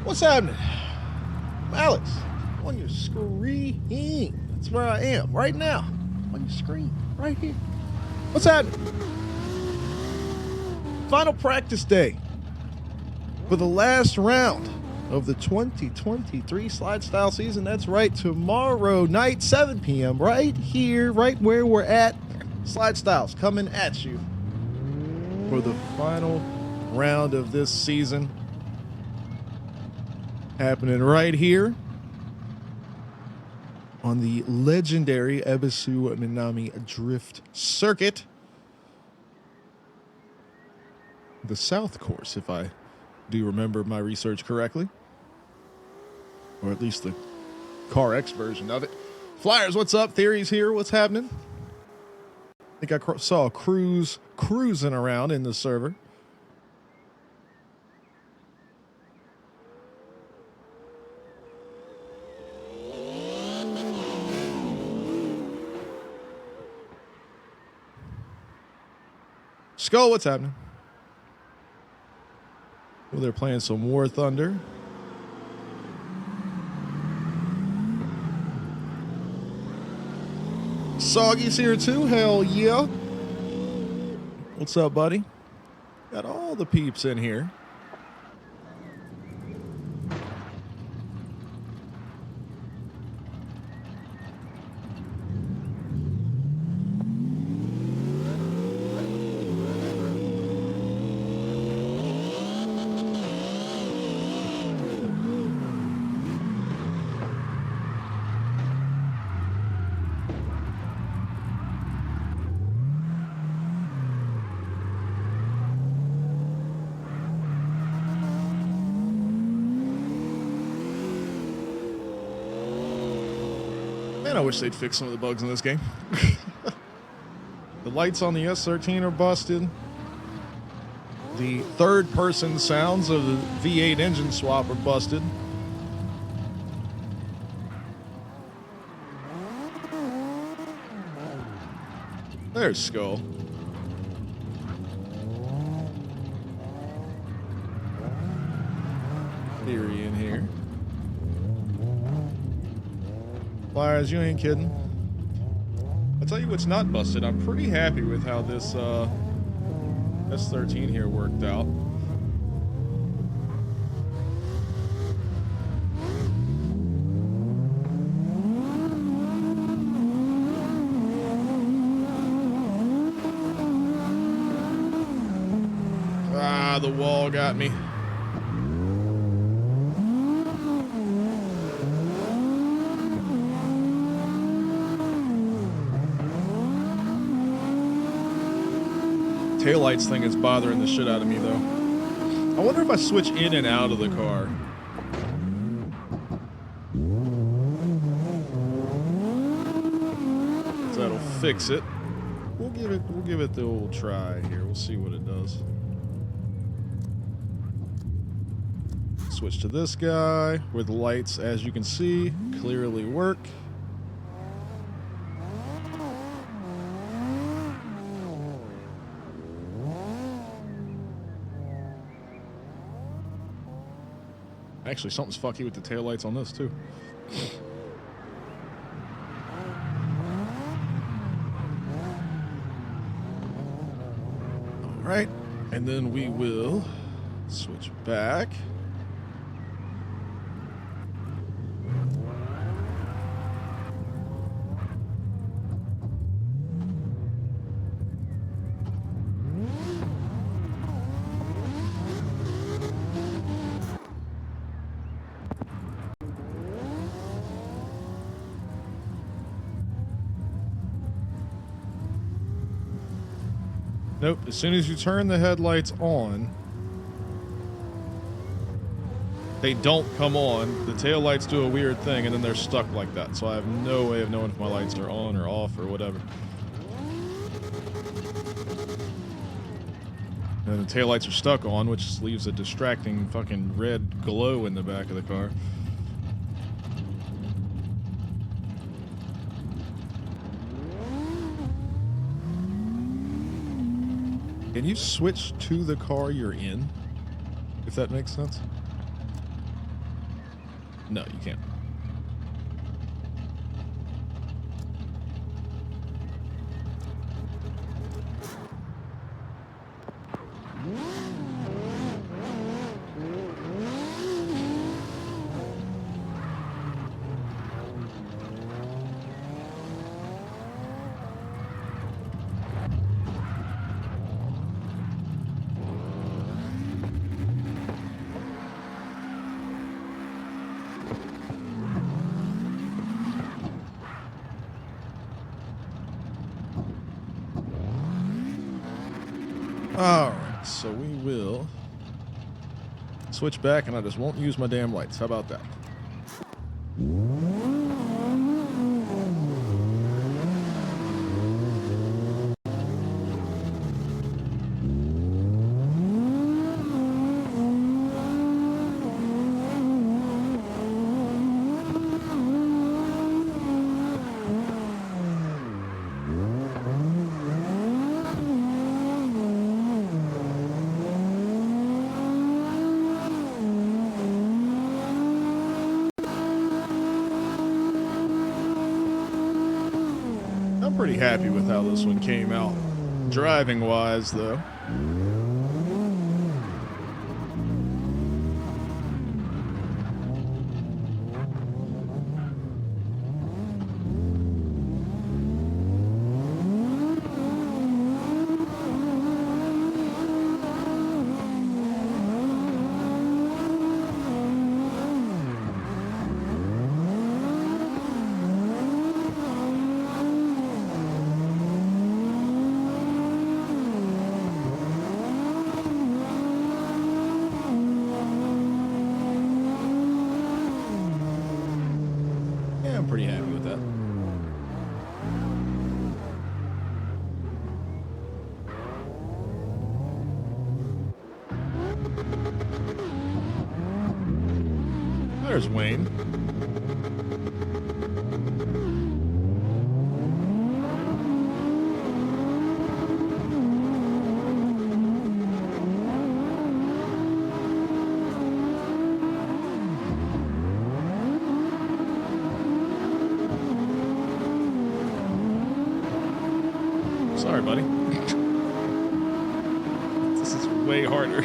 What's happening? I'm Alex. On your screen. That's where I am right now. On your screen. Right here. What's happening? Final practice day for the last round of the 2023 slide style season. That's right, tomorrow night, 7 p.m. right here, right where we're at. Slide styles coming at you for the final round of this season. Happening right here on the legendary Ebisu Minami Drift Circuit. The South Course, if I do remember my research correctly. Or at least the CarX version of it. Flyers, what's up? Theory's here. What's happening? I think I saw a cruising around in the server. Skull, what's happening? Well, they're playing some War Thunder. Soggy's here too, hell yeah. What's up, buddy? Got all the peeps in here. Man, I wish they'd fix some of the bugs in this game. The lights on the S13 are busted. The third-person sounds of the V8 engine swap are busted. There's Skull. Theory in here. Flyers, you ain't kidding. I'll tell you what's not busted. I'm pretty happy with how this S13 here worked out. Ah, the wall got me. Taillights thing is bothering the shit out of me, though. I wonder if I switch in and out of the car. That'll fix it. We'll give it the old try here. We'll see what it does. Switch to this guy, where the lights, as you can see, clearly work. Actually, something's fucky with the taillights on this, too. All right. And then we will switch back. Nope, as soon as you turn the headlights on, they don't come on. The taillights do a weird thing, and then they're stuck like that. So I have no way of knowing if my lights are on or off or whatever. And the taillights are stuck on, which leaves a distracting fucking red glow in the back of the car. Can you switch to the car you're in? If that makes sense. No, you can't. All right, so we will switch back, and I just won't use my damn lights. How about that? I'm pretty happy with how this one came out, driving wise, though. Yeah, I'm pretty happy with that. There's Wayne. Sorry, buddy. This is way harder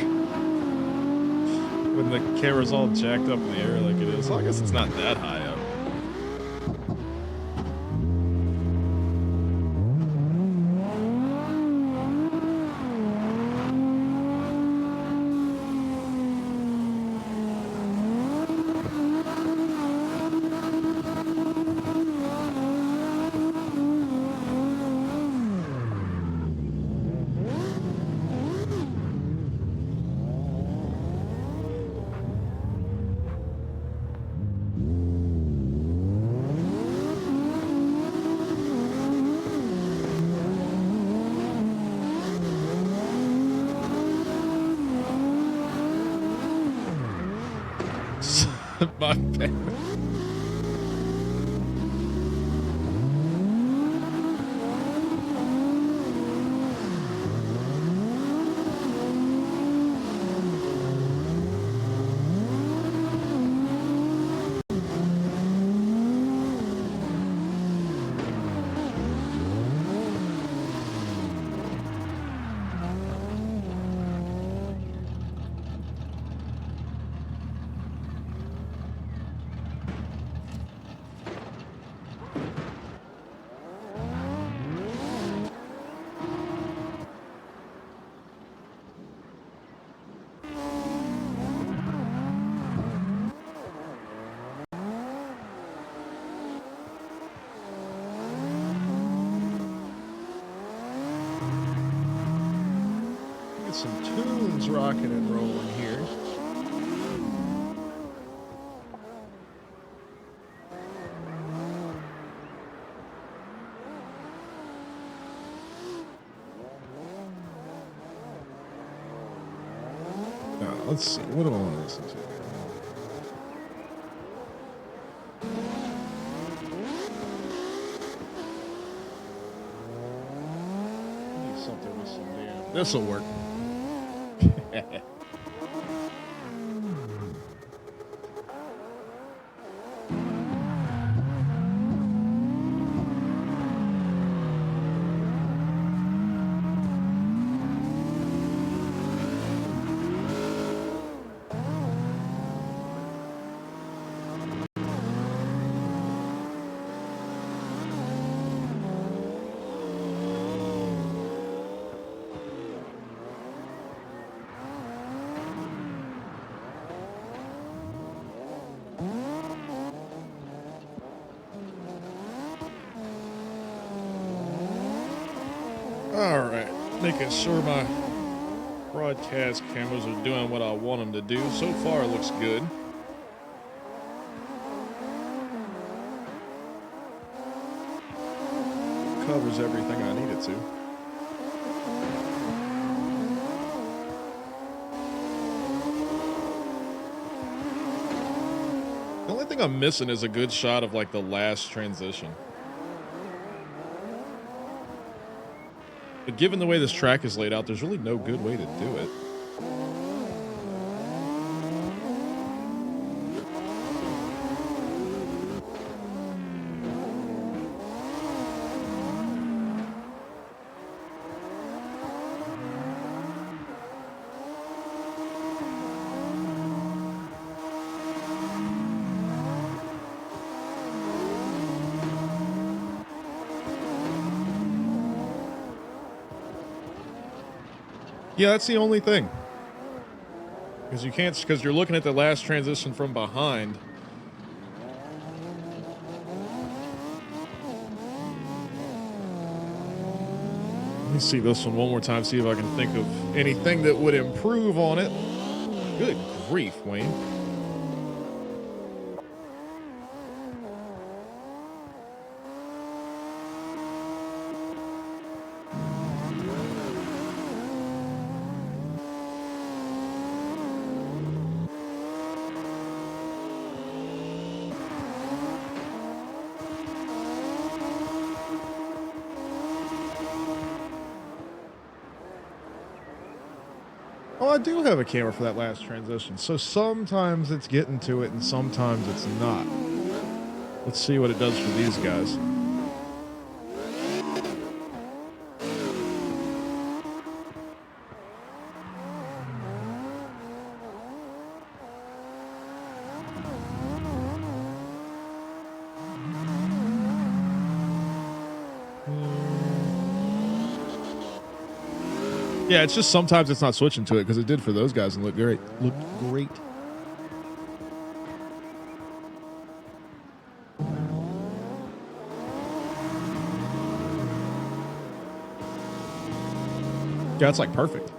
when the camera's all jacked up in the air like it is. Well, I guess it's not that high up. My bad. Get some tunes rocking and rolling here. Now, let's see. What do I want to listen to? Something with some damn. This'll work. Making sure my broadcast cameras are doing what I want them to do. So far, it looks good. Covers everything I need it to. The only thing I'm missing is a good shot of like the last transition. But given the way this track is laid out, there's really no good way to do it. Yeah, that's the only thing. Because you can't, because you're looking at the last transition from behind. Let me see this one more time, see if I can think of anything that would improve on it. Good grief, Wayne. Oh, I do have a camera for that last transition, so sometimes it's getting to it and sometimes it's not. Let's see what it does for these guys. Yeah, it's just sometimes it's not switching to it because it did for those guys and looked great. Looked great. Yeah, it's like perfect.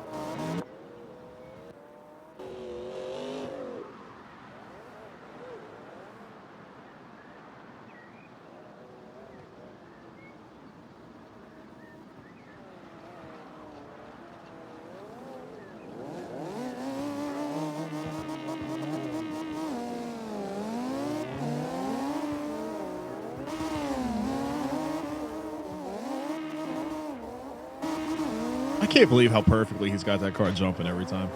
I can't believe how perfectly he's got that car jumping every time.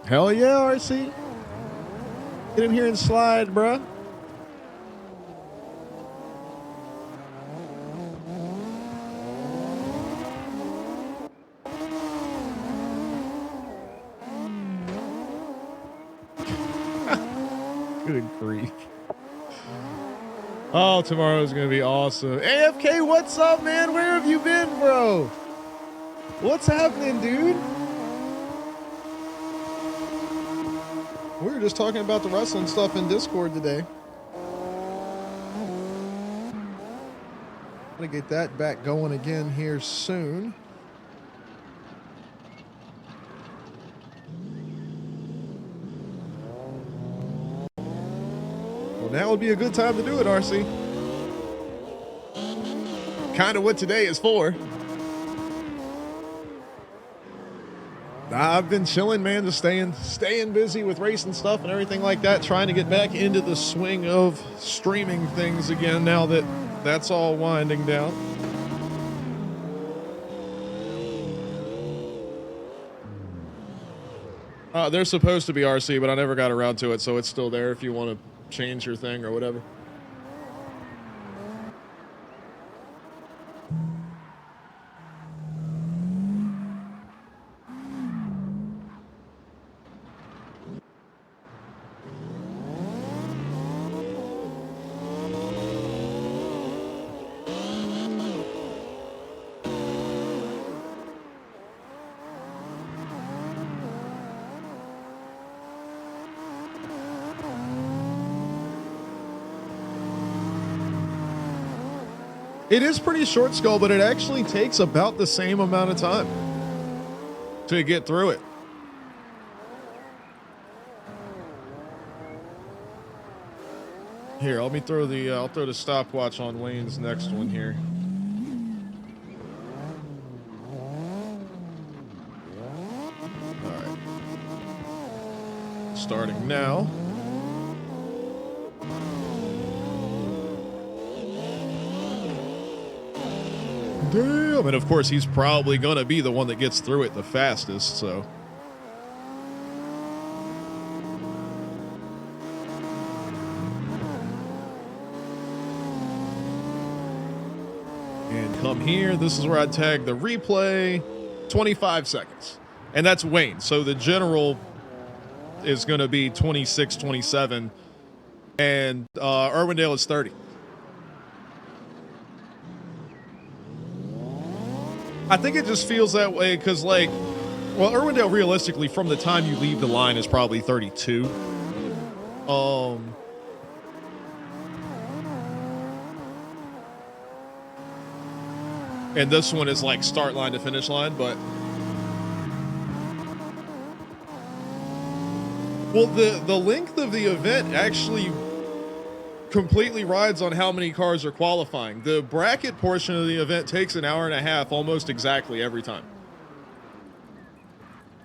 Hell yeah, RC. Get in here and slide, bruh. Good grief. Oh, tomorrow's going to be awesome. AFK, what's up, man? Where have you been, bro? What's happening, dude? We were just talking about the wrestling stuff in Discord today. Gonna get that back going again here soon. Well, now would be a good time to do it, RC. Kind of what today is for. I've been chilling, man, just staying busy with racing stuff and everything like that, trying to get back into the swing of streaming things again now that that's all winding down. They're supposed to be RC, but I never got around to it, so it's still there if you want to change your thing or whatever. It is pretty short, Skull, but it actually takes about the same amount of time to get through it. Here, let me throw the I'll throw the stopwatch on Wayne's next one here. All right. Starting now. Damn, and of course he's probably gonna be the one that gets through it the fastest, so. And come here, this is where I tag the replay, 25 seconds. And that's Wayne, so the general is gonna be 26, 27, and Irwindale is 30. I think it just feels that way because, like, well, Irwindale realistically, from the time you leave the line, is probably 32. And this one is like start line to finish line, but well, the length of the event actually completely rides on how many cars are qualifying. The bracket portion of the event takes an hour and a half almost exactly every time.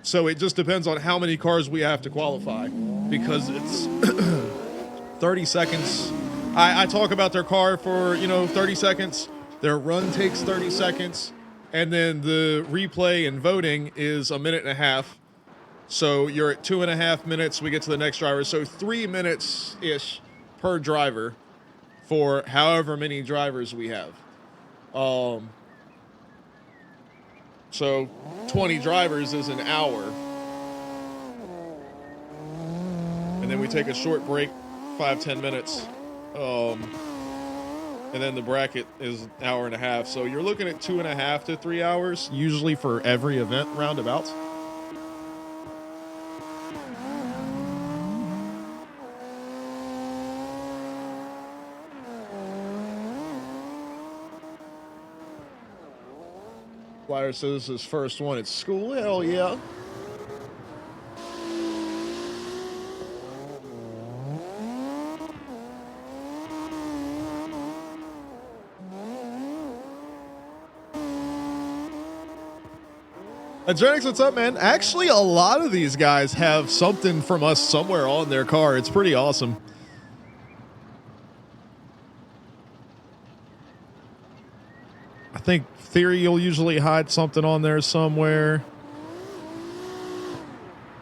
So it just depends on how many cars we have to qualify because it's 30 seconds. I talk about their car for, 30 seconds. Their run takes 30 seconds. And then the replay and voting is a minute and a half. So you're at 2.5 minutes. We get to the next driver. So 3 minutes-ish per driver for however many drivers we have. So 20 drivers is an hour. And then we take a short break, 5-10 minutes. And then the bracket is an hour and a half. So you're looking at 2.5 to 3 hours, usually for every event roundabouts. Flyer says his first one at school. Hell yeah. Adrenix, what's up, man? Actually, a lot of these guys have something from us somewhere on their car. It's pretty awesome. I think Theory will usually hide something on there somewhere.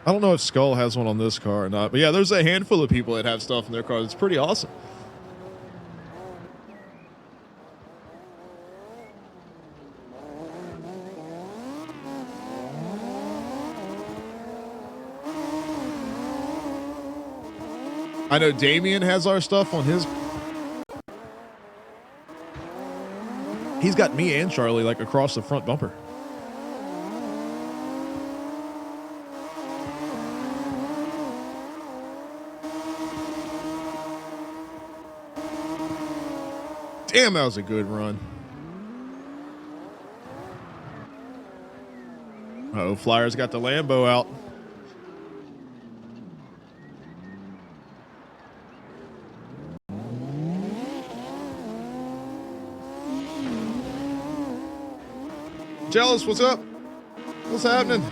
I don't know if Skull has one on this car or not, but yeah, there's a handful of people that have stuff in their car. It's pretty awesome. I know Damien has our stuff on his. He's got me and Charlie like across the front bumper. Damn, that was a good run. Uh-oh, Flyers got the Lambo out. Jealous, what's up? What's happening?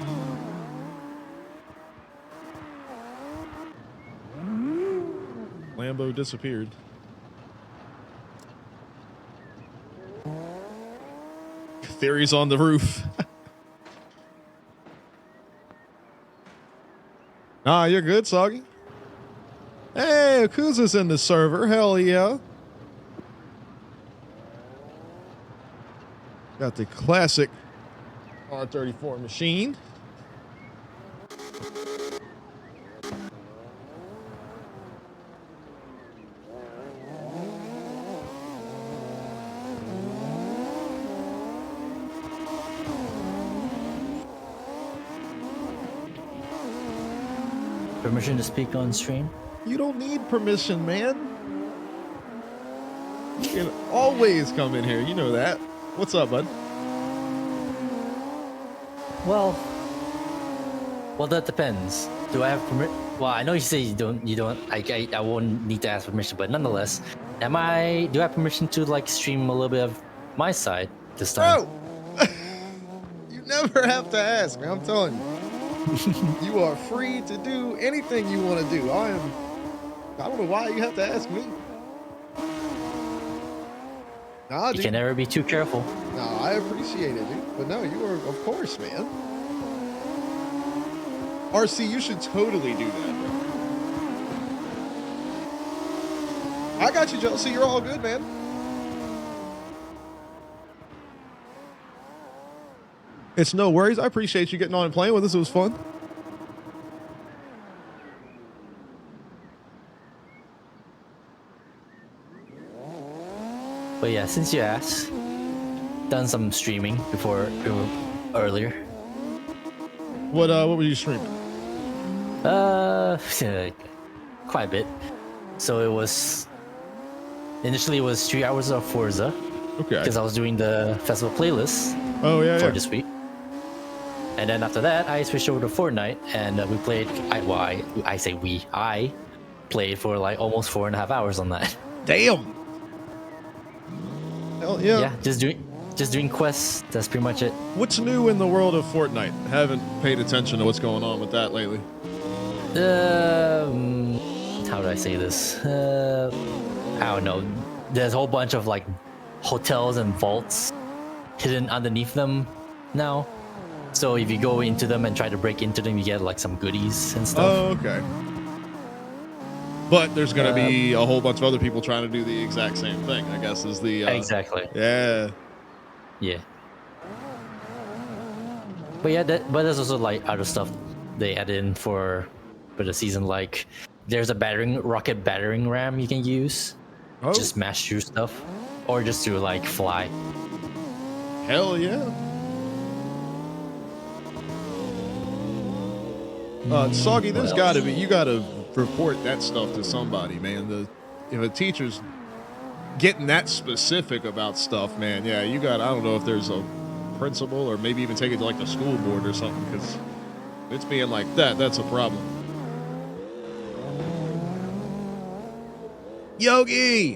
Lambo disappeared. Theory's on the roof. Nah, you're good, Soggy. Hey, Akuza's in the server. Hell yeah. Got the classic R34 machine. Permission to speak on stream? You don't need permission, man. You can always come in here. You know that. What's up, bud? Well, that depends. Do I have permission? Well, I know you say you don't. I won't need to ask permission, but nonetheless, do I have permission to like stream a little bit of my side this time? Bro, you never have to ask, man. I'm telling you. You are free to do anything you want to do. I don't know why you have to ask me. Nah, You dude. can never be too careful. No, I appreciate it, dude. But no, you are, of course, man. RC, you should totally do that, bro. I got you, Chelsea. You're all good, man. It's no worries. I appreciate you getting on and playing with us. It was fun. But yeah, since you asked, done some streaming earlier. What were you streaming? Quite a bit. So it was initially it was 3 hours of Forza Okay. because I was doing the festival playlist Oh, yeah, for yeah. this week. And then after that, I switched over to Fortnite, and we played. I played for like almost 4.5 hours on that. Damn. Hell yeah. Yeah, just doing quests. That's pretty much it. What's new in the world of Fortnite? Haven't paid attention to what's going on with that lately. How do I say this? I don't know. There's a whole bunch of like hotels and vaults hidden underneath them now. So if you go into them and try to break into them, you get like some goodies and stuff. Oh, okay. But there's going to be a whole bunch of other people trying to do the exact same thing, I guess, is the... Exactly. Yeah. Yeah. But yeah, but there's also like other stuff they add in for the season. Like there's a rocket battering ram you can use. Oh, Just smash through stuff, or just to like fly. hell yeah. Soggy, there's What got to else? be... You got to report that stuff to somebody, man. If a teacher's getting that specific about stuff, man, yeah, you got... I don't know if there's a principal or maybe even take it to like the school board or something, because it's being like that, that's a problem. Yogi!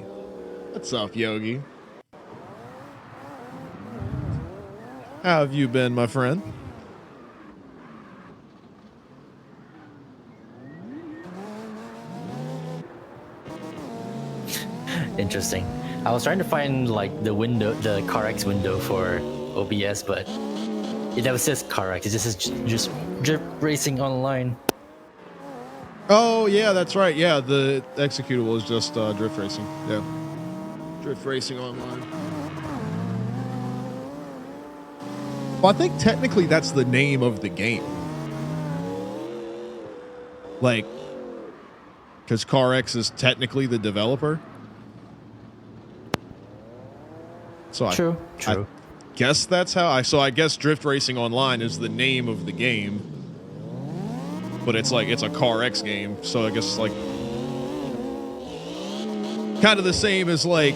What's up, Yogi? How have you been, my friend? Interesting. I was trying to find like the CarX window for OBS, but it never says CarX. It just says just Drift Racing Online. Oh, yeah, that's right. Yeah, the executable is just Drift Racing. Yeah. Drift Racing Online. Well, I think technically that's the name of the game. Like, because CarX is technically the developer. So True. I guess that's how I guess Drift Racing Online is the name of the game. But it's like it's a CarX game, so I guess it's like kind of the same as like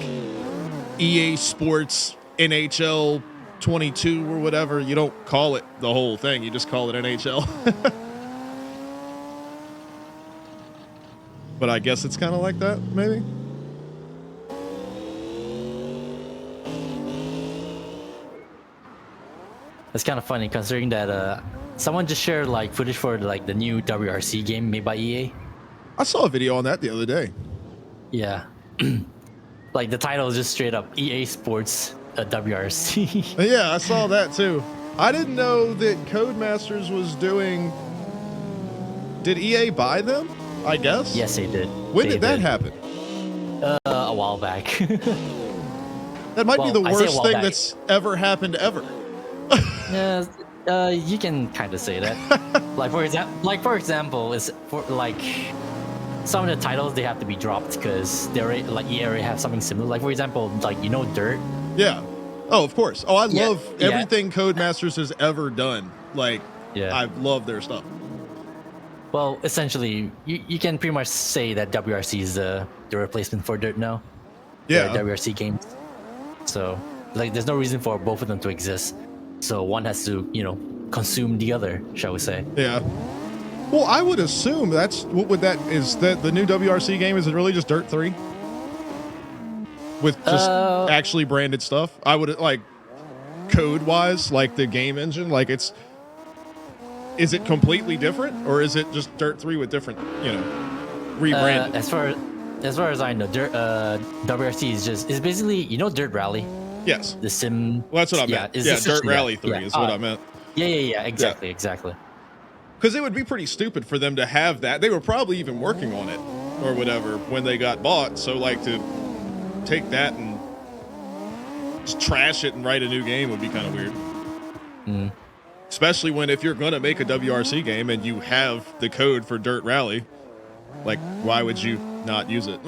EA Sports NHL 22 or whatever. You don't call it the whole thing, you just call it NHL. But I guess it's kind of like that, maybe. It's kind of funny considering that someone just shared like footage for like the new WRC game made by EA. I saw a video on that the other day. Yeah. Like the title is just straight up EA Sports WRC. Yeah, I saw that too. I didn't know that Codemasters was doing. Did EA buy them? I guess. Yes, they did. When They did that happen? A while back. That might be Well, the I say a worst while thing back. that's ever happened ever. Yeah, you can kind of say that. like for example, is for like some of the titles they have to be dropped because they already like EA already have something similar. Like for example, like Dirt. Yeah. Oh, of course. Oh, I Yeah, love yeah. everything Codemasters has ever done. Like, Yeah. I love their stuff. Well, essentially, you can pretty much say that WRC is the replacement for Dirt now. Yeah. their WRC games. So like, there's no reason for both of them to exist. So one has to, consume the other, shall we say? Yeah. Well, I would assume that's what would that is that the new WRC game is it really just Dirt 3 with just actually branded stuff? I would like code wise, like the game engine, like is it completely different or is it just Dirt 3 with different, rebranded? As far as I know, WRC is basically Dirt Rally, Yes. the sim. Well, that's what I meant. it's Yeah, essentially Dirt Rally that. 3 is what I meant. Yeah, exactly. Because it would be pretty stupid for them to have that. They were probably even working on it or whatever when they got bought. So, like, to take that and just trash it and write a new game would be kind of weird. Especially when if you're going to make a WRC game and you have the code for Dirt Rally, like, why would you not use it?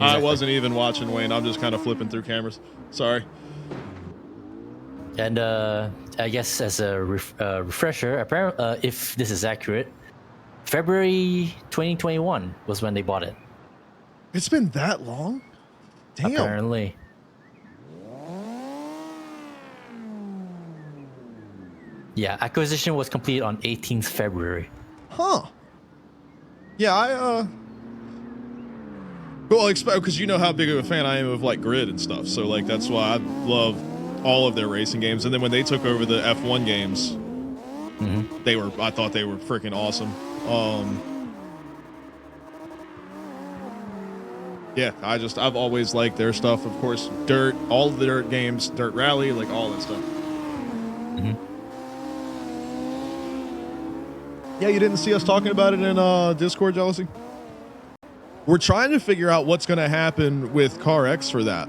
I wasn't even watching, Wayne. I'm just kind of flipping through cameras. Sorry. And I guess as a refresher, apparently, if this is accurate, February 2021 was when they bought it. It's been that long? Damn. Apparently. Yeah, acquisition was complete on 18th February. Huh. Yeah, well, because you know how big of a fan I am of like Grid and stuff. So like that's why I love all of their racing games. And then when they took over the F1 games, I thought they were freaking awesome. Yeah, I've always liked their stuff. Of course, Dirt, all of the Dirt games, Dirt Rally, like all that stuff. Yeah, you didn't see us talking about it in Discord, Jealousy? We're trying to figure out what's going to happen with CarX for that.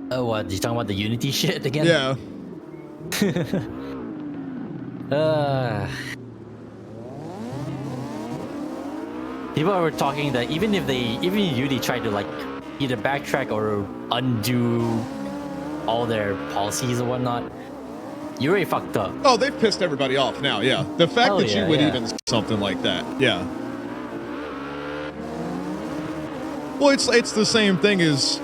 What? You talking about the Unity shit again? Yeah. People were talking that even if Unity tried to like either backtrack or undo all their policies or whatnot, you already fucked up. Oh, they've pissed everybody off now, yeah. The fact that you would even say something like that, yeah. Well, it's the same thing as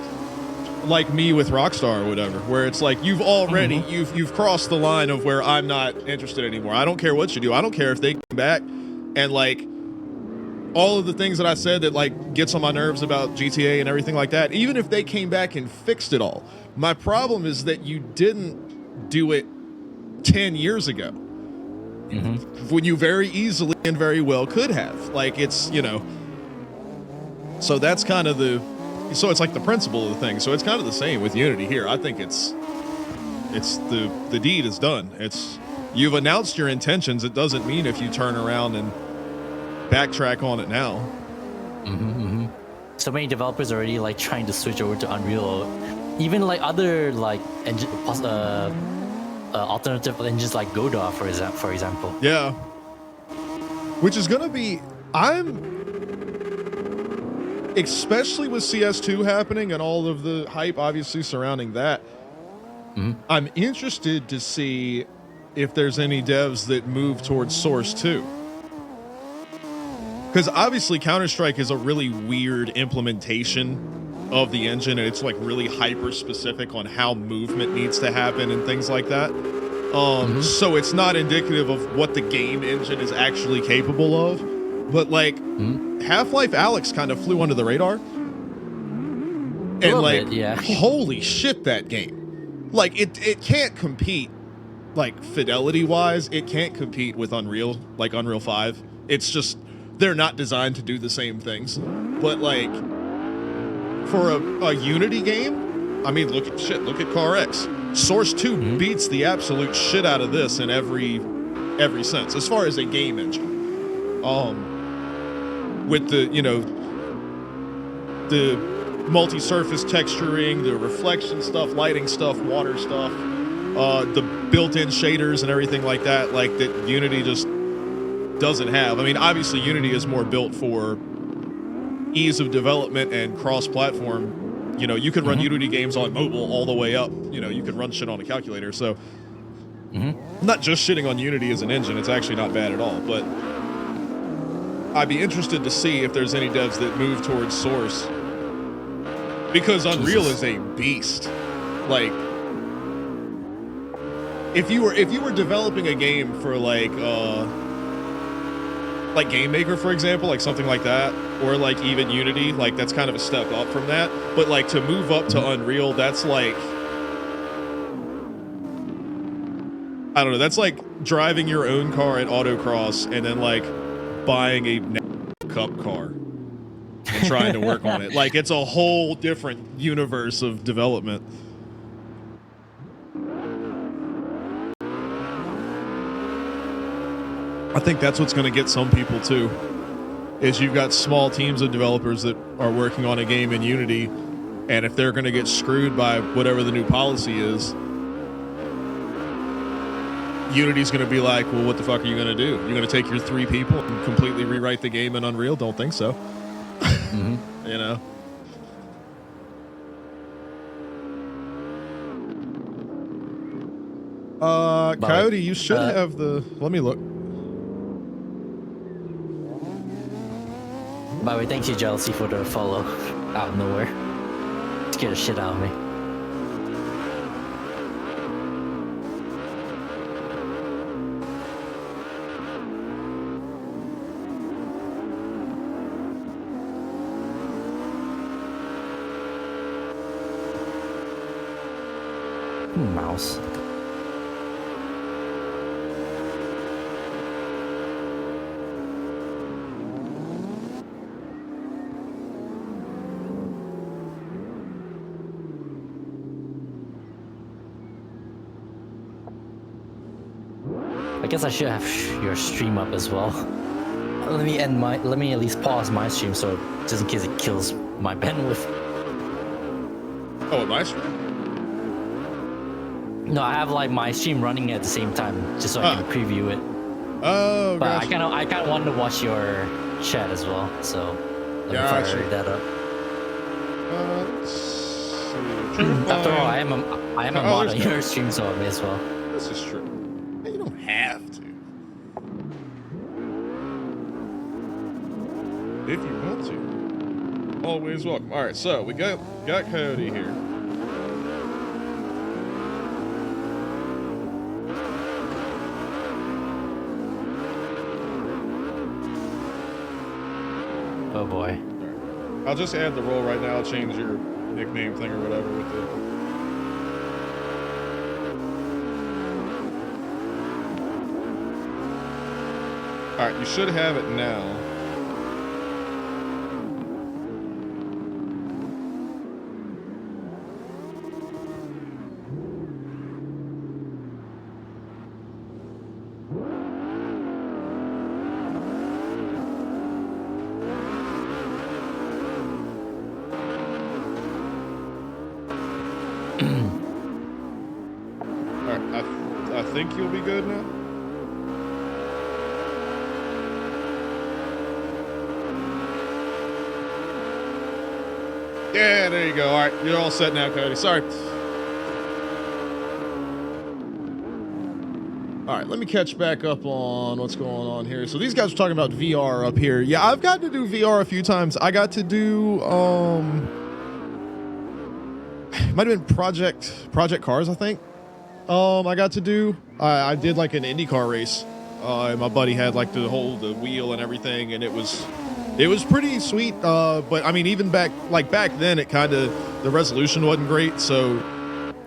like me with Rockstar or whatever, where it's like you've already you've crossed the line of where I'm not interested anymore. I don't care what you do. I don't care if they come back and like all of the things that I said that like gets on my nerves about GTA and everything like that. Even if they came back and fixed it all, my problem is that you didn't do it 10 years ago when you very easily and very well could have. Like it's so that's kind of it's like the principle of the thing. So it's kind of the same with Unity here. I think it's the deed is done. You've announced your intentions. It doesn't mean if you turn around and backtrack on it now. So many developers are already like trying to switch over to Unreal, even like other like alternative engines like Godot, for example. Yeah. Which is gonna be especially with CS2 happening and all of the hype obviously surrounding that. I'm interested to see if there's any devs that move towards Source 2. Because obviously Counter-Strike is a really weird implementation of the engine, and it's like really hyper specific on how movement needs to happen and things like that. So it's not indicative of what the game engine is actually capable of. But like Half-Life Alyx kind of flew under the radar. And like, holy shit, that game. Like it can't compete like fidelity wise. It can't compete with Unreal, like Unreal 5. It's just, they're not designed to do the same things. But like for a Unity game, I mean, look at CarX. Source 2 beats the absolute shit out of this in every sense, as far as a game engine. With the, the multi-surface texturing, the reflection stuff, lighting stuff, water stuff, the built-in shaders and everything like that, like that Unity just doesn't have. I mean, obviously Unity is more built for ease of development and cross-platform. You could run Unity games on mobile all the way up. You could run shit on a calculator. So I'm not just shitting on Unity as an engine. It's actually not bad at all. But I'd be interested to see if there's any devs that move towards Source, because Unreal is a beast. Like, if you were developing a game for like Game Maker, for example, like something like that, or like even Unity, like that's kind of a step up from that. But like to move up to Unreal, that's like, I don't know, that's like driving your own car at autocross and then like buying a Cup car and trying to work on it. Like, it's a whole different universe of development. I think that's what's going to get some people too, is you've got small teams of developers that are working on a game in Unity, and if they're going to get screwed by whatever the new policy is, Unity's going to be like, well, what the fuck are you going to do? You're going to take your 3 people and completely rewrite the game in Unreal? Don't think so. Mm-hmm. You know? Coyote, you should have the... Let me look. By the way, thanks you, Jealousy, for the follow out of nowhere. Scared the shit out of me. Mouse. I guess I should have your stream up as well. Let me at least pause my stream so just in case it kills my bandwidth. Oh, my stream? No, I have like my stream running at the same time just so I can preview it. Oh, but gotcha. I kind of wanted to watch your chat as well, so let me fire that up. Let's see. After all, I am a mod on your stream, so I may as well. This is true. You don't have to. If you want to. Always welcome. All right, so we got Coyote here. Oh boy. Right. I'll just add the role right now. I'll change your nickname thing or whatever with it. All right, you should have it now. I think you'll be good now. Yeah, there you go. All right, you're all set now, Cody. Sorry. All right, let me catch back up on what's going on here. So these guys are talking about VR up here. Yeah, I've gotten to do VR a few times. I got to do might have been Project Cars, I think. I got to do. I did like an IndyCar race. And my buddy had like the wheel and everything, and it was pretty sweet. But I mean, even back then, it kind of, the resolution wasn't great, so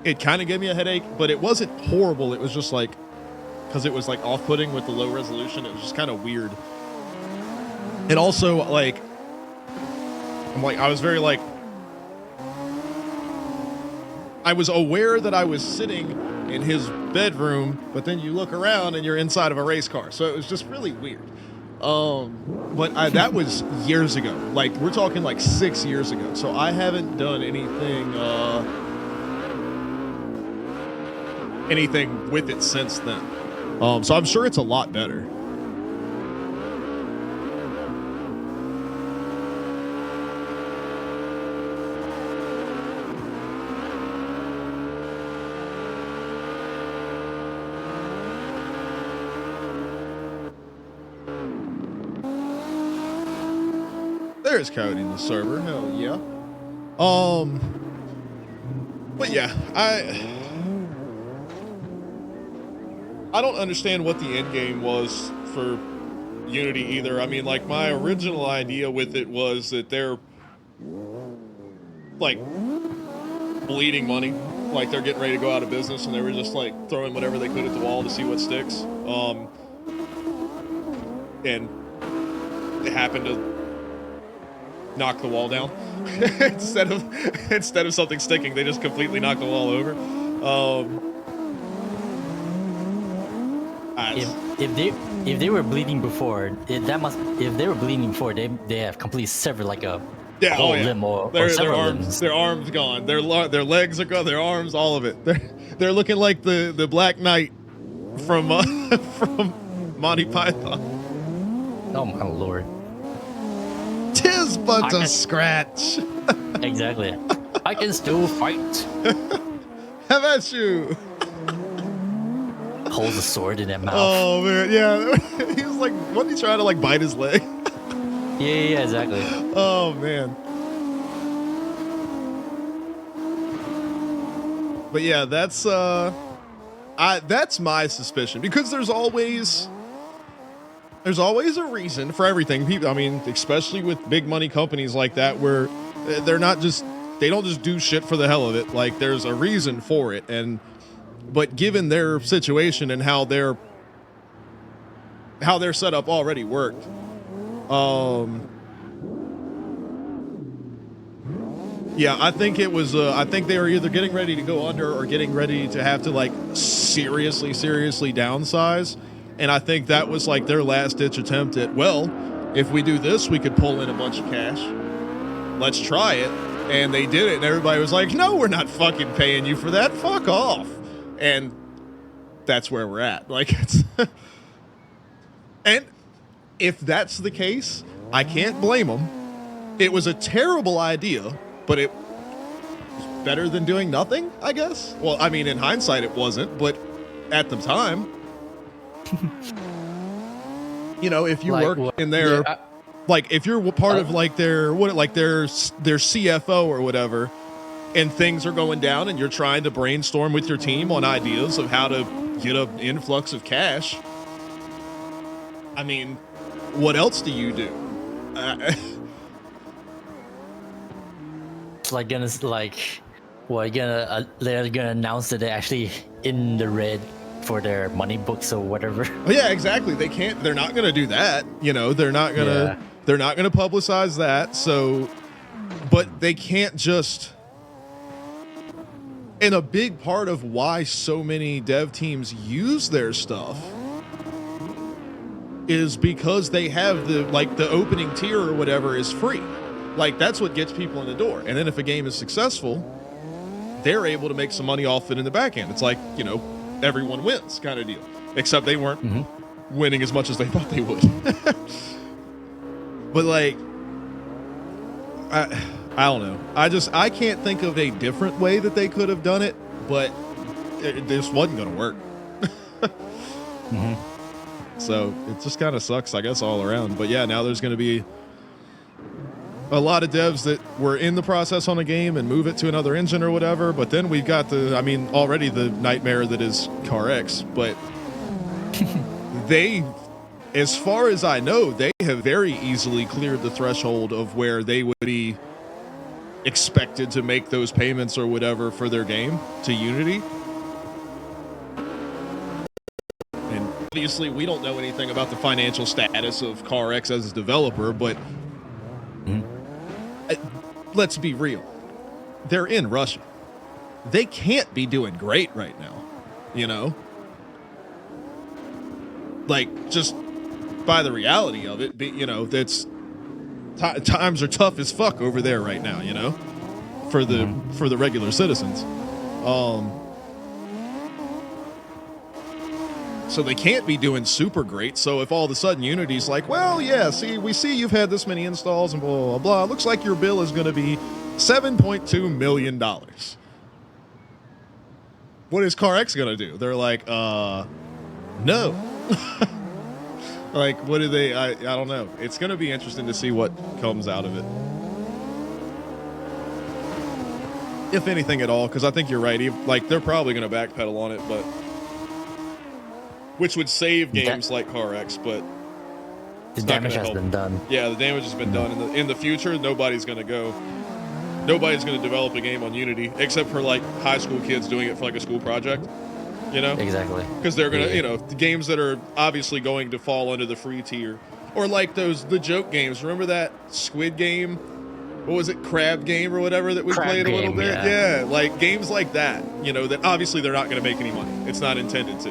it kind of gave me a headache. But it wasn't horrible. It was just like, because it was like off-putting with the low resolution. It was just kind of weird. And also like, I was very like, I was aware that I was sitting in his bedroom, but then you look around and you're inside of a race car. So it was just really weird. But that was years ago. Like, we're talking like 6 years ago. So I haven't done anything with it since then. So I'm sure it's a lot better. There's code in the server. Hell yeah. But yeah, I don't understand what the end game was for Unity either. I mean, like, my original idea with it was that they're like bleeding money, like they're getting ready to go out of business, and they were just like throwing whatever they could at the wall to see what sticks. And they happened to knock the wall down instead of something sticking. They just completely knocked the wall over. If they were bleeding before, if they were bleeding before, they have completely severed like a whole limb or several limbs. Their arms gone. Their legs are gone. Their arms, all of it. They're looking like the Black Knight from from Monty Python. Oh my lord! Tis but a scratch. Exactly. I can still fight. How about you? Holds a sword in their mouth. Oh man, yeah. He was like, wasn't he trying to like bite his leg? Yeah, exactly. Oh man. But yeah, that's my suspicion, because there's always a reason for everything. People, I mean, especially with big money companies like that, where they don't just do shit for the hell of it. Like, there's a reason for it. But given their situation and how their setup already worked, yeah, I think it was. I think they were either getting ready to go under or getting ready to have to like seriously downsize, and I think that was like their last ditch attempt at, well, if we do this, we could pull in a bunch of cash. Let's try it, and they did it, and everybody was like, "No, we're not fucking paying you for that. Fuck off." And that's where we're at. Like, it's and if that's the case, I can't blame them. It was a terrible idea, but it was better than doing nothing, I guess. Well, I mean, in hindsight, it wasn't, but at the time, you know, if you work in their, like, if you're part of like their CFO or whatever, and things are going down, and you're trying to brainstorm with your team on ideas of how to get an influx of cash, I mean, what else do you do? It's like they're gonna announce that they're actually in the red for their money books or whatever. Yeah, exactly. They're not gonna do that. You know, they're not gonna publicize that. So, but they can't just. And a big part of why so many dev teams use their stuff is because they have the opening tier or whatever is free. Like, that's what gets people in the door. And then if a game is successful, they're able to make some money off it in the back end. It's like, you know, everyone wins kind of deal. Except they weren't winning as much as they thought they would. But like, I don't know. I can't think of a different way that they could have done it, but this wasn't going to work. So it just kind of sucks, I guess, all around. But yeah, now there's going to be a lot of devs that were in the process on a game and move it to another engine or whatever. But then we've got already the nightmare that is CarX. But they, as far as I know, they have very easily cleared the threshold of where they would be expected to make those payments or whatever for their game to Unity. And obviously we don't know anything about the financial status of CarX as a developer, but let's be real. They're in Russia. They can't be doing great right now, you know? Like, just by the reality of it, you know, that's times are tough as fuck over there right now, you know, for the regular citizens. So they can't be doing super great. So if all of a sudden Unity's like, well, yeah, we see you've had this many installs and blah, blah, blah. Looks like your bill is going to be $7.2 million. What is CarX going to do? They're like, no. Like, what do they? I don't know. It's gonna be interesting to see what comes out of it, if anything at all. Because I think you're right. Like, they're probably gonna backpedal on it, but which would save games like CarX, but the damage has been done. Yeah, the damage has been done. In the future, nobody's gonna develop a game on Unity except for like high school kids doing it for like a school project. You know? Exactly. Because they're gonna, the games that are obviously going to fall under the free tier, or like the joke games. Remember that Squid Game? What was it, Crab Game or whatever that we played a little bit? Yeah, like games like that. That obviously they're not gonna make any money. It's not intended to.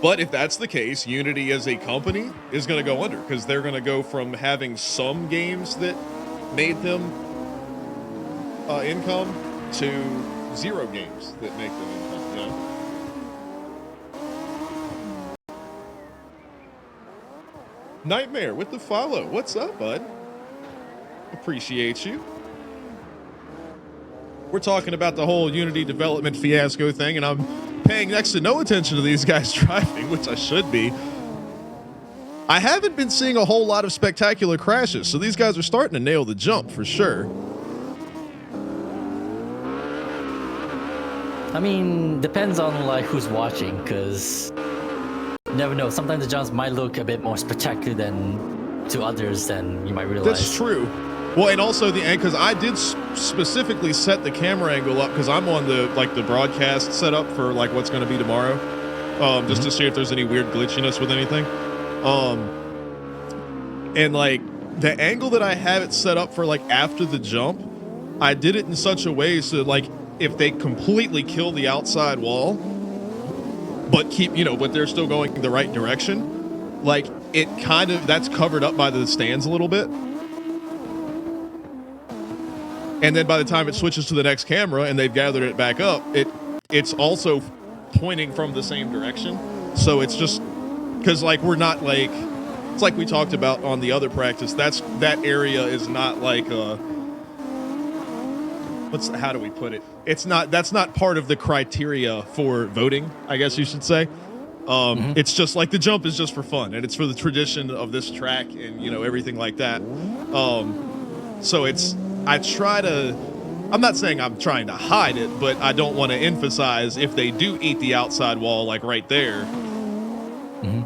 But if that's the case, Unity as a company is gonna go under because they're gonna go from having some games that made them income to 0 games that make them income. Nightmare with the follow. What's up, bud? Appreciate you. We're talking about the whole Unity development fiasco thing, and I'm paying next to no attention to these guys driving, which I should be. I haven't been seeing a whole lot of spectacular crashes, so these guys are starting to nail the jump for sure. I mean, depends on like who's watching, because you never know. Sometimes the jumps might look a bit more spectacular than to others than you might realize. That's true. Well, and also because I did specifically set the camera angle up because I'm on the broadcast setup for like what's going to be tomorrow, just to see if there's any weird glitchiness with anything. And like the angle that I have it set up for like after the jump, I did it in such a way so like if they completely kill the outside wall, but but they're still going the right direction, like it that's covered up by the stands a little bit. And then by the time it switches to the next camera and they've gathered it back up, it's also pointing from the same direction. So it's just because like we're not like, it's like we talked about on the other practice. That area is not like how do we put it? That's not part of the criteria for voting, I guess you should say. It's just like the jump is just for fun and it's for the tradition of this track and everything like that. So I'm not saying I'm trying to hide it, but I don't want to emphasize if they do eat the outside wall, like right there.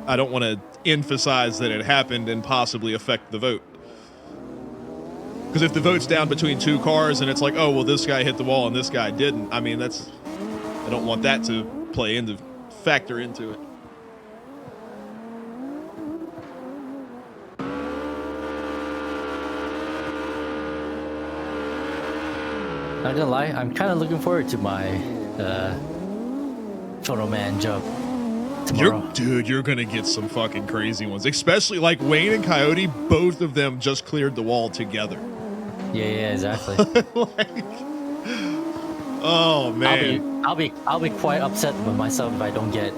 I don't want to emphasize that it happened and possibly affect the vote. Because if the vote's down between 2 cars and it's like, oh, well, this guy hit the wall and this guy didn't, I mean, I don't want that to factor into it. Not gonna lie, I'm kind of looking forward to my Photo Man jump tomorrow. You're gonna get some fucking crazy ones, especially like Wayne and Coyote. Both of them just cleared the wall together. Yeah, exactly. Oh man, I'll be quite upset with myself if I don't get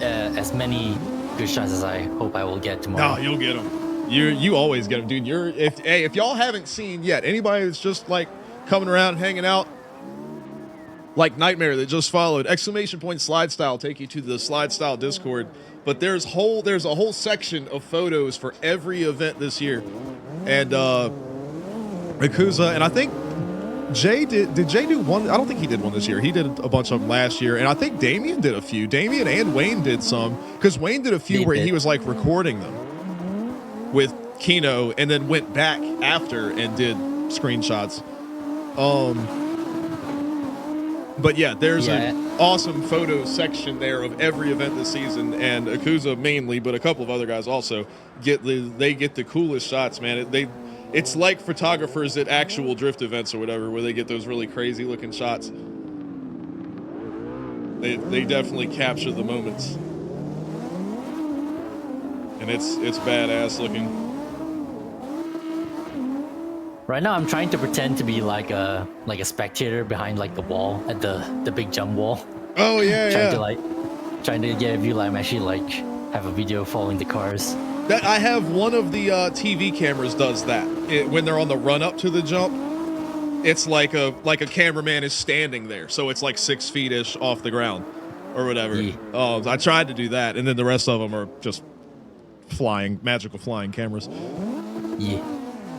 as many good shots as I hope I will get tomorrow. No, you'll get them. You always get them, dude. If y'all haven't seen yet, anybody that's just like coming around, hanging out, like Nightmare that just followed, !slide style take you to the Slide Style Discord. But there's a whole section of photos for every event this year, and Yakuza, and I think Jay did Jay do one? I don't think he did one this year. He did a bunch of them last year, and I think Damien did a few. Damien and Wayne did some, because Wayne did a few where he was like recording them with Kino and then went back after and did screenshots. But yeah, there's an awesome photo section there of every event this season, and Yakuza mainly, but a couple of other guys also get the coolest shots, man. It's like photographers at actual drift events or whatever, where they get those really crazy looking shots. They definitely capture the moments, and it's badass looking. Right now, I'm trying to pretend to be like a spectator behind like the wall at the big jump wall. Oh yeah, trying to get a view like I'm actually like have a video following the cars. That I have one of the TV cameras does that. When they're on the run up to the jump, it's like a cameraman is standing there, so it's like 6 feet ish off the ground, or whatever. Yeah. I tried to do that, and then the rest of them are just magical flying cameras. Yeah.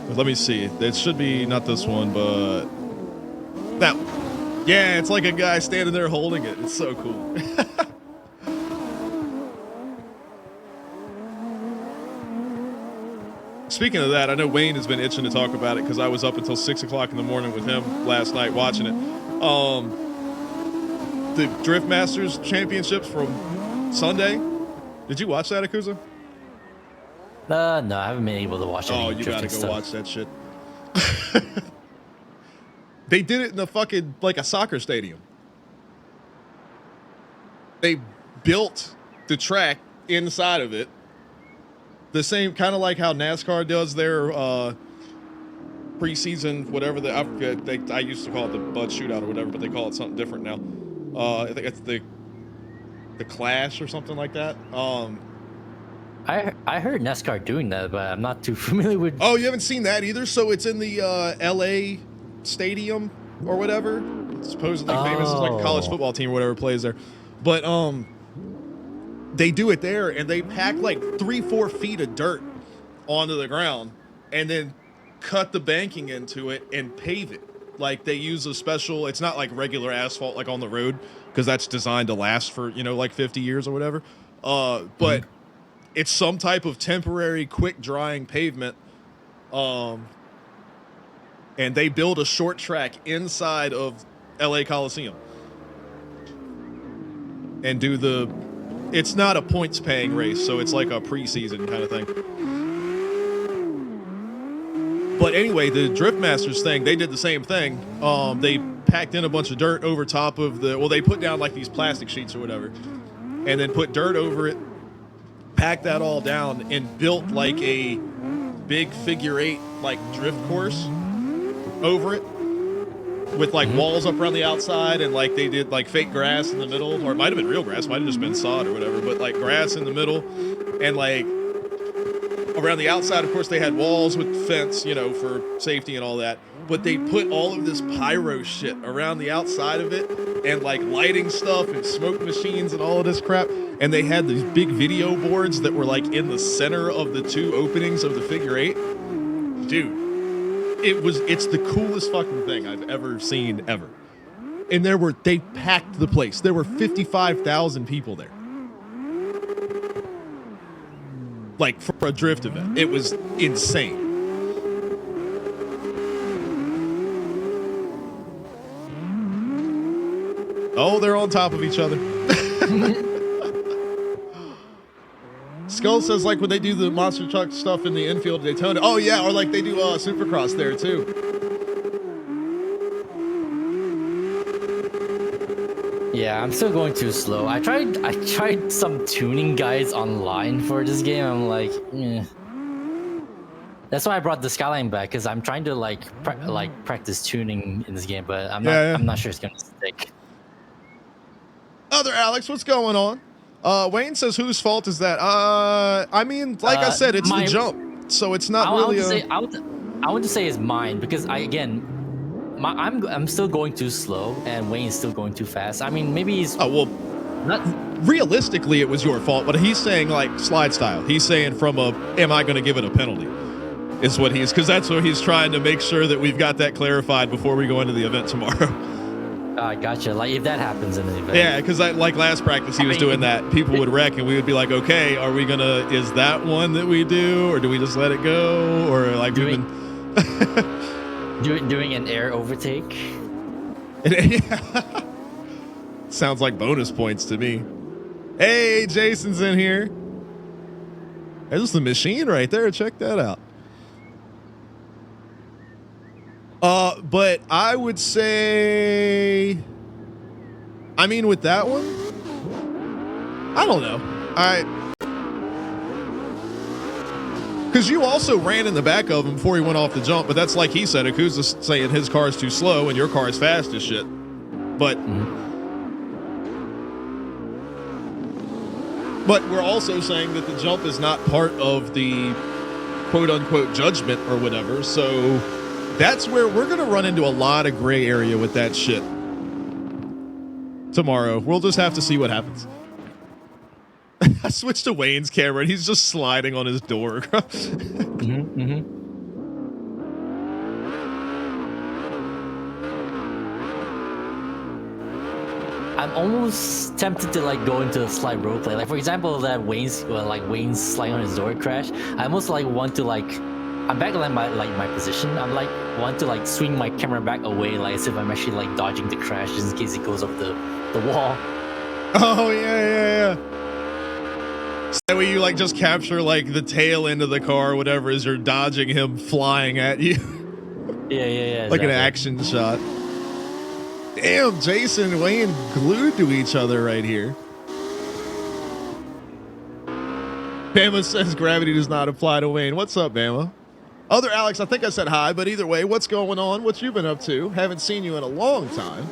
Let me see. It should be not this one, but that one. Yeah, it's like a guy standing there holding it. It's so cool. Speaking of that, I know Wayne has been itching to talk about it because I was up until 6 o'clock in the morning with him last night watching it. The Drift Masters Championships from Sunday. Did you watch that, Akuza? No, I haven't been able to watch any Oh, you gotta drifting go stuff. watch that shit. They did it in a fucking, like a soccer stadium. They built the track inside of it. The same, kind of like how NASCAR does their preseason, whatever I used to call it the Bud Shootout or whatever, but they call it something different now. I think it's the Clash or something like that. I heard NASCAR doing that, but I'm not too familiar with. Oh, you haven't seen that either? So it's in the LA stadium or whatever. It's supposedly famous. It's like a college football team or whatever plays there. But they do it there, and they pack like 3-4 feet of dirt onto the ground and then cut the banking into it and pave it. Like they use a special, it's not like regular asphalt like on the road, because that's designed to last for, like 50 years or whatever. But it's some type of temporary quick drying pavement. And they build a short track inside of LA Coliseum and do it's not a points paying race, so it's like a preseason kind of thing. But anyway, the Drift Masters thing, they did the same thing. They packed in a bunch of dirt over top of they put down like these plastic sheets or whatever, and then put dirt over it, packed that all down, and built like a big figure 8 like drift course over it with like walls up around the outside, and like they did like fake grass in the middle, or it might have been real grass, might have just been sod or whatever, but like grass in the middle, and like around the outside, of course, they had walls with fence, for safety and all that. But they put all of this pyro shit around the outside of it, and like lighting stuff and smoke machines and all of this crap. And they had these big video boards that were like in the center of the 2 openings of the figure 8. Dude, it's the coolest fucking thing I've ever seen ever. And they packed the place. There were 55,000 people there. Like for a drift event. It was insane. Oh, they're on top of each other. Skull says like when they do the monster truck stuff in the infield of Daytona. Oh yeah, or like they do Supercross there too. Yeah, I'm still going too slow. I tried some tuning guides online for this game. I'm like, That's why I brought the Skyline back, because I'm trying to practice tuning in this game, but I'm not sure it's gonna stick. Other Alex, what's going on? Wayne says, whose fault is that? I mean, like I said, it's the jump, so it's not really. I want to say it's mine, because I'm still going too slow, and Wayne's still going too fast. I mean, maybe he's. Oh well, not. Realistically, it was your fault, but he's saying like slide style. He's saying from am I going to give it a penalty? Is what because that's what he's trying to make sure that we've got that clarified before we go into the event tomorrow. Gotcha. Like if that happens in the event. Yeah, because like last practice he was doing that. People would wreck, and we would be like, okay, are we gonna? Is that one that we do, or do we just let it go, or like doing an air overtake? Yeah. Sounds like bonus points to me. Hey, Jason's in here. There's the machine right there. Check that out. But I would say, I mean, with that one, I don't know. Because you also ran in the back of him before he went off the jump, but that's like he said, Akuza's saying his car is too slow and your car is fast as shit. But, but we're also saying that the jump is not part of the quote unquote judgment or whatever. So that's where we're going to run into a lot of gray area with that shit. tomorrow. We'll just have to see what happens. I switched to Wayne's camera and he's just sliding on his door. I'm almost tempted to like go into a slide roleplay. Like for example, that Wayne's sliding on his door crash. I almost like want to like, I'm back in my position. I'm like want to like swing my camera back away, like as if I'm actually like dodging the crash just in case it goes up the wall. Oh yeah. So that way you like just capture like the tail end of the car, or whatever, as you're dodging him flying at you. Yeah. Like exactly. an action shot. Damn, Jason and Wayne glued to each other right here. Bama says gravity does not apply to Wayne. What's up, Bama? Other Alex, I think I said hi, but either way, what's going on? What you been up to? Haven't seen you in a long time.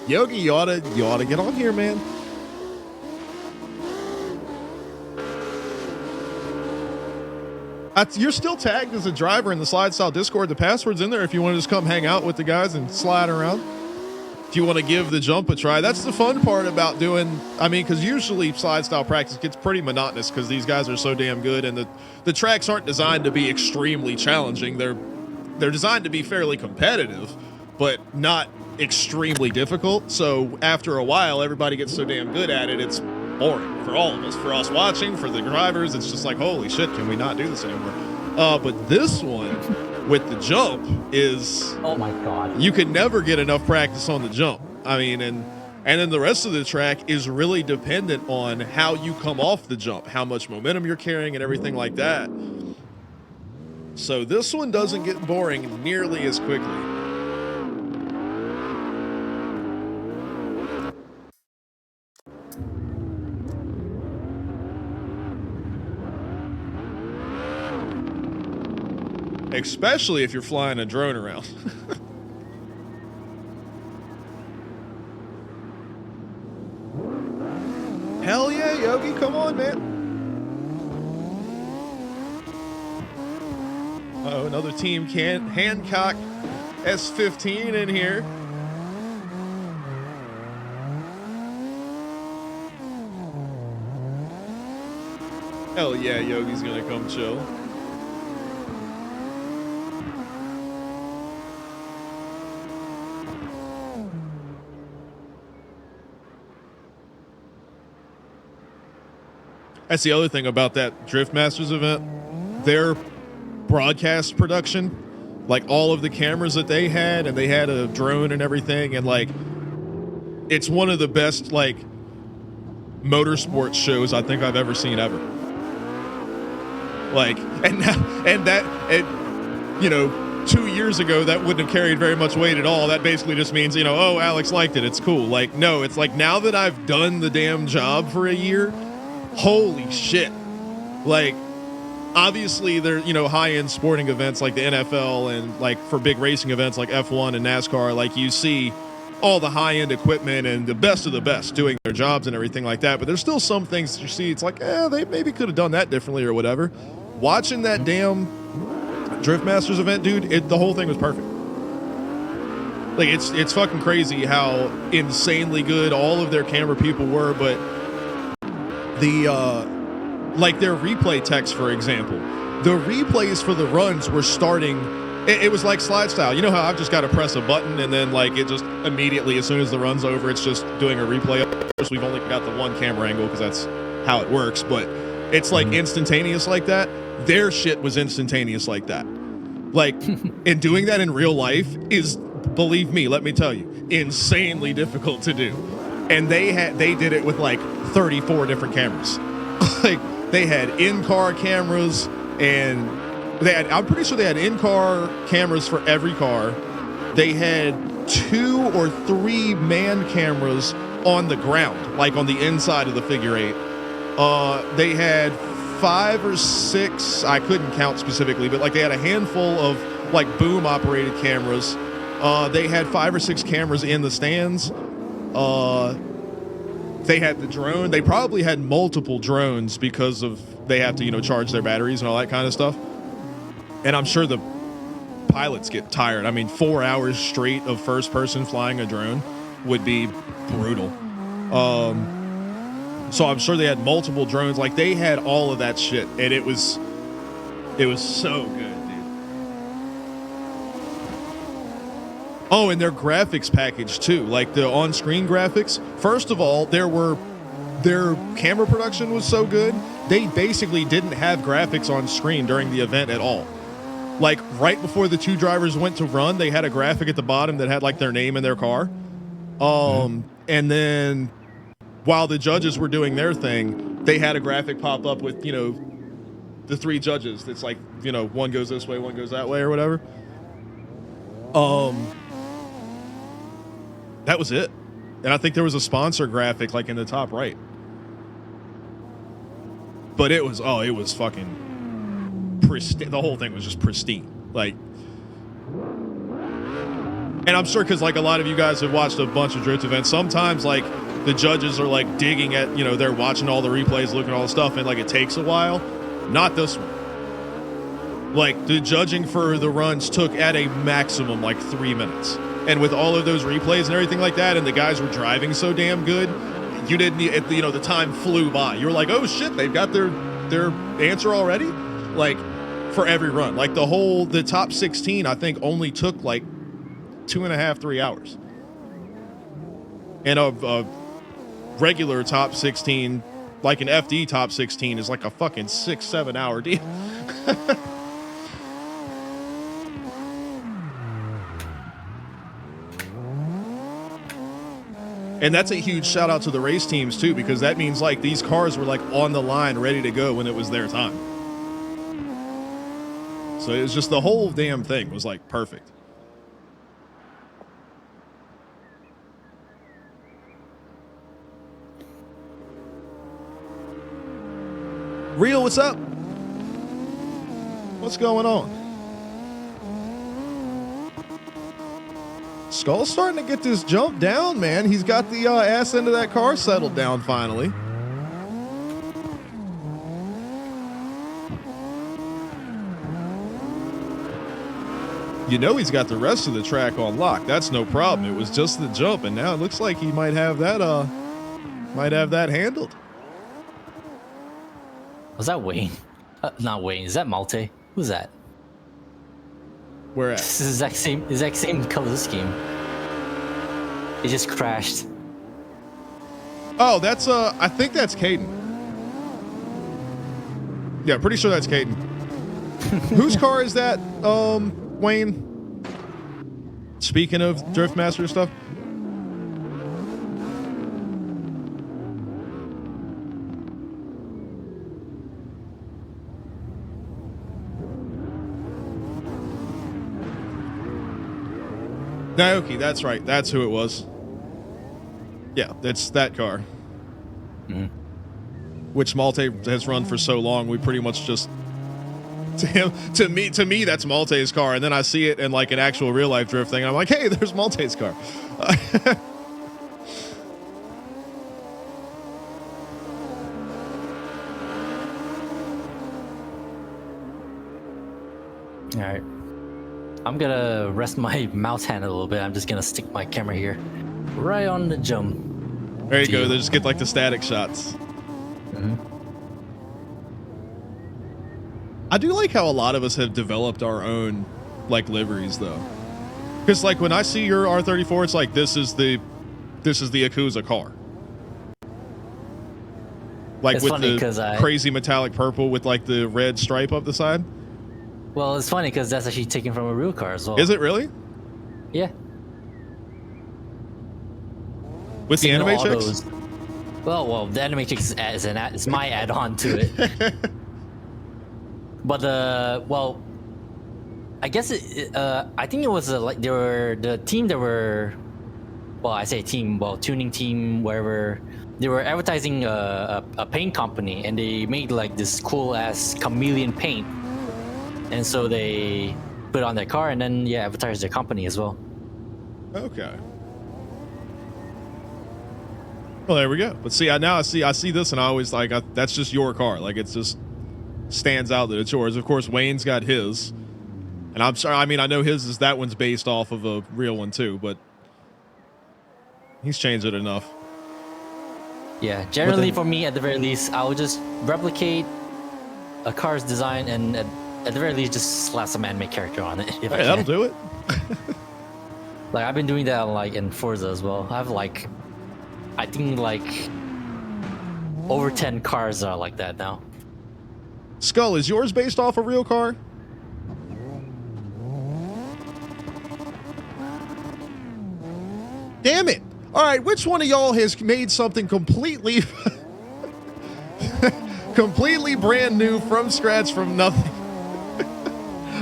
Yogi, you ought to get on here, man. You're still tagged as a driver in the Slide Style Discord. The password's in there if you want to just come hang out with the guys and slide around. If you want to give the jump a try. That's the fun part about doing, because usually Slide Style practice gets pretty monotonous because these guys are so damn good, and the tracks aren't designed to be extremely challenging. They're designed to be fairly competitive, but not extremely difficult. So after a while, everybody gets so damn good at it, it's boring for all of us. For us watching, for the drivers, it's just like, holy shit, can we not do this anymore? But this one with the jump is, oh my god, you can never get enough practice on the jump. And then the rest of the track is really dependent on how you come off the jump, how much momentum you're carrying and everything like that. So this one doesn't get boring nearly as quickly. Especially if you're flying a drone around. Hell yeah, Yogi, come on, man. Oh, another team Hancock S15 in here. Hell yeah, Yogi's gonna come chill. That's the other thing about that Drift Masters event. Their broadcast production, like all of the cameras that they had, and they had a drone and everything, and like it's one of the best like motorsports shows I think I've ever seen ever. Like, and 2 years ago that wouldn't have carried very much weight at all. That basically just means, oh, Alex liked it, it's cool. Like, no, it's like now that I've done the damn job for a year, holy shit. Like, obviously they're, high-end sporting events like the NFL, and like for big racing events like F1 and NASCAR, like you see all the high-end equipment and the best of the best doing their jobs and everything like that. But there's still some things that you see, it's like, they maybe could have done that differently or whatever. Watching that damn Drift Masters event, dude, the whole thing was perfect. Like, it's fucking crazy how insanely good all of their camera people were, but like their replay text, for example, the replays for the runs were starting. It was like Slide Style. You know how I've just got to press a button and then like it just immediately, as soon as the run's over, it's just doing a replay. Of course, we've only got the one camera angle because that's how it works, but it's like instantaneous like that. Their shit was instantaneous like that. Like, and doing that in real life is, believe me, let me tell you, insanely difficult to do. And they did it with like 34 different cameras. Like, they had in-car cameras, and I'm pretty sure they had in-car cameras for every car. They had 2 or 3 man cameras on the ground, like on the inside of the figure eight. They had 5 or 6, I couldn't count specifically, but like they had a handful of like boom operated cameras. They had 5 or 6 cameras in the stands. They had the drone. They probably had multiple drones because of they have to, charge their batteries and all that kind of stuff. And I'm sure pilots get tired. I mean, 4 hours straight of first person flying a drone would be brutal. So I'm sure they had multiple drones. Like, they had all of that shit, and it was so good, dude. Oh, and their graphics package too, like the on-screen graphics. First of all, their camera production was so good, they basically didn't have graphics on screen during the event at all. Like, right before the two drivers went to run, they had a graphic at the bottom that had like their name and their car. And then while the judges were doing their thing, they had a graphic pop up with, you know, the three judges. It's like, you know, one goes this way, one goes that way, or whatever. That was it. And I think there was a sponsor graphic like in the top right. But it was fucking pristine. The whole thing was just pristine. Like, and I'm sure because like a lot of you guys have watched a bunch of drift events, sometimes like the judges are like digging at, you know, they're watching all the replays, looking at all the stuff, and like it takes a while. Not this one. Like, the judging for the runs took at a maximum like 3 minutes. And with all of those replays and everything like that, and the guys were driving so damn good, you didn't need, you know, the time flew by. You were like, oh shit, they've got their answer already? Like, for every run. Like, the top 16, I think, only took like 2.5, 3 hours. And a regular top 16, like an FD top 16, is like a fucking 6-7 hour deal. And that's a huge shout out to the race teams too, because that means like these cars were like on the line ready to go when it was their time. So it was just, the whole damn thing was like perfect. Real, what's up? What's going on? Skull's starting to get this jump down, man. He's got the ass end of that car settled down finally. You know he's got the rest of the track on lock. That's no problem. It was just the jump, and now it looks like he might have that handled. Was that Wayne? Not Wayne. Is that Malte? Who's that? Where at? It's the exact same color scheme. It just crashed. Oh, that's I think that's Caden. Yeah, pretty sure that's Caden. Whose car is that, Wayne? Speaking of Driftmaster stuff. Naoki, that's right. That's who it was. Yeah, that's that car. Mm-hmm. Which Malte has run for so long, we pretty much just to me that's Malte's car, and then I see it in like an actual real life drift thing, and I'm like, hey, there's Malte's car. All right. I'm gonna rest my mouse hand a little bit. I'm just gonna stick my camera here, right on the jump. There you go. They just get like the static shots. Mm-hmm. I do like how a lot of us have developed our own like liveries though, because like when I see your R34, it's like this is the Yakuza car. Like it's with funny the crazy metallic purple with like the red stripe up the side. Well, it's funny because that's actually taken from a real car as well. Is it really? Yeah. With the Animatrix? Well, the Animatrix is my add-on to it. But I guess I think it was like they were the team that were, well, I say team, well, tuning team, wherever. They were advertising a paint company, and they made like this cool ass chameleon paint. And so they put it on their car and then advertise their company as well. Okay. Well, there we go. But see, I see this, and I always like that's just your car. Like, it just stands out that it's yours. Of course, Wayne's got his. And I'm sorry, I mean, I know that one's based off of a real one too, but he's changed it enough. Yeah, generally then- for me, at the very least, I would just replicate a car's design and at the very least just slap some anime character on it. If I Hey, that'll can. do it. Like I've been doing that like in Forza as well. I have like, I think like over 10 cars are like that now. Skull, is yours based off a real car? Damn it. All right, which one of y'all has made something completely completely brand new from scratch from nothing?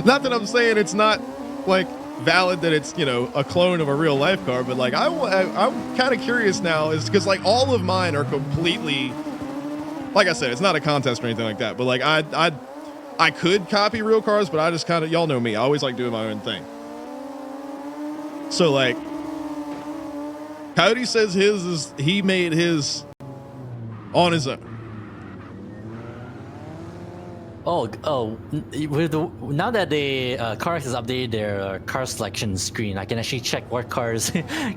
Not that I'm saying it's not like valid that it's, you know, a clone of a real life car, but like I'm kind of curious now is because like all of mine are completely, like I said, it's not a contest or anything like that, but like I could copy real cars, but I just kind of, y'all know me, I always like doing my own thing. So like Coyote says he made his on his own. Now that the CarX has updated their car selection screen, I can actually check what cars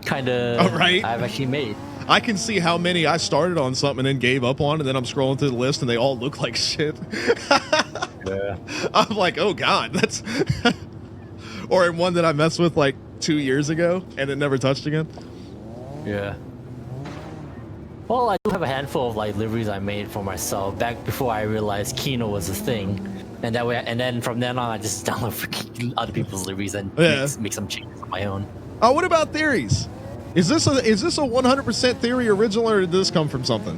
kind of Oh, right. I've actually made. I can see how many I started on something and then gave up on, and then I'm scrolling through the list and they all look like shit. Yeah. I'm like, oh god, that's or in one that I messed with like 2 years ago and it never touched again. Yeah. Well, I do have a handful of like liveries I made for myself back before I realized Kino was a thing, and that way, and then from then on, I just download freaking other people's liveries and make some changes on my own. Oh, what about theories? Is this a 100% theory original, or did this come from something?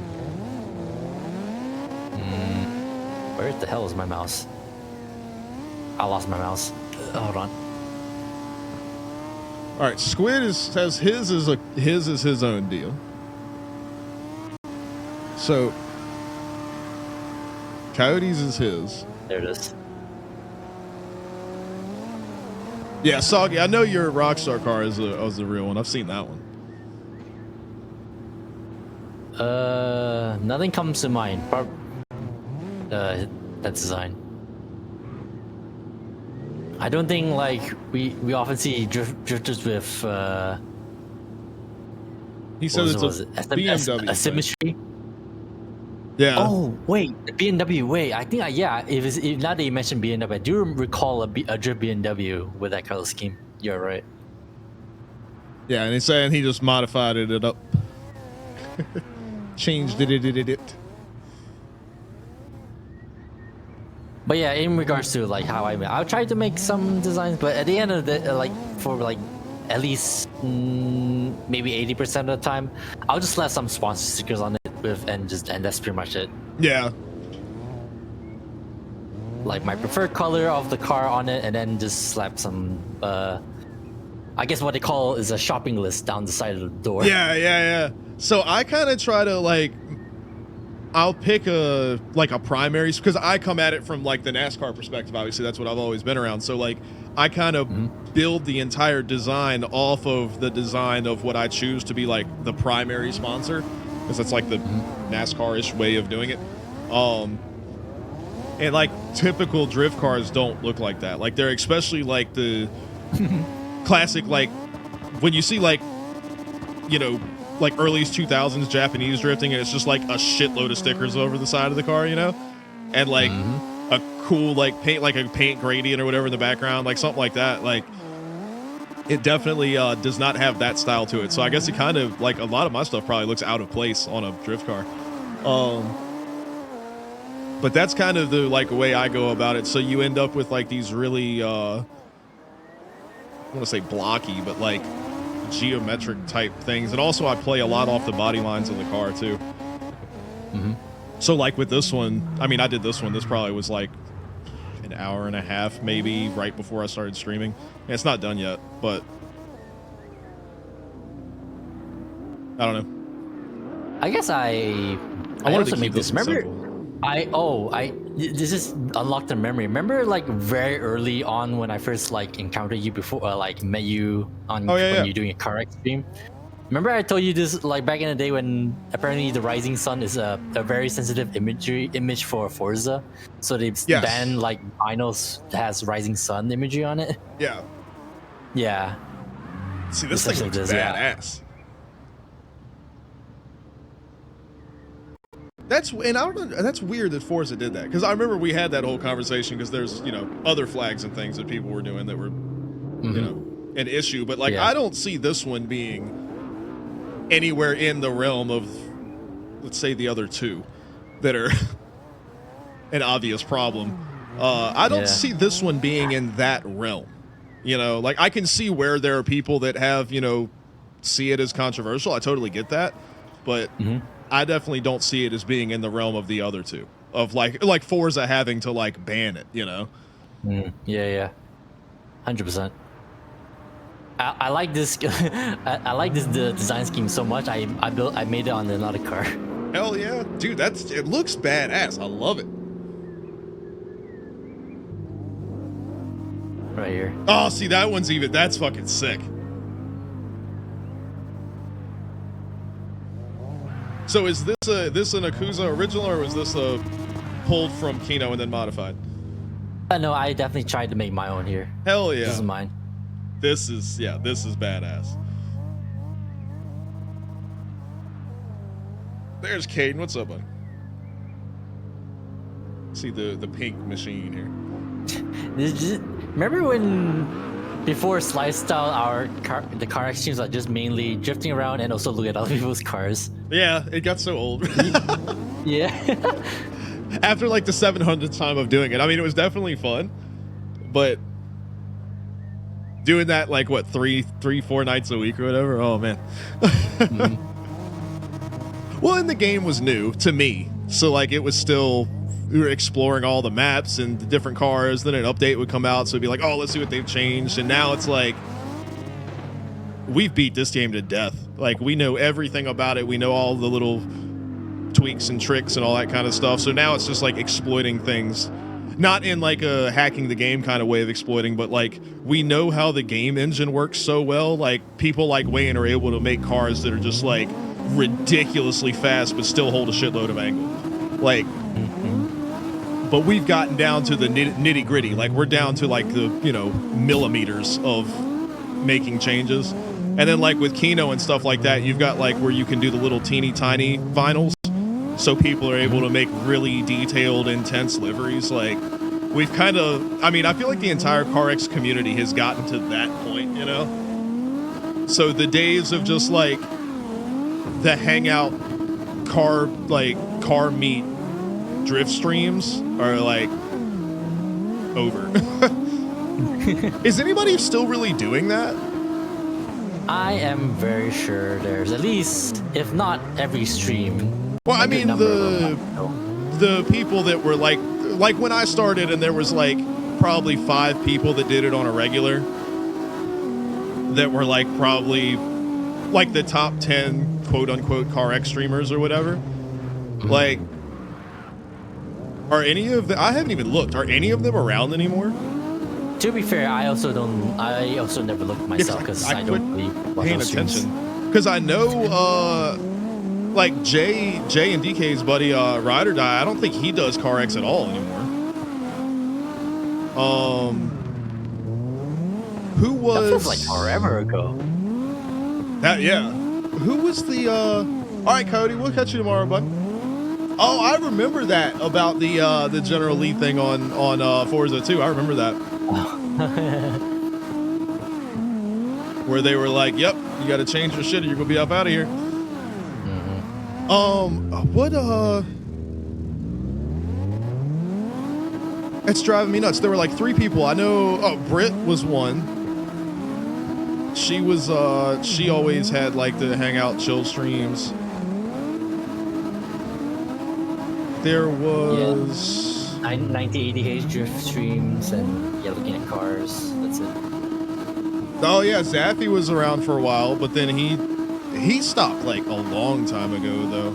Where the hell is my mouse? I lost my mouse. Hold on. All right, Squid says his is his own deal. So Coyote's is his. There it is. Yeah, Soggy, I know your Rockstar car is a real one. I've seen that one. Nothing comes to mind. That design. I don't think like we often see drifters with He says what was it's it? a BMW. thing. Symmetry. Yeah. Oh wait, the BMW. Wait, I think if now that you mentioned BMW, I do recall a drift BMW with that color scheme. You're right. Yeah, and he's saying he just modified it up. Changed it. But yeah, in regards to like how I'll try to make some designs, but at the end of the like for like at least maybe 80% of the time, I'll just slap some sponsor stickers on it and that's pretty much it. Yeah. Like my preferred color of the car on it, and then just slap some I guess what they call is a shopping list down the side of the door. Yeah. So I kind of try to like, I'll pick a primary, because I come at it from like the NASCAR perspective. Obviously, that's what I've always been around. So like, I kind of build the entire design off of the design of what I choose to be like the primary sponsor, because that's like the NASCAR-ish way of doing it. And like typical drift cars don't look like that. Like they're especially like the classic, like when you see like, you know, like early 2000s Japanese drifting, and it's just like a shitload of stickers over the side of the car, you know, and like a cool like paint gradient or whatever in the background, like something like that. Like it definitely does not have that style to it. So I guess it kind of like a lot of my stuff probably looks out of place on a drift car. But that's kind of the like way I go about it. So you end up with like these really I want to say blocky, but like geometric type things. And also I play a lot off the body lines of the car too. So like with this one, I mean, I did this one, this probably was like an hour and a half maybe right before I started streaming. And it's not done yet, but I don't know. I guess I wanted also to keep made this. this Remember, simple. this is unlocked a memory. Remember, like very early on when I first like encountered you before, like met you on when you're doing a car stream. Remember I told you this like back in the day when apparently the rising sun is a very sensitive image for Forza, so they Yes. banned like vinyls that has rising sun imagery on it. Yeah. Yeah. See, this thing Essentially looks does, yeah. badass. That's and I don't know, that's weird that Forza did that, because I remember we had that whole conversation, because there's other flags and things that people were doing that were an issue, but like Yeah. I don't see this one being anywhere in the realm of, let's say, the other two that are an obvious problem. I don't Yeah. see this one being in that realm. Like I can see where there are people that have see it as controversial. I totally get that, but I definitely don't see it as being in the realm of the other two, of like Forza having to like ban it. Yeah. 100%. I like this. I like the design scheme so much. I made it on another car. Hell yeah, dude! It looks badass. I love it. Right here. Oh, see, that's fucking sick. So is this an Yakuza original, or was this a pulled from Kino and then modified? No, I definitely tried to make my own here. Hell yeah. This is mine. This is badass. There's Caden. What's up, buddy? See the pink machine here. Remember when before Slide Style, the car exchanges are just mainly drifting around and also look at other people's cars. Yeah, it got so old. Yeah. After like the 700th time of doing it, I mean, it was definitely fun, but doing that like what 4 nights a week or whatever. Oh man. Well, and the game was new to me, so like it was still, we were exploring all the maps and the different cars. Then an update would come out, so it'd be like, oh, let's see what they've changed. And now it's like we've beat this game to death. Like we know everything about it. We know all the little tweaks and tricks and all that kind of stuff. So now it's just like exploiting things, not in like a hacking the game kind of way of exploiting, but like we know how the game engine works so well. Like people like Wayne are able to make cars that are just like ridiculously fast but still hold a shitload of angle. Like, but we've gotten down to the nitty gritty. Like we're down to like the millimeters of making changes. And then like with Kino and stuff like that, you've got like where you can do the little teeny tiny vinyls, so people are able to make really detailed, intense liveries. Like we've kind of, I mean, I feel like the entire CarX community has gotten to that point, So the days of just like the hangout car meet drift streams are like over. Is anybody still really doing that? I am very sure there's at least, if not every stream. Well, I a good mean, number of them. the people that were like when I started, and there was like probably 5 people that did it on a regular, that were like probably like the top 10 quote unquote CarX streamers or whatever. Like, are any of them? I haven't even looked. Are any of them around anymore? To be fair, I also never looked myself because I quit don't really watch paying those streams. attention. Because I know, like Jay and DK's buddy, Ride or Die, I don't think he does CarX at all anymore. Who was? That feels like forever ago. That, yeah. Who was the? All right, Cody, we'll catch you tomorrow, bud. Oh, I remember that about the General Lee thing on Forza 2. I remember that. Where they were like, "Yep, you got to change your shit, or you're gonna be up out of here." It's driving me nuts. There were like 3 people I know. Oh, Britt was one. She was she always had like the hangout chill streams. There was 9080H drift streams and looking at cars. That's it. Oh yeah, Zaffy was around for a while, but then he stopped like a long time ago though.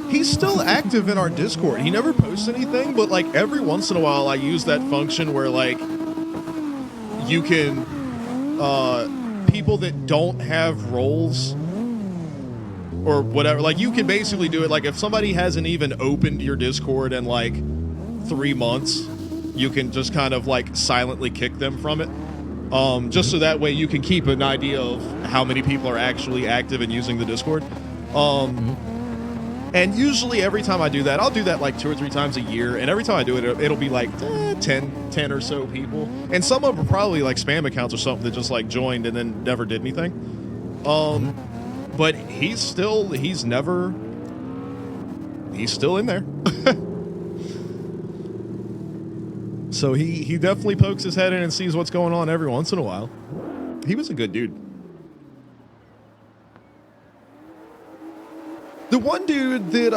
He's still active in our Discord. He never posts anything, but like every once in a while I use that function where like you can people that don't have roles or whatever. Like, you can basically do it. Like, if somebody hasn't even opened your Discord in like 3 months, you can just kind of like silently kick them from it. Just so that way you can keep an idea of how many people are actually active and using the Discord. And usually every time I do that, I'll do that like 2 or 3 times a year. And every time I do it, it'll be like 10 or so people. And some of them are probably like spam accounts or something that just like joined and then never did anything. But he's still in there. So he definitely pokes his head in and sees what's going on every once in a while. He was a good dude. The one dude that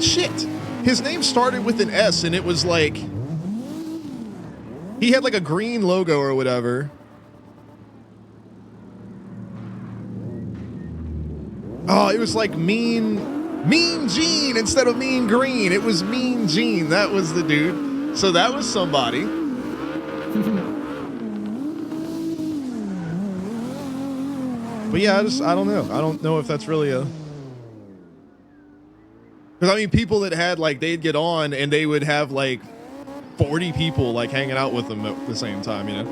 shit, his name started with an S, and it was like he had like a green logo or whatever. Oh, it was like Mean Gene instead of Mean Green. It was Mean Gene. That was the dude. So that was somebody. But yeah, I don't know. I don't know if that's really a... Because I mean, people that had like, they'd get on and they would have like 40 people like hanging out with them at the same time, you know?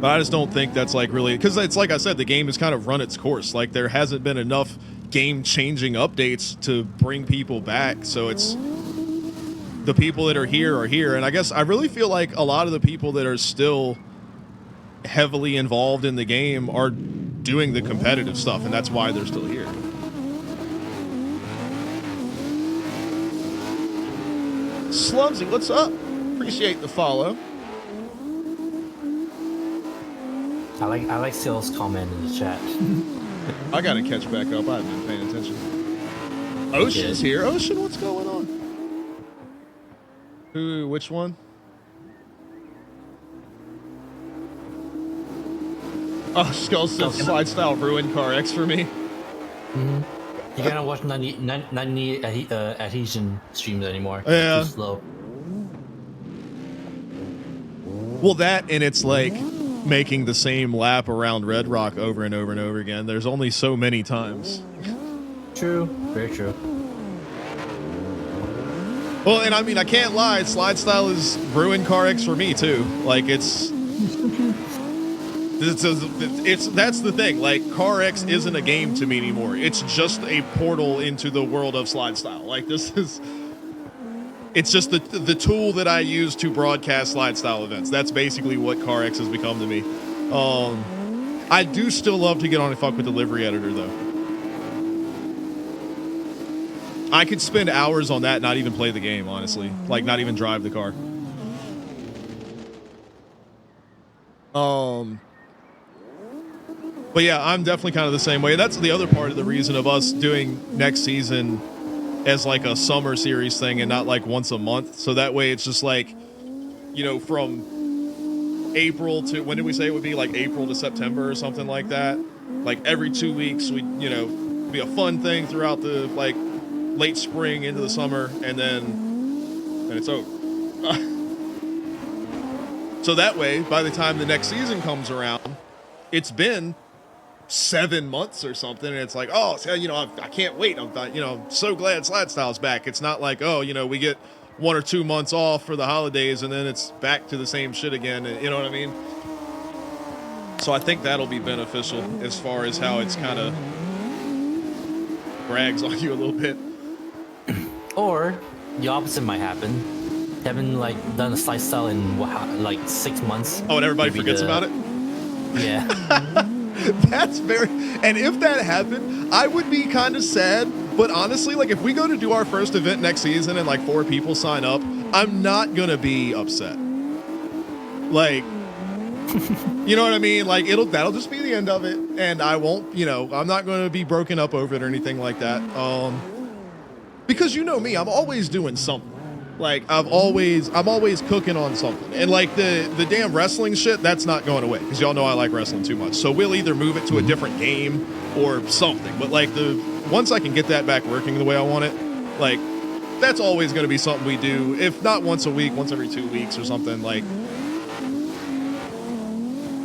But I just don't think that's like really, because it's like I said, the game has kind of run its course. Like, there hasn't been enough game-changing updates to bring people back. So it's the people that are here. And I guess I really feel like a lot of the people that are still heavily involved in the game are doing the competitive stuff, and that's why they're still here. Slumsy, what's up? Appreciate the follow. I like Sill's comment in the chat. I gotta catch back up. I haven't been paying attention. Ocean's here. Ocean, what's going on? Who? Which one? Oh, Skull says slide style ruin car X for me. Mm-hmm. You gotta watch 90 adhesion streams anymore. Yeah. It's too slow. Well, that, and it's like making the same lap around Red Rock over and over and over again. There's only so many times. True. Very true. Well, and I mean, I can't lie. Slide style is ruin car X for me too. Like, it's that's the thing. Like, Car X isn't a game to me anymore. It's just a portal into the world of slide style. Like, it's just the tool that I use to broadcast slide style events. That's basically what Car X has become to me. I do still love to get on and fuck with Delivery Editor though. I could spend hours on that and not even play the game, honestly. Like, not even drive the car. But yeah, I'm definitely kind of the same way. That's the other part of the reason of us doing next season as like a summer series thing and not like once a month. So that way it's just like, you know, from April to, when did we say it would be? Like April to September or something like that. Like every 2 weeks, we, you know, be a fun thing throughout the like late spring into the summer, and then it's over. So that way, by the time the next season comes around, it's been 7 months or something, and it's like, oh, you know, I can't wait. I'm so glad Slide Style's back. It's not like, oh, you know, we get 1 or 2 months off for the holidays and then it's back to the same shit again. You know what I mean? So I think that'll be beneficial as far as how it's kind of drags on you a little bit. Or the opposite might happen. Haven't like done a Slide Style in like 6 months. Oh, and everybody forgets about it? Yeah. That's very, and if that happened, I would be kind of sad. But honestly, like, if we go to do our first event next season and like 4 people sign up, I'm not gonna be upset. Like, you know what I mean? Like, that'll just be the end of it, and I won't, you know, I'm not gonna be broken up over it or anything like that. Because you know me, I'm always doing something. Like, I'm always cooking on something. And like the damn wrestling shit, that's not going away, because y'all know I like wrestling too much. So we'll either move it to a different game or something. But like, once I can get that back working the way I want it, like, that's always going to be something we do. If not once a week, once every 2 weeks or something. Like,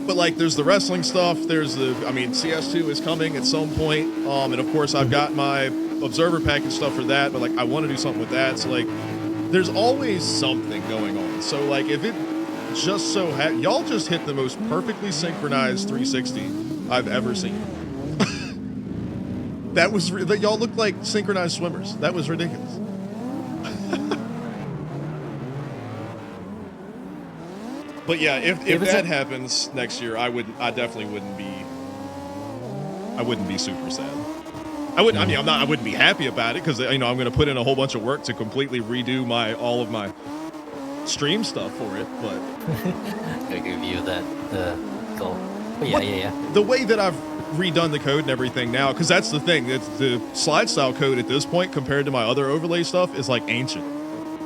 But like, there's the wrestling stuff. There's CS2 is coming at some point. And of course, I've got my observer package stuff for that. But like, I want to do something with that. So like, there's always something going on. So like, if it just so y'all just hit the most perfectly synchronized 360 I've ever seen. That was y'all looked like synchronized swimmers. That was ridiculous. But yeah, if that happens next year, I definitely wouldn't be super sad. I wouldn't be happy about it because I'm going to put in a whole bunch of work to completely redo all of my stream stuff for it. But I give you that goal. But yeah. The way that I've redone the code and everything now, because that's the thing. It's the slide style code at this point compared to my other overlay stuff is like ancient.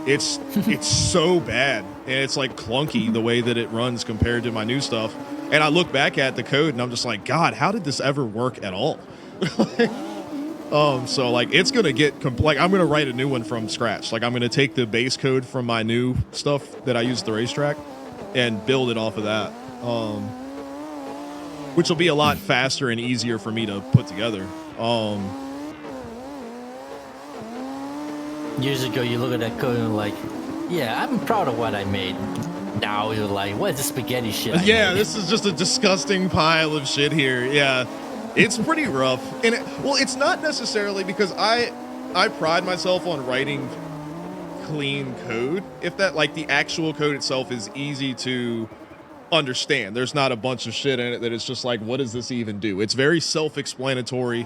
It's so bad, and it's like clunky the way that it runs compared to my new stuff. And I look back at the code and I'm just like, God, how did this ever work at all? So like it's gonna get like I'm gonna write a new one from scratch. Like I'm gonna take the base code from my new stuff that I use at the racetrack and build it off of that, which will be a lot faster and easier for me to put together. Years ago, you look at that code and you're like, yeah, I'm proud of what I made. Now you're like, what is this spaghetti shit I made? This is just a disgusting pile of shit here. Yeah, it's pretty rough. And it's not necessarily because I pride myself on writing clean code. If that, like, the actual code itself is easy to understand. There's not a bunch of shit in it that it's just like, what does this even do? It's very self-explanatory.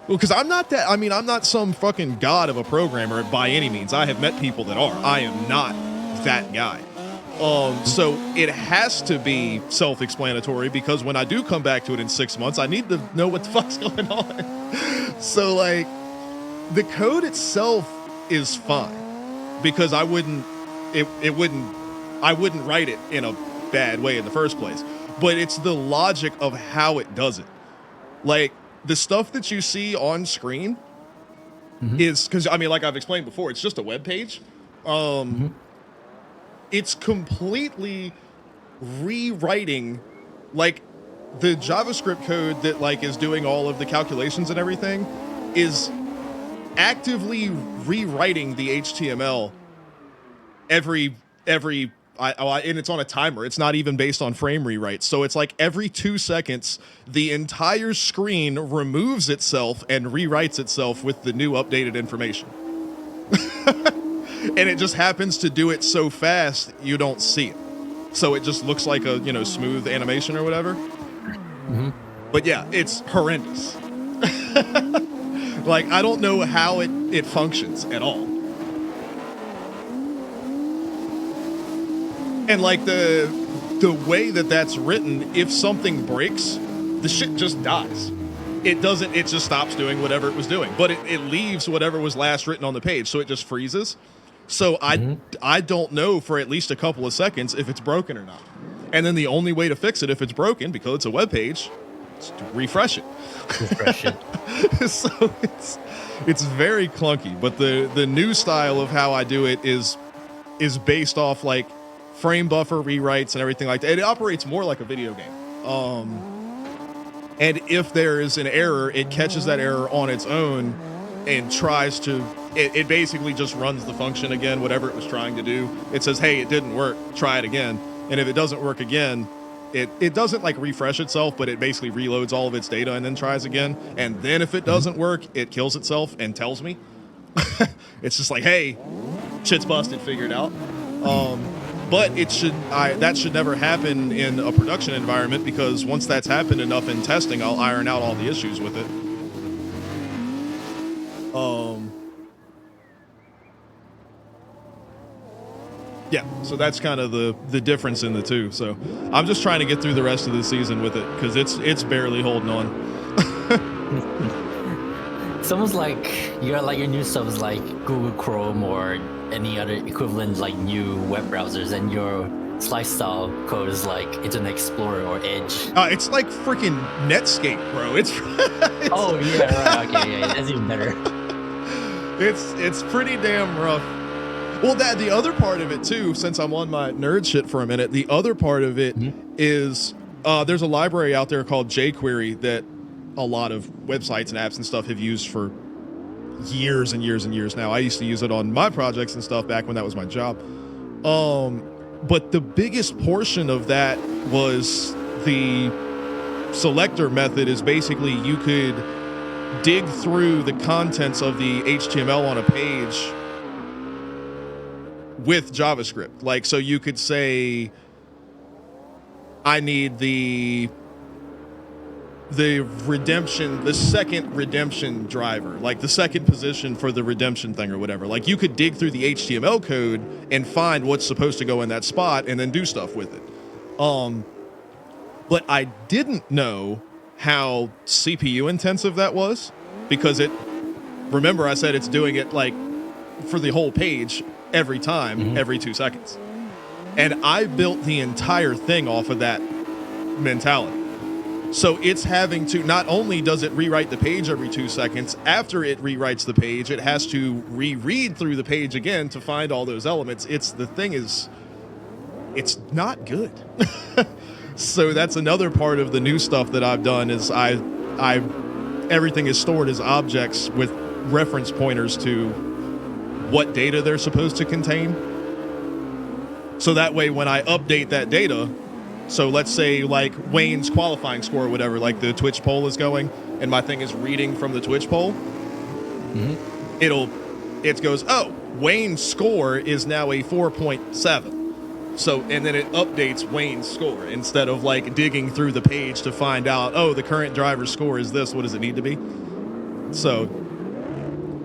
Well, because I'm not some fucking god of a programmer by any means. I have met people that are. I am not that guy. So it has to be self-explanatory because when I do come back to it in 6 months, I need to know what the fuck's going on. So like, the code itself is fine because I wouldn't write it in a bad way in the first place. But it's the logic of how it does it. Like, the stuff that you see on screen is because like I've explained before, it's just a web page. It's completely rewriting like the JavaScript code that like is doing all of the calculations and everything is actively rewriting the HTML every and it's on a timer. It's not even based on frame rewrites. So it's like every 2 seconds, the entire screen removes itself and rewrites itself with the new updated information. And it just happens to do it so fast, you don't see it. So it just looks like a, smooth animation or whatever. But yeah, it's horrendous. Like, I don't know how it functions at all. And like the way that that's written, if something breaks, the shit just dies. It just stops doing whatever it was doing. But it leaves whatever was last written on the page, so it just freezes. So I don't know for at least a couple of seconds if it's broken or not. And then the only way to fix it if it's broken, because it's a web page, is to refresh it. So it's very clunky. But the new style of how I do it is based off like frame buffer rewrites and everything like that. It operates more like a video game. And if there is an error, it catches that error on its own and tries to, it basically just runs the function again, whatever it was trying to do. It says, hey, it didn't work, try it again. And if it doesn't work again, it doesn't like refresh itself, but it basically reloads all of its data and then tries again. And then if it doesn't work, it kills itself and tells me. It's just like, hey, shit's busted, figure it out. But that should never happen in a production environment, because once that's happened enough in testing, I'll iron out all the issues with it. Yeah, so that's kind of the difference in the two. So I'm just trying to get through the rest of the season with it, because it's barely holding on. It's almost like your new stuff is like Google Chrome or any other equivalent like new web browsers, and your slice style code is like Internet Explorer or Edge. It's like freaking Netscape, bro. It's oh yeah, right. Okay, yeah, that's even better. It's pretty damn rough. Well, the other part of it too, since I'm on my nerd shit for a minute, the other part of it is There's a library out there called jQuery that a lot of websites and apps and stuff have used for years and years and years now. I used to use it on my projects and stuff back when that was my job. But the biggest portion of that was the selector method. Is basically you could dig through the contents of the HTML on a page with JavaScript. Like, so you could say, I need the redemption, the second redemption driver, like the second position for the redemption thing or whatever. Like, you could dig through the HTML code and find what's supposed to go in that spot and then do stuff with it. But I didn't know how CPU intensive that was, because remember I said it's doing it like for the whole page every time, every 2 seconds. And I built the entire thing off of that mentality. So it's having to, not only does it rewrite the page every 2 seconds, after it rewrites the page, it has to reread through the page again to find all those elements. It's not good. So that's another part of the new stuff that I've done is everything is stored as objects with reference pointers to what data they're supposed to contain. So that way when I update that data, so let's say like Wayne's qualifying score or whatever, like the Twitch poll is going and my thing is reading from the Twitch poll, it goes, oh, Wayne's score is now a 4.7. So, and then it updates Wayne's score instead of like digging through the page to find out, oh, the current driver's score is this. What does it need to be? So,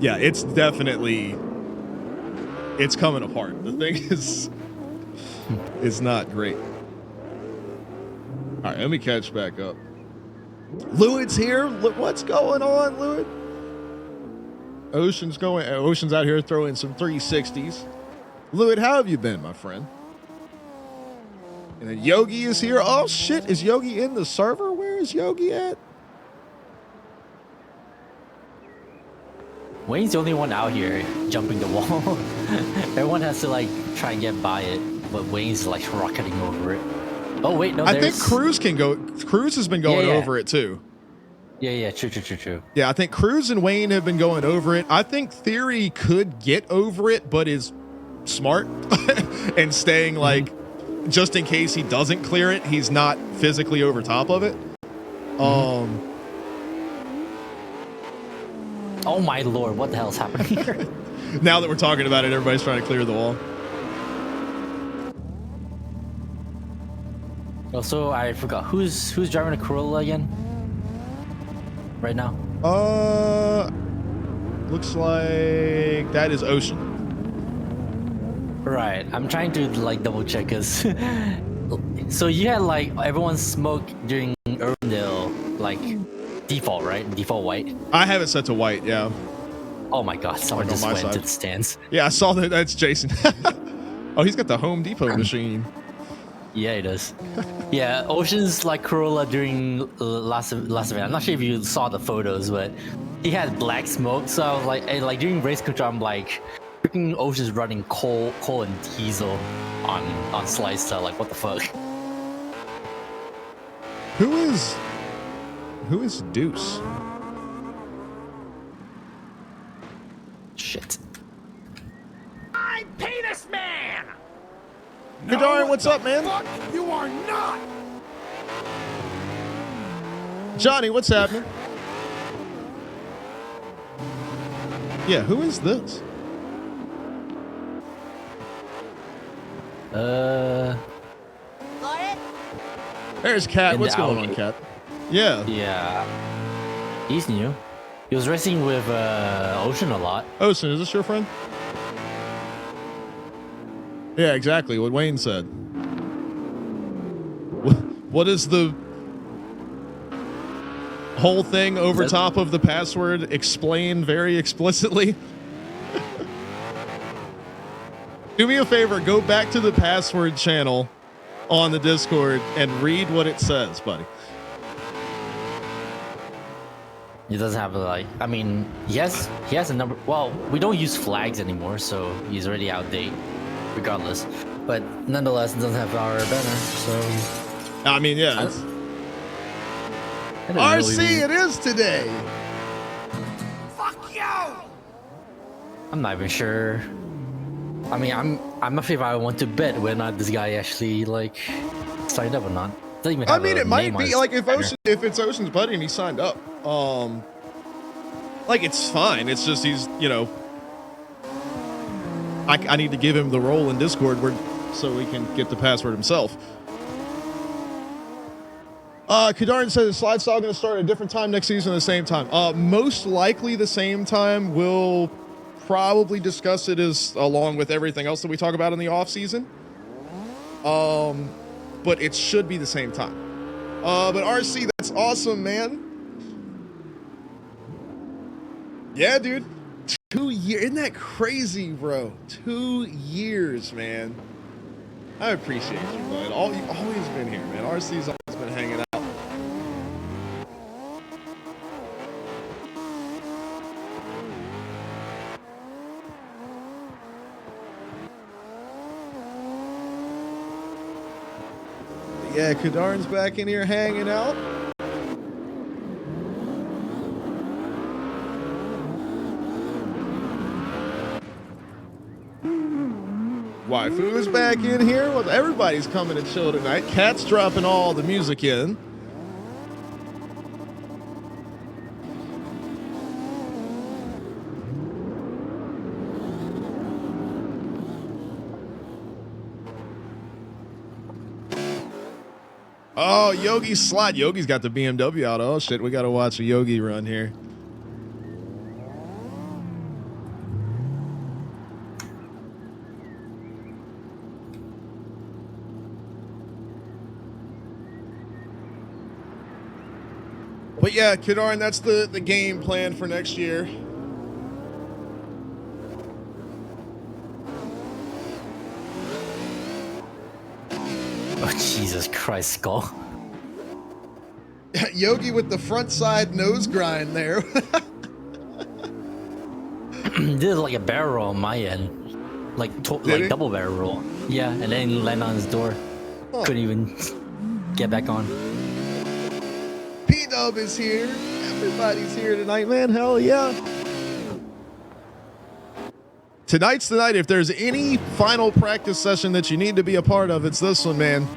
yeah, it's definitely, it's coming apart. The thing is not great. All right, let me catch back up. Lewitt's here. Look, what's going on, Lewitt? Ocean's out here throwing some 360s. Lewitt, how have you been, my friend? And then Yogi is here. Oh, shit. Is Yogi in the server? Where is Yogi at? Wayne's the only one out here jumping the wall. Everyone has to like try and get by it, but Wayne's like rocketing over it. Oh wait, no. I think Cruz can go. Cruz has been going over it too. Yeah, true. Yeah, I think Cruz and Wayne have been going over it. I think Theory could get over it, but is smart and staying like, just in case he doesn't clear it, he's not physically over top of it. Oh my lord, what the hell's happening here? Now that we're talking about it, everybody's trying to clear the wall. Also, I forgot who's driving a Corolla again right now. Looks like that is Ocean. Right, I'm trying to like double check because so you had like everyone smoke during Urbandale, like default, right? Default white. I have it set to white. Yeah. Oh my god, someone just went to the stands. Yeah, I saw that. That's Jason. Oh, he's got the Home Depot machine. Yeah, he does. Yeah, Ocean's like Corolla during last event. I'm not sure if you saw the photos, but he had black smoke. So I was like during race control, I'm like, freaking Ocean's running coal and diesel on Slice Style. Like, what the fuck? Who is Deuce? Shit. I'm Penis Man! Gadarian, what's up, man? Fuck, you are not! Johnny, what's happening? Yeah, who is this? There's Cat. What's going on, Cat? Yeah. Yeah. He's new. He was racing with Ocean a lot. Ocean, is this your friend? Yeah, exactly what Wayne said. What is the whole thing over top of the password explained very explicitly? Do me a favor, go back to the password channel on the Discord and read what it says, buddy. He doesn't have I mean, he has a number. Well, we don't use flags anymore, so he's already outdated, regardless. But nonetheless, it doesn't have our banner, so. I mean, yeah. I didn't really RC, it is today. Fuck you! I'm not even sure. I mean, I'm not sure if I want to bet whether or not this guy actually like signed up or not. Doesn't even I have mean, a it might name on be his like if banner. it's Ocean's buddy and he signed up. Like it's fine. It's just he's I need to give him the role in Discord so he can get the password himself. Kadarn says the slide style going to start at a different time next season at the same time. Most likely the same time. We'll probably discuss it as along with everything else that we talk about in the off season. But it should be the same time. But RC, that's awesome, man. Yeah, dude. 2 years. Isn't that crazy, bro? 2 years, man. I appreciate you, bud. You've always been here, man. RC's always been hanging out. Yeah, Kadarn's back in here hanging out. Waifu is back in here. Well, everybody's coming to chill tonight. Cat's dropping all the music in. Oh, Yogi's slot. Yogi's got the BMW out. Oh, shit. We got to watch a Yogi run here. But yeah, Kadarn, that's the game plan for next year. Oh Jesus Christ, Skull. Yogi with the front side nose grind there. This is like a barrel roll on my end, like he? double barrel roll. Yeah, and then land on his door. Huh. Couldn't even get back on. P-Dub is here. Everybody's here tonight, man. Hell yeah. Tonight's the night. If there's any final practice session that you need to be a part of, it's this one, man.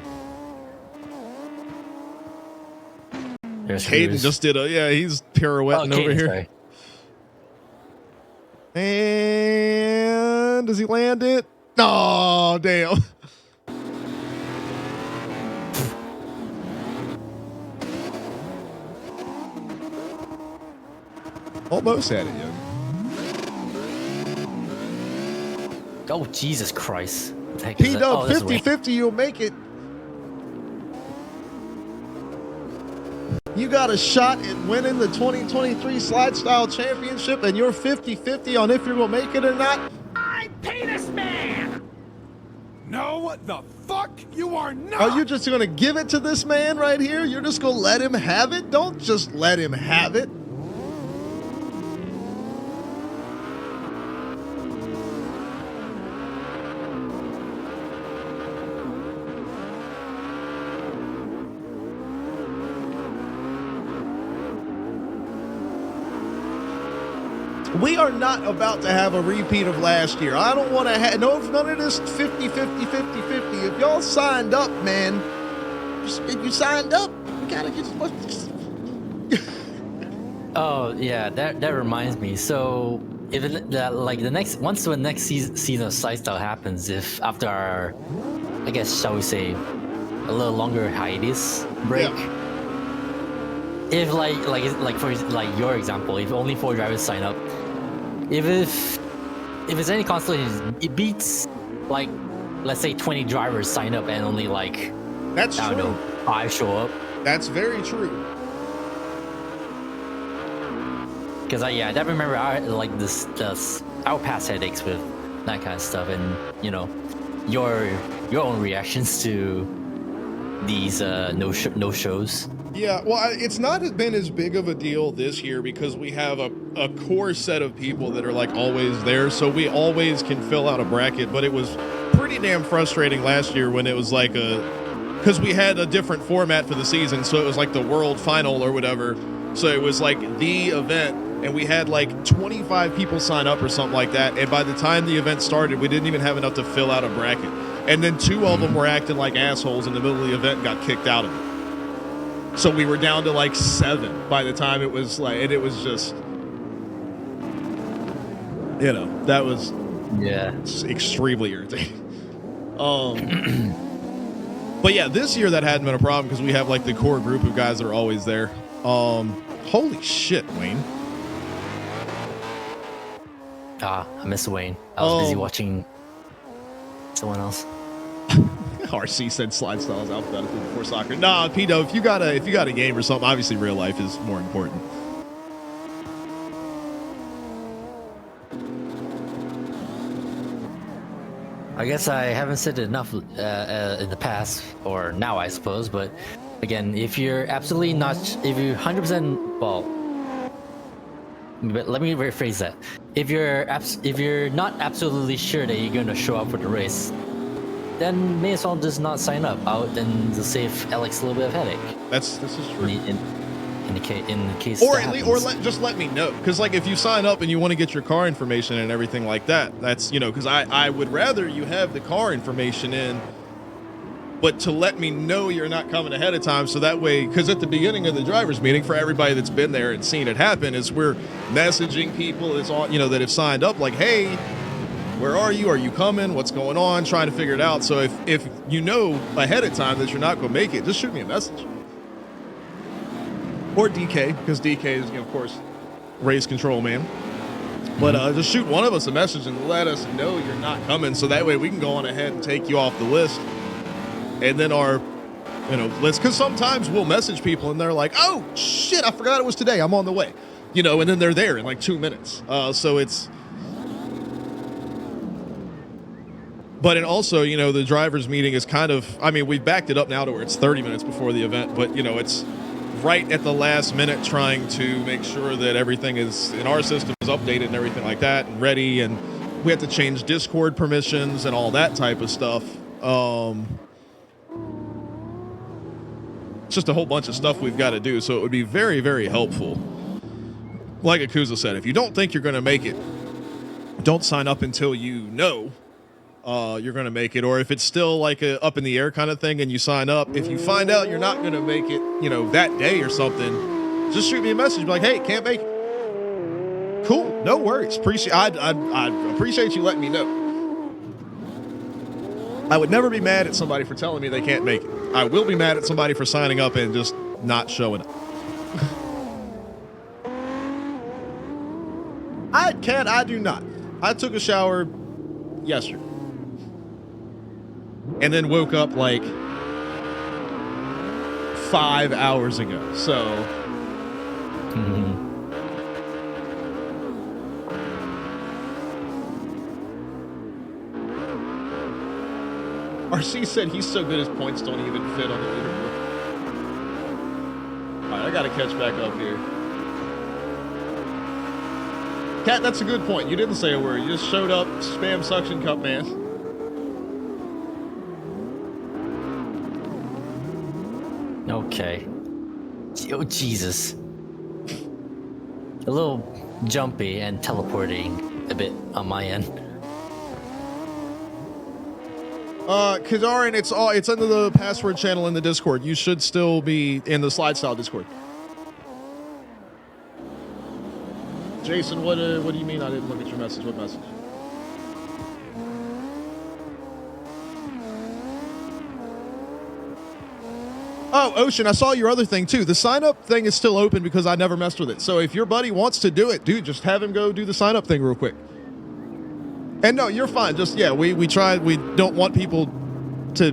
There's Hayden Cruz. just did he's pirouetting over Caden, here. sorry. And does he land it? Oh, damn. Almost had it, Yogi. Oh Jesus Christ. What the heck is that? P-Dub, Oh, that's the way. 50-50, you'll make it. You got a shot at winning the 2023 Slide Style Championship, and you're 50-50 on if you're going to make it or not. I pay this man! No, the fuck you are not! Are you just going to give it to this man right here? You're just going to let him have it? Don't just let him have it. We are not about to have a repeat of last year. I don't want to have none of this 50-50. If y'all signed up, man, if you signed up, you gotta get. Oh yeah, that reminds me. So if once the next season of Slide Style happens, if after our, I guess shall we say, a little longer hiatus break. Yeah. If for your example, if only 4 drivers sign up, if it's any constellation, it beats like let's say 20 drivers sign up and only That's I don't true. know 5 show up. That's very true. Because I remember our past headaches with that kind of stuff, and your own reactions to these no shows. Yeah, well, it's not been as big of a deal this year because we have a core set of people that are always there, so we always can fill out a bracket. But it was pretty damn frustrating last year when it was like a because we had a different format for the season, so it was like the world final or whatever. So it was like the event, and we had like 25 people sign up or something like that. And by the time the event started, we didn't even have enough to fill out a bracket. And then 2 of them were acting like assholes in the middle of the event and got kicked out of it. So we were down to like 7 by the time it was like, and it was just, you know, that was extremely irritating. But yeah, this year that hadn't been a problem because we have like the core group of guys that are always there. Holy shit, Wayne. I miss Wayne. I was busy watching someone else. RC said slide style is alphabetical before soccer. Nah, Pito, if you got a game or something, obviously real life is more important. I guess I haven't said it enough in the past, or now I suppose, but again, if you're absolutely not, if you're 100%, well, but let me rephrase that. If you're not absolutely sure that you're going to show up for the race, then may as well just not sign up out and to save Alex a little bit of headache. This is true. In the case, or at least, just let me know, because like if you sign up and you want to get your car information and everything like that, that's, you know, because I would rather you have the car information in, but to let me know you're not coming ahead of time, so that way, because at the beginning of the drivers meeting, for everybody that's been there and seen it happen, is we're messaging people that's all, you know, that have signed up, like, hey, where are you? Are you coming? What's going on? Trying to figure it out. So if you know ahead of time that you're not going to make it, just shoot me a message. Or DK, because DK is, you know, of course, race control man. But just shoot one of us a message and let us know you're not coming, so that way we can go on ahead and take you off the list. And then our, you know, list, because sometimes we'll message people and they're like, oh shit, I forgot it was today, I'm on the way, you know, and then they're there in like 2 minutes. So it's, but and also, you know, the drivers meeting is kind of, I mean, we've backed it up now to where it's 30 minutes before the event, but you know, it's right at the last minute trying to make sure that everything is in our system is updated and everything like that and ready, and we have to change Discord permissions and all that type of stuff. It's just a whole bunch of stuff we've got to do, so it would be very, very helpful. Like Akuza said, if you don't think you're going to make it, don't sign up until you know you're going to make it, or if it's still like a up in the air kind of thing and you sign up, if you find out you're not going to make it, you know, that day or something, just shoot me a message, be like, hey, can't make it. Cool, no worries. I'd appreciate you letting me know. I would never be mad at somebody for telling me they can't make it. I will be mad at somebody for signing up and just not showing up. I do not. I took a shower yesterday and then woke up like 5 hours ago. So RC said he's so good his points don't even fit on the leaderboard. All right, I gotta catch back up here. Cat, that's a good point. You didn't say a word. You just showed up, spam suction cup man. Okay. Oh, Jesus. A little jumpy and teleporting a bit on my end. Kadarin, it's under the password channel in the Discord. You should still be in the slide style Discord. Jason, what do you mean I didn't look at your message? What message? Oh, Ocean, I saw your other thing too. The sign up thing is still open because I never messed with it. So if your buddy wants to do it, dude, just have him go do the sign up thing real quick. And no, you're fine. Just, yeah, we don't want people to,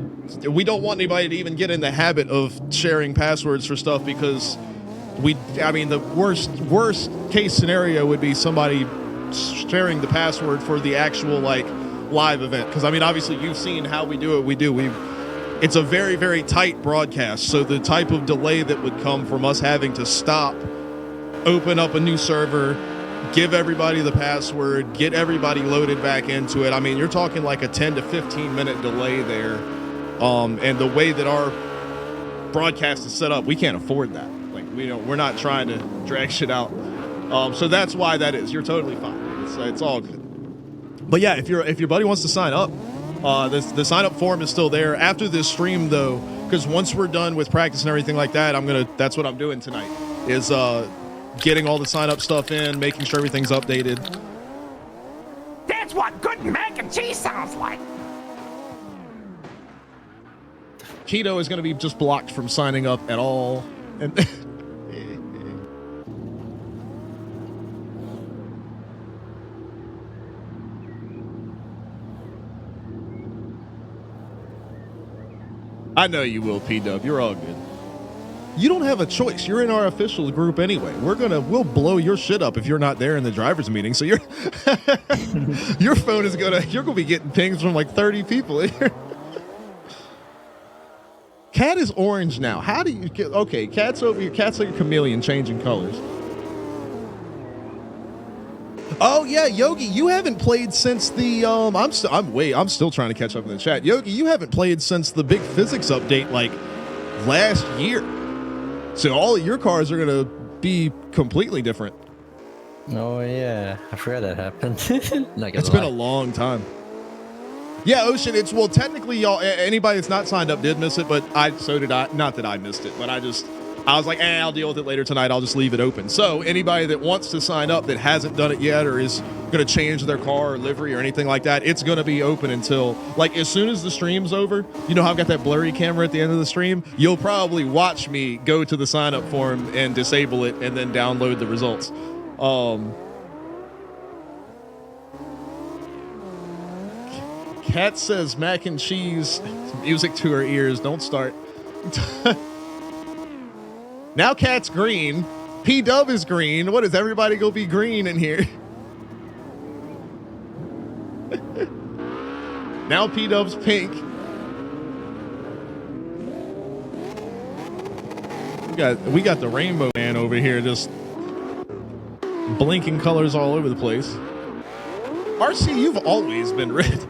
we don't want anybody to even get in the habit of sharing passwords for stuff, because the worst case scenario would be somebody sharing the password for the actual like live event. Because I mean, obviously you've seen how we do it. It's a very, very tight broadcast. So the type of delay that would come from us having to stop, open up a new server, give everybody the password, get everybody loaded back into it. I mean, you're talking like a 10 to 15 minute delay there. And the way that our broadcast is set up, we can't afford that. Like, we're not trying to drag shit out. So that's why that is. You're totally fine. It's all good. But yeah, if your buddy wants to sign up, the sign up form is still there after this stream though, because once we're done with practice and everything like that, that's what I'm doing tonight is getting all the sign up stuff in, making sure everything's updated. That's what good mac and cheese sounds like. Keto is going to be just blocked from signing up at all. And I know you will, P-Dub. You're all good. You don't have a choice. You're in our official group anyway. We'll blow your shit up if you're not there in the driver's meeting. So your phone is you're gonna be getting pings from like 30 people here. Cat is orange now. How do you get? Okay, Cat's over here. Cat's like a chameleon, changing colors. Oh yeah, Yogi, you haven't played since the I'm still trying to catch up in the chat. Yogi, you haven't played since the big physics update like last year. So all of your cars are gonna be completely different. Oh yeah, I forgot that happened. It's been a long time. Yeah, Ocean. Technically, y'all. Anybody that's not signed up did miss it, but so did I. Not that I missed it, but I was like, I'll deal with it later tonight. I'll just leave it open. So anybody that wants to sign up that hasn't done it yet or is going to change their car or livery or anything like that, it's going to be open until, like, as soon as the stream's over. You know how I've got that blurry camera at the end of the stream? You'll probably watch me go to the sign up form and disable it and then download the results. Kat says mac and cheese, music to her ears. Don't start. Now Cat's green. P-Dub is green. What is everybody gonna be green in here? Now P-Dub's pink. We got the Rainbow Man over here just blinking colors all over the place. RC, you've always been red.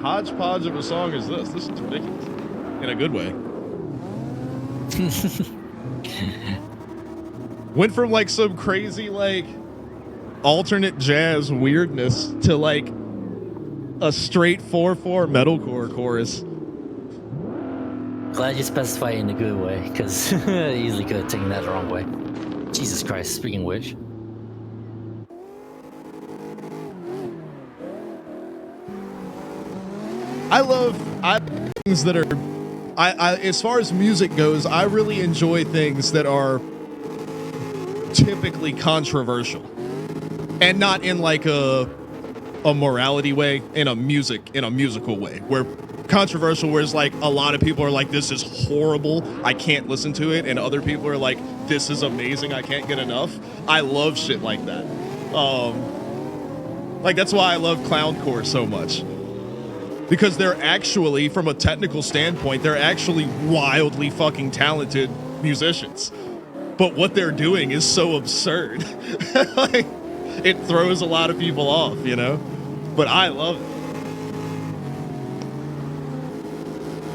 Hodgepodge of a song is this? This is ridiculous. In a good way. Went from like some crazy like alternate jazz weirdness to like a straight 4/4 metalcore chorus. Glad you specify in a good way, because easily could have taken that the wrong way. Jesus Christ, speaking of which. I love things that are, as far as music goes, I really enjoy things that are typically controversial, and not in like a morality way, in a musical way, where controversial, whereas like a lot of people are like, this is horrible, I can't listen to it, and other people are like, this is amazing, I can't get enough. I love shit like that. Like that's why I love clowncore so much. Because they're actually, from a technical standpoint, they're actually wildly fucking talented musicians. But what they're doing is so absurd. Like, it throws a lot of people off, you know? But I love it.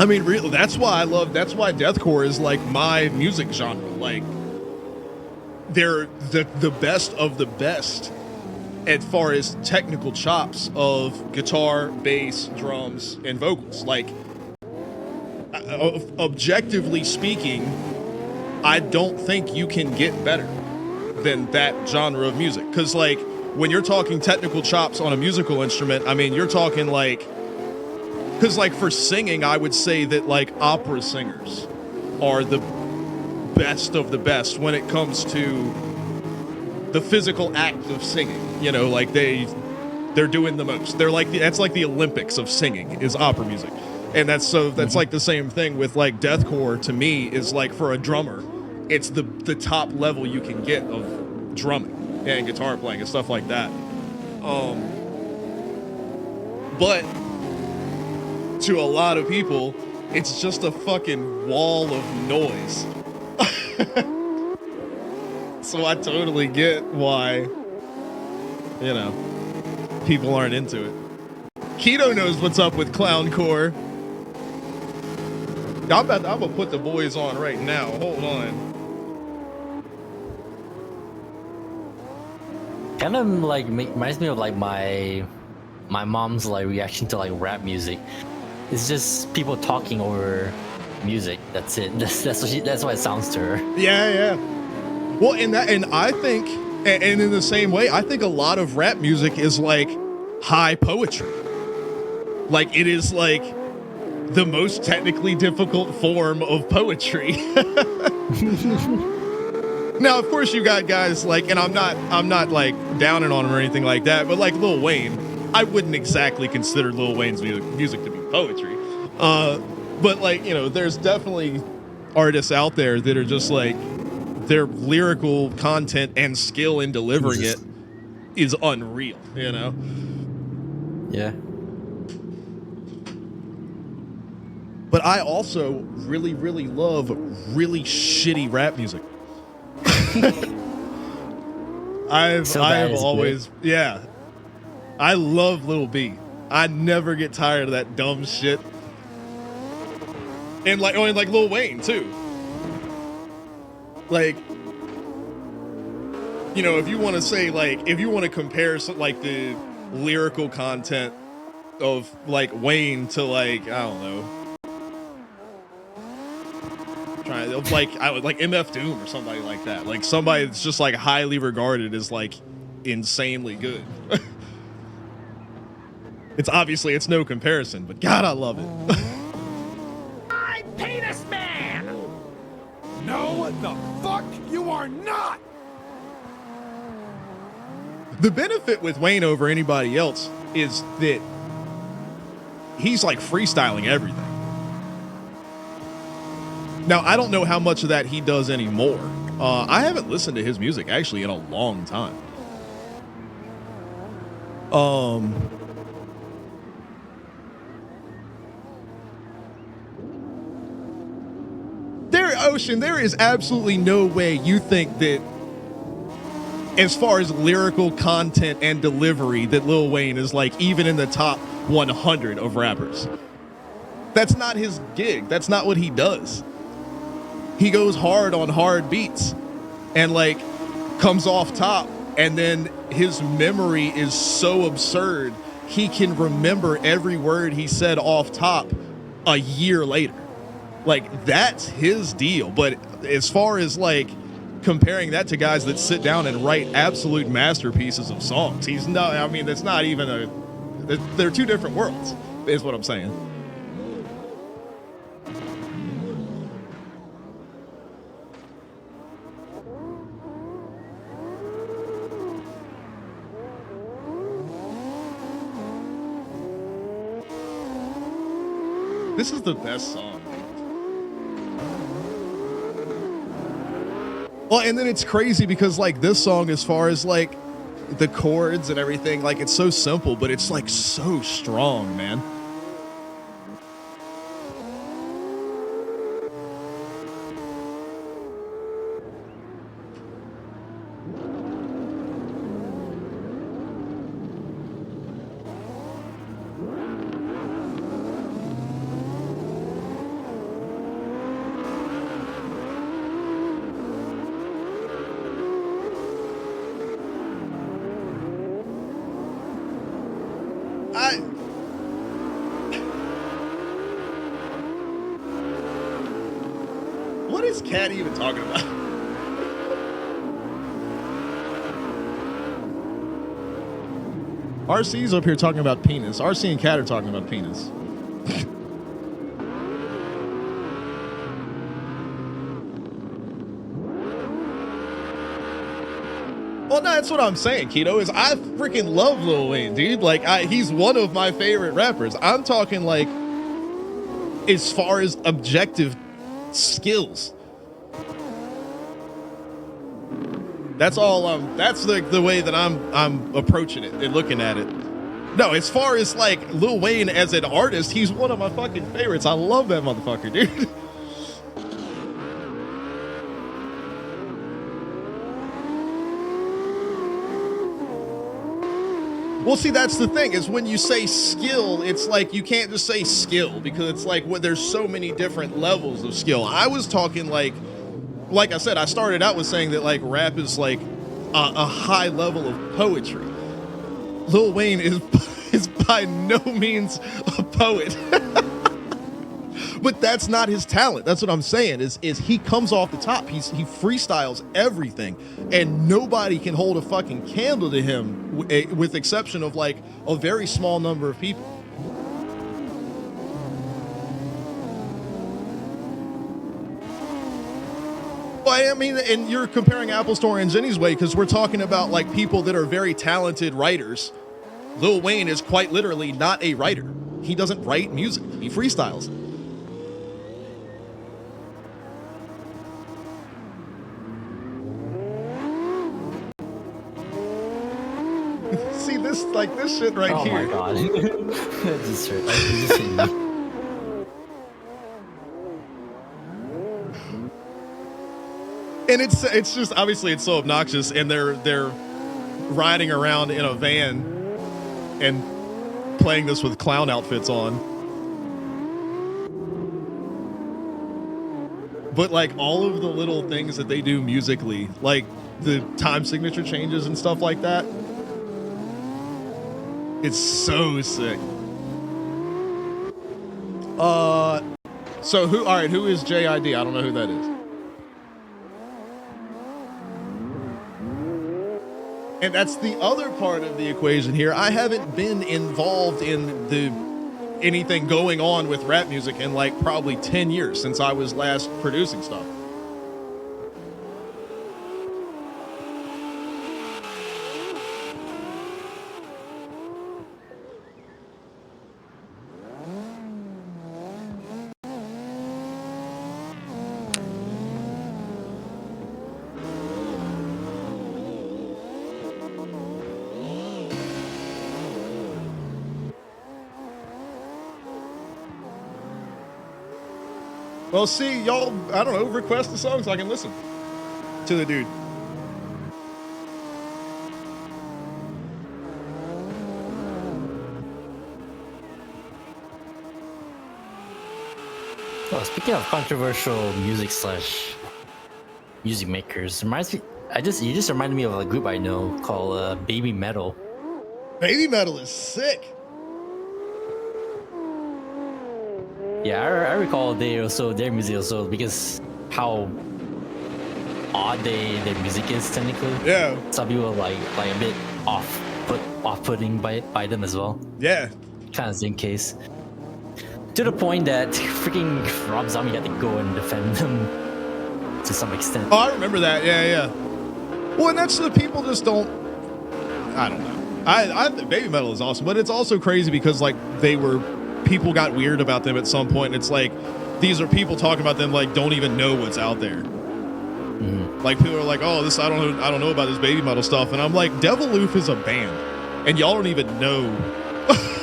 I mean, really, that's why deathcore is like my music genre. Like, they're the best of the best as far as technical chops of guitar, bass, drums, and vocals. Like, objectively speaking, I don't think you can get better than that genre of music. Because, like, when you're talking technical chops on a musical instrument, I mean, you're talking, like... Because, like, for singing, I would say that, like, opera singers are the best of the best when it comes to the physical act of singing. You know, like, they're doing the most. They're like, that's like the Olympics of singing, is opera music. And that's like the same thing with, like, deathcore, to me, is like, for a drummer, it's the top level you can get of drumming and guitar playing and stuff like that. But to a lot of people, it's just a fucking wall of noise. So I totally get why, you know, people aren't into it. Keto knows what's up with clowncore. I'm gonna put the boys on right now. Hold on. Kind of like reminds me of like my mom's like reaction to like rap music. It's just people talking over music. That's it. That's what it sounds to her. Yeah. Well, and I think, and in the same way, I think a lot of rap music is like high poetry. Like it is like the most technically difficult form of poetry. Now, of course, you got guys like, and I'm not like downing on him or anything like that, but like Lil Wayne, I wouldn't exactly consider Lil Wayne's music to be poetry. But like, you know, there's definitely artists out there that are just like, their lyrical content and skill in delivering it is unreal, you know? Yeah. But I also really, really love really shitty rap music. I've always, yeah. I love Lil B. I never get tired of that dumb shit. And like Lil Wayne too. Like, you know, if you want to say like, if you want to compare like the lyrical content of like Wayne to like, I don't know, like MF Doom or somebody like that, like somebody that's just like highly regarded as like insanely good. It's no comparison, but God, I love it. I'm Penis Man! No, the fuck you are not! The benefit with Wayne over anybody else is that he's like freestyling everything. Now, I don't know how much of that he does anymore. I haven't listened to his music actually in a long time. There is absolutely no way you think that as far as lyrical content and delivery that Lil Wayne is like even in the top 100 of rappers. That's not his gig. That's not what he does. He goes hard on hard beats and like comes off top, and then his memory is so absurd he can remember every word he said off top a year later. Like that's his deal. But as far as like comparing that to guys that sit down and write absolute masterpieces of songs, he's not, I mean, that's not even they're two different worlds is what I'm saying. This is the best song. Well, and then it's crazy because like this song, as far as like the chords and everything, like it's so simple, but it's like so strong, man. What is Cat even talking about? RC's up here talking about penis. RC and Cat are talking about penis. Well, no, that's what I'm saying, Keto, is I freaking love Lil Wayne, dude. Like, he's one of my favorite rappers. I'm talking, like, as far as objective skills. That's all. That's the way that I'm approaching it and looking at it. No, as far as like Lil Wayne as an artist, he's one of my fucking favorites. I love that motherfucker, dude. Well, see, that's the thing is when you say skill, it's like you can't just say skill because it's like there's so many different levels of skill. I was talking like I said, I started out with saying that like rap is like a high level of poetry. Lil Wayne is by no means a poet. But that's not his talent. That's what I'm saying is he comes off the top. He freestyles everything and nobody can hold a fucking candle to him with exception of like a very small number of people. Well, I mean, and you're comparing apples to oranges anyway because we're talking about like people that are very talented writers. Lil Wayne is quite literally not a writer. He doesn't write music. He freestyles. See this, like this shit right Oh here. my god. Just hit me. And it's just obviously it's so obnoxious, and they're riding around in a van and playing this with clown outfits on. But like all of the little things that they do musically, like the time signature changes and stuff like that, it's so sick. So who is JID? I don't know who that is. And that's the other part of the equation here. I haven't been involved in anything going on with rap music in like probably 10 years since I was last producing stuff. Well, see, y'all, I don't know, request the song so I can listen to the dude. Oh, speaking of controversial music makers, reminds me. You just reminded me of a group I know called Baby Metal. Baby Metal is sick. Yeah, I recall their music also because how odd their music is technically. Yeah. Some people are like a bit off-putting by them as well. Yeah. Kind of same case. To the point that freaking Rob Zombie had to go and defend them to some extent. Oh, I remember that. Yeah. Well, and that's the people just don't. I don't know. I think Baby Metal is awesome, but it's also crazy because like people got weird about them at some point. It's like these are people talking about them like don't even know what's out there. Mm-hmm. Like people are like, oh, I don't know about this Baby Metal stuff, and I'm like, Deviloof is a band, and y'all don't even know,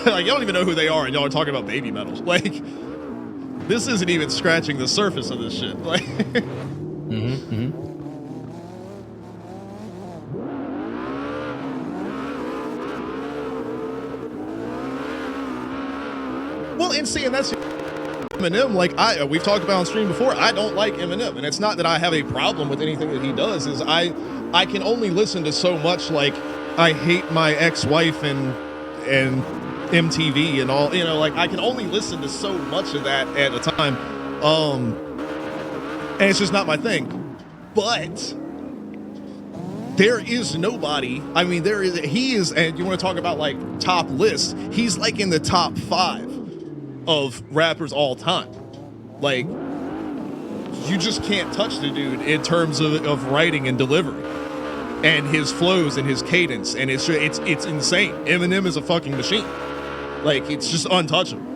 like y'all don't even know who they are, and y'all are talking about Baby Metal. Like this isn't even scratching the surface of this shit. Like. Well, and that's Eminem. Like we've talked about on stream before. I don't like Eminem, and it's not that I have a problem with anything that he does. Is I can only listen to so much. Like I hate my ex-wife and MTV and all. You know, like I can only listen to so much of that at a time. And it's just not my thing. But there is nobody. I mean, he is, and you want to talk about like top list? He's like in the top 5 of rappers all time. Like you just can't touch the dude in terms of writing and delivery and his flows and his cadence, and it's insane. Eminem is a fucking machine. Like it's just untouchable.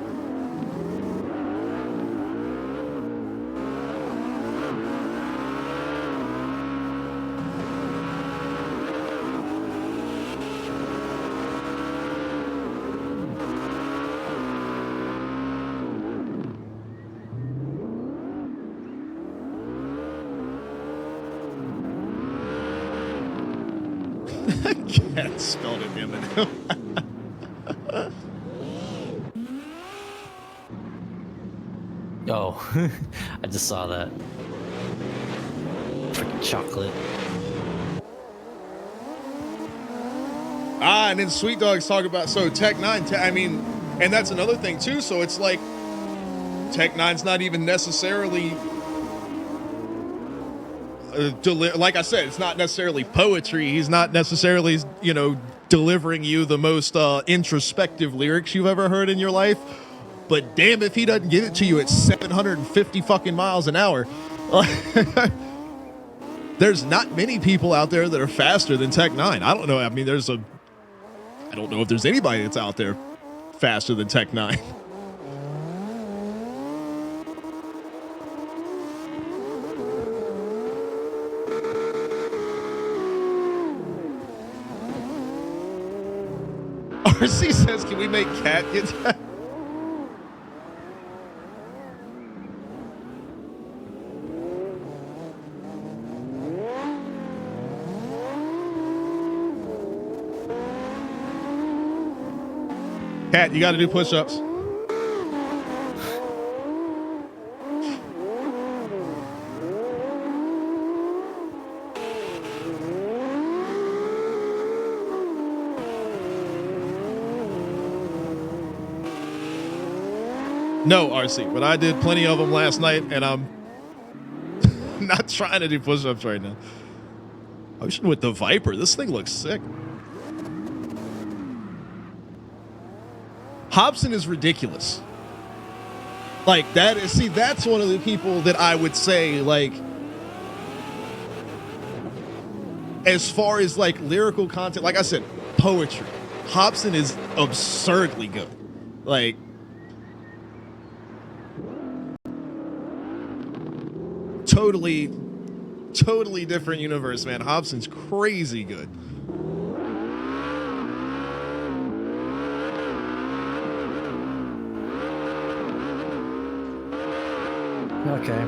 Cat spelled it Eminem. Oh, I just saw that. Freaking chocolate. And then Sweet Dogs talk about, so Tech 9, I mean, and that's another thing too. So it's like Tech 9's not even necessarily, like I said, it's not necessarily poetry. He's not necessarily, you know, delivering you the most introspective lyrics you've ever heard in your life. But damn if he doesn't give it to you at 750 fucking miles an hour. There's not many people out there that are faster than Tech 9. I don't know. I mean, I don't know if there's anybody that's out there faster than Tech 9. RC says, can we make Cat get that? Cat, you got to do push-ups. No, RC, but I did plenty of them last night, and I'm not trying to do push-ups right now. I should with the Viper. This thing looks sick. Hobson is ridiculous. Like, that is, see, that's one of the people that I would say, like, as far as like lyrical content, like I said, poetry. Hobson is absurdly good. Like, totally different universe, man. Hobson's crazy good. Okay,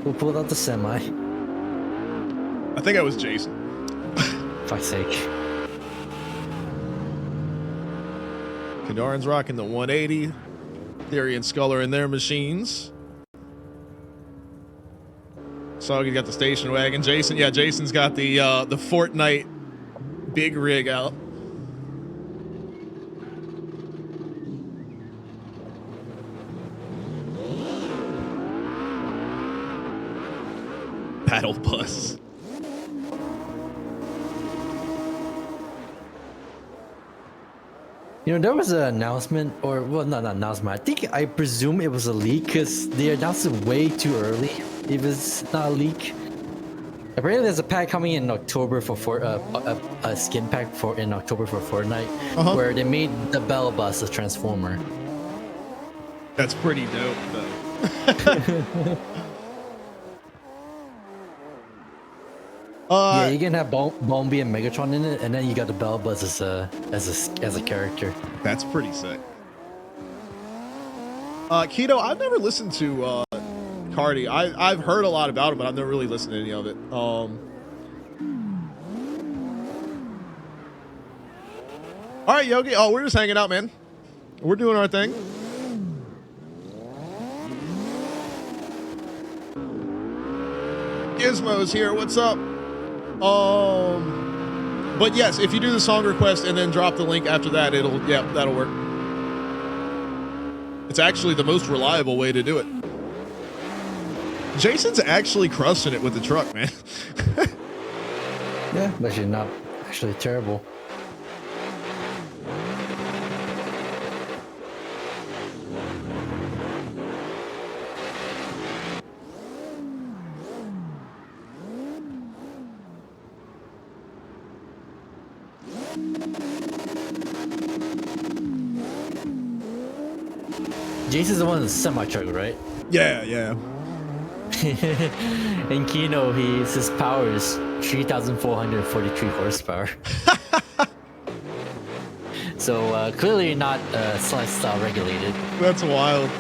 we'll pull out the semi. I think I was Jason. Fuck's sake. Kendarn's rocking the 180. Theory and Skull are in their machines. Soggy got the station wagon. Jason, yeah, Jason's got the Fortnite big rig out. Battle bus. You know, there was an announcement, or well, not an announcement. I presume it was a leak because they announced it way too early. If it's not a leak, apparently there's a pack coming in October for a skin pack in October for Fortnite, where they made the Battle Bus a transformer. That's pretty dope, though. Yeah, you can have Bombi and Megatron in it, and then you got the Battle Bus as a character. That's pretty sick. Keto, I've never listened to Cardi. I've heard a lot about it, but I've never really listened to any of it. All right, Yogi. Oh, we're just hanging out, man. We're doing our thing. Gizmo's here. What's up? But yes, if you do the song request and then drop the link after that, that'll work. It's actually the most reliable way to do it. Jason's actually crushing it with the truck, man. Yeah, but you're not actually terrible. Jason's the one in the semi-truck, right? Yeah. In Kino, his power is 3,443 horsepower. So clearly not slide style regulated. That's wild.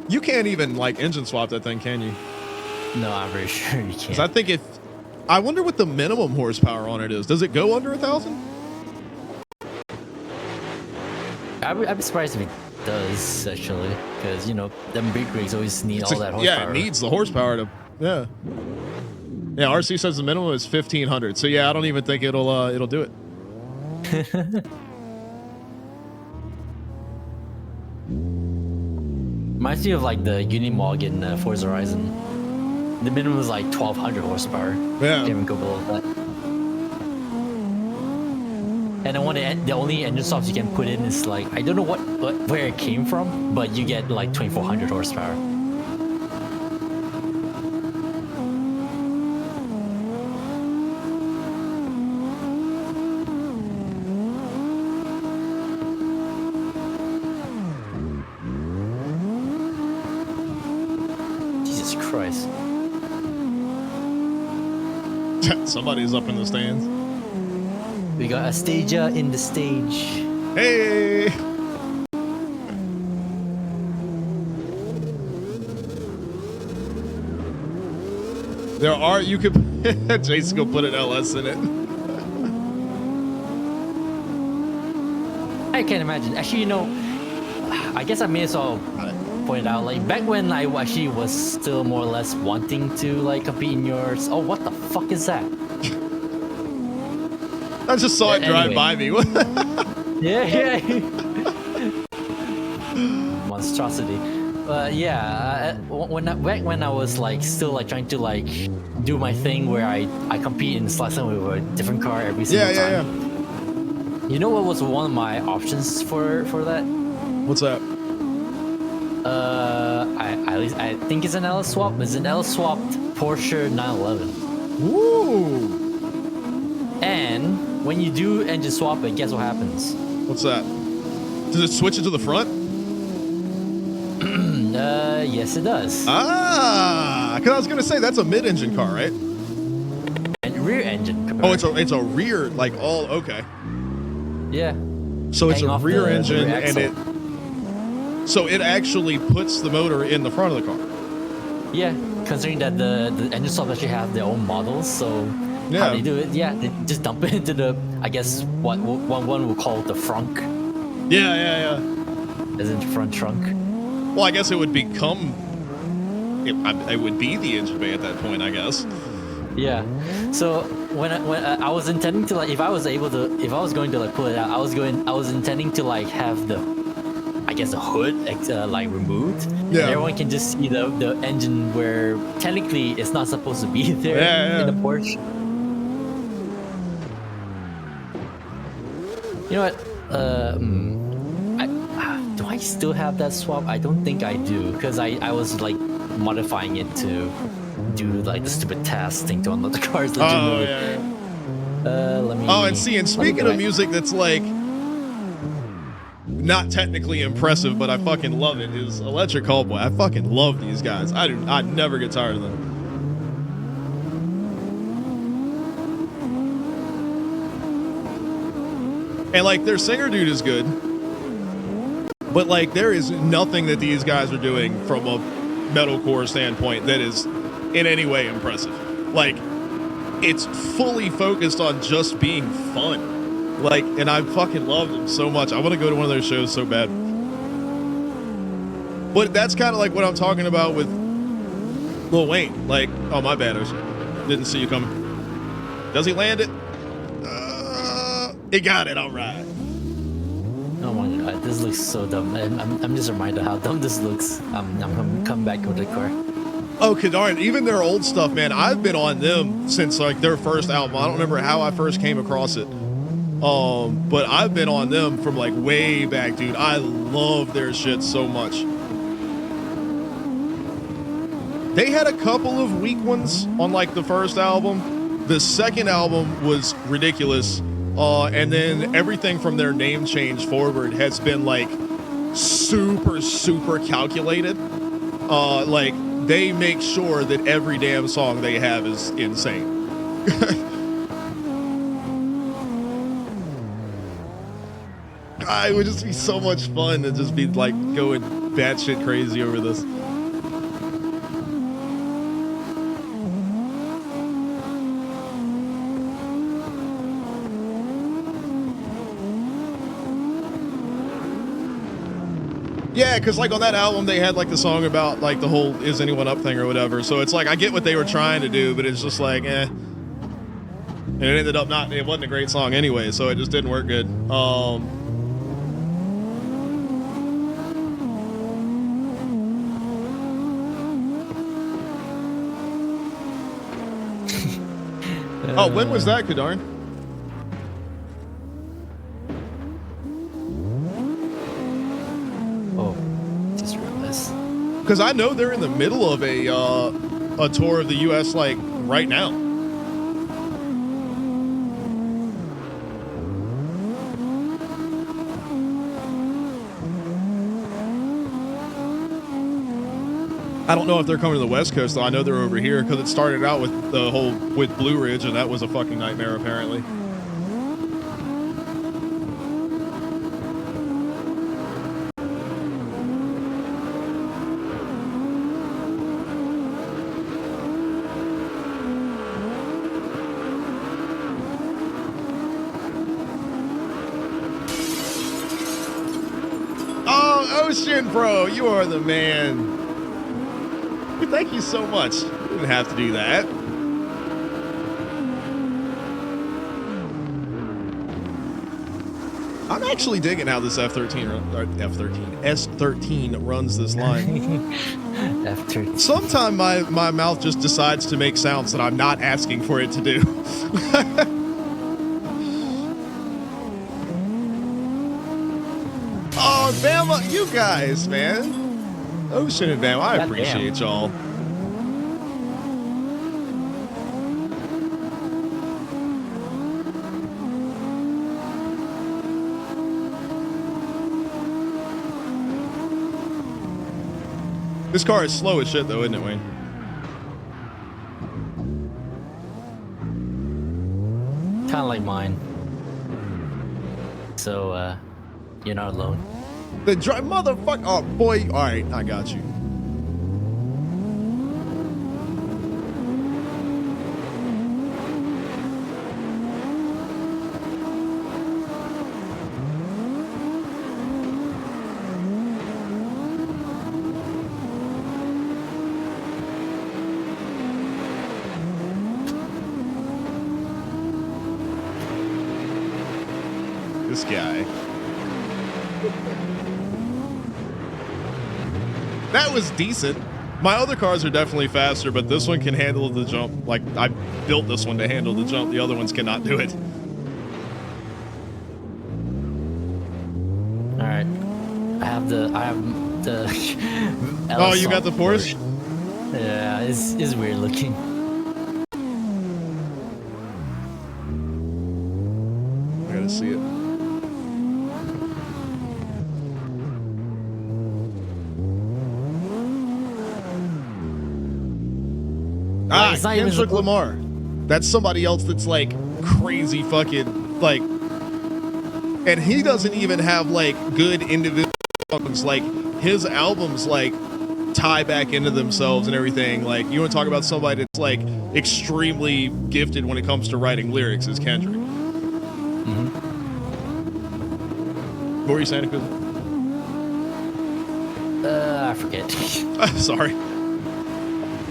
You can't even like engine swap that thing, can you? No, I'm very sure you 'Cause can't. I think I wonder what the minimum horsepower on it is. Does it go under 1,000? I'd be surprised if it does, actually, because, you know, them big rigs always need all that horsepower. Yeah, it needs the horsepower to. Yeah. Yeah, RC says the minimum is 1,500. So yeah, I don't even think it'll do it. Reminds me of like the Unimog in Forza Horizon. The minimum is like 1,200 horsepower. Yeah. Can't even go below that. And the only engine swaps you can put in is like, I don't know where it came from, but you get like 2,400 horsepower. Jesus Christ. Somebody's up in the stands. We got Astasia in the stage. Hey! There are, you could, Jason go put an LS in it. I can't imagine. Actually, you know, I guess I may as well point out, like, back when I actually was still more or less wanting to, like, compete in yours. Oh, what the fuck is that? I just saw it drive Anyway. by me. Yeah. Monstrosity. Yeah, back when I was like still like trying to like do my thing where I compete in Slide with a different car every single time. You know what was one of my options for that? What's that? I think it's an L swap. It's an L swapped Porsche 911. Ooh! And when you do engine swap it, guess what happens? What's that? Does it switch it to the front? Yes, it does. Ah! Because I was gonna say that's a mid-engine car, right? And rear engine. Oh, it's a rear, like all okay. Yeah. So it's Hang a off rear the engine, rear and axle. so it actually puts the motor in the front of the car. Yeah, considering that the engine swaps actually have their own models, so Yeah. how they do it? Yeah, they just dump it into the, I guess what one will call the frunk, Yeah. as in the front trunk. Well, I guess it would become. It would be the engine bay at that point, I guess. Yeah. So when I was intending to like, if I was going to like pull it out, I was intending to like have the, I guess the hood like removed. Yeah. And everyone can just see the engine where technically it's not supposed to be there Yeah. in the Porsche. You know what? Do I still have that swap? I don't think I do, because I was like modifying it to do like the stupid task thing to unlock the cars. Oh legitimately. yeah. Let me. Oh, and see, and let me speaking go of back. music that's like not technically impressive, but I fucking love it, is Electric Callboy. I fucking love these guys. I never get tired of them. And like their singer dude is good, but like there is nothing that these guys are doing from a metalcore standpoint that is in any way impressive. Like it's fully focused on just being fun. Like, and I fucking love them so much. I want to go to one of their shows so bad. But that's kind of like what I'm talking about with Lil Wayne. Like, oh my bad, I didn't see you coming. Does he land it? He got it. All right. Oh my god, this looks so dumb. I'm just reminded how dumb this looks. I'm coming back with the car. Oh, darn. Even their old stuff, man. I've been on them since like their first album. I don't remember how I first came across it. But I've been on them from like way back, dude. I love their shit so much. They had a couple of weak ones on like the first album. The second album was ridiculous. And then everything from their name change forward has been like super calculated. Like they make sure that every damn song they have is insane. It would just be so much fun to just be like going batshit crazy over this. Yeah, because like on that album they had like the song about like the whole "Is Anyone Up" thing or whatever. So it's like I get what they were trying to do, but it's just like and it ended up not. It wasn't a great song anyway, so it just didn't work good. Oh, when was that, Kadarn? Oh, just realized. Because I know they're in the middle of a tour of the U.S. like right now. I don't know if they're coming to the West Coast, though. I know they're over here because it started out with the whole with Blue Ridge, and that was a fucking nightmare, apparently. Oh, Ocean, bro, you are the man. Thank you so much. You didn't have to do that. I'm actually digging how this S13 runs this line. After Sometime my mouth just decides to make sounds that I'm not asking for it to do. Oh, Bama, you guys, man. Ocean and Bama, I appreciate y'all. This car is slow as shit, though, isn't it, Wayne? kind of like mine. So, you're not alone. The motherfucker. Oh, boy. All right, I got you. This guy. That was decent. My other cars are definitely faster, but this one can handle the jump. Like, I built this one to handle the jump. The other ones cannot do it. All right, I have the Oh, you got the Porsche? Yeah, it's weird looking. I gotta see it. Ah, it's not even Kendrick supposed- Lamar. That's somebody else that's like crazy fucking like, and he doesn't even have like good individual songs. Like his albums like tie back into themselves and everything. Like you want to talk about somebody that's like extremely gifted when it comes to writing lyrics is Kendrick. Mm-hmm. What were you saying, Kuz? I forget. Sorry.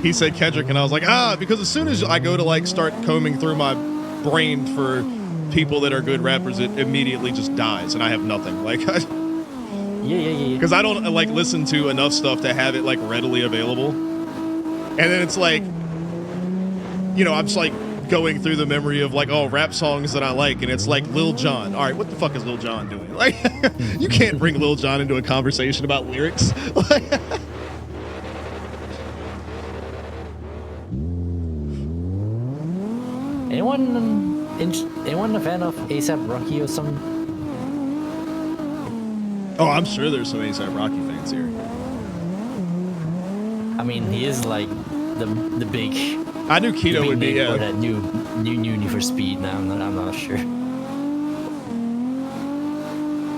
He said Kendrick, and I was like, because as soon as I go to like start combing through my brain for people that are good rappers, it immediately just dies, and I have nothing. Like, Yeah. because I don't like listen to enough stuff to have it like readily available. And then it's like, you know, I'm just like going through the memory of like, oh, rap songs that I like, and it's like Lil Jon. All right, what the fuck is Lil Jon doing? Like, you can't bring Lil Jon into a conversation about lyrics. Anyone a fan of ASAP Rocky or something? Oh, I'm sure there's some A$AP Rocky fans here. I mean, he is like the big. I knew the Keto big would be, name for yeah. that new Need for Speed. Now I'm not sure.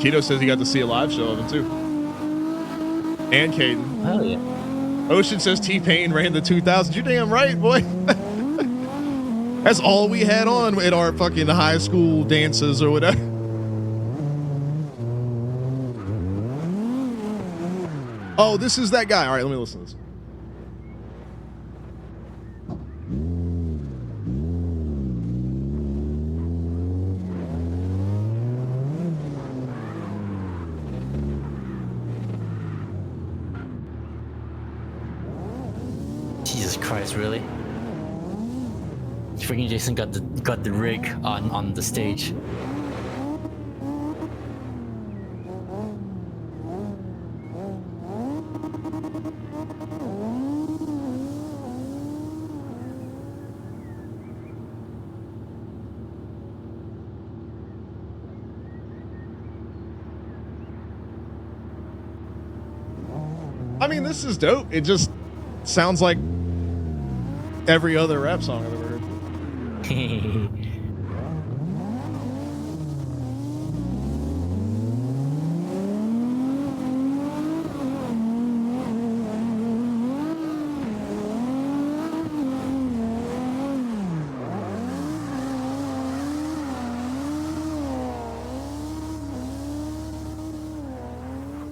Keto says he got to see a live show of him too. And Caden. Hell yeah. Ocean says T-Pain ran the 2000s. You damn right, boy. That's all we had on at our fucking high school dances or whatever. Oh, this is that guy. All right, let me listen to this. Jesus Christ, really? Freaking Jason got the rig on the stage. I mean, this is dope. It just sounds like every other rap song I've ever heard.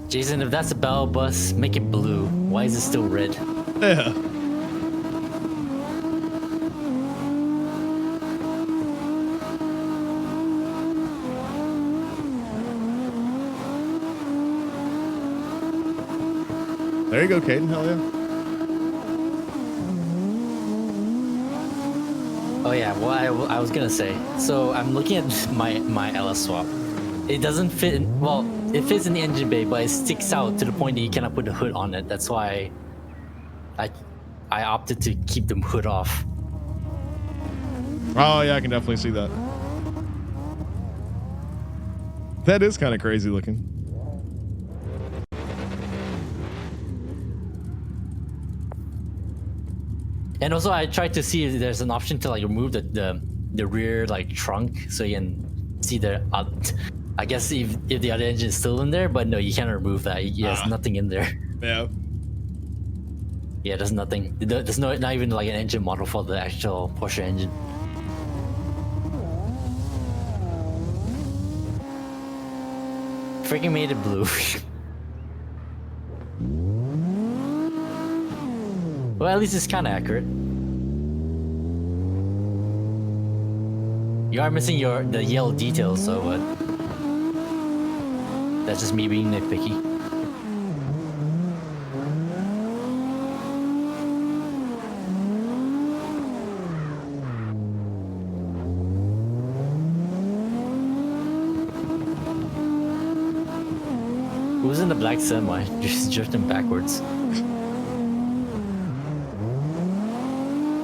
Jason, if that's a battle bus, make it blue. Why is it still red? Yeah. There you go, Caden. Hell yeah. Oh yeah, well I was gonna say. So I'm looking at my LS swap. It doesn't fit. Well, it fits in the engine bay, but it sticks out to the point that you cannot put the hood on it. That's why I opted to keep the hood off. Oh yeah, I can definitely see that. That is kind of crazy looking. And also, I tried to see if there's an option to like remove the rear like trunk so you can see the. I guess if the other engine is still in there, but no, you can't remove that. There's nothing in there. Yeah. Yeah, there's nothing. There's not even like an engine model for the actual Porsche engine. Freaking made it blue. Well, at least it's kind of accurate. You are missing the yellow details, so that's just me being nitpicky. Who's in the black semi? Just drifting backwards.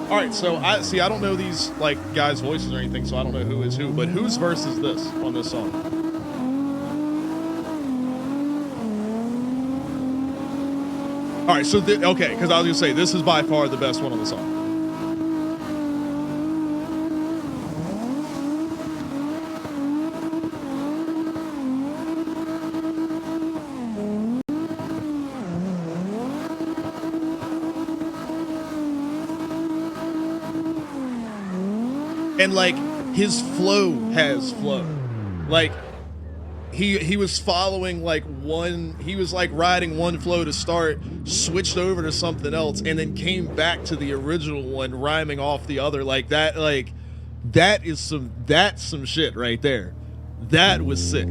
All right, so I don't know these like guys' voices or anything, so I don't know who is who. But whose verse is this on this song? All right, so okay, because I was gonna say this is by far the best one on the song. And like his flow has flow. Like he was following like he was like riding one flow to start, switched over to something else, and then came back to the original one, rhyming off the other. Like that's some shit right there. That was sick.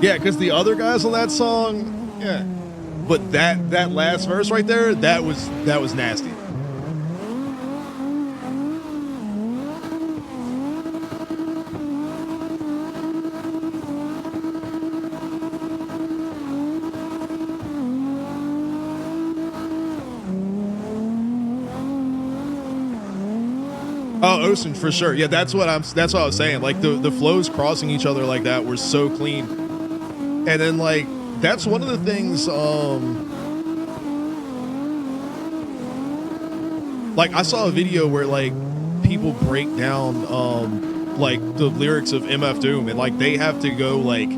Yeah, because the other guys on that song, yeah. But that last verse right there, that was nasty. Oh, Ocean for sure. Yeah, that's what I was saying. Like the flows crossing each other like that were so clean. And then like that's one of the things like I saw a video where like people break down like the lyrics of MF Doom, and like they have to go like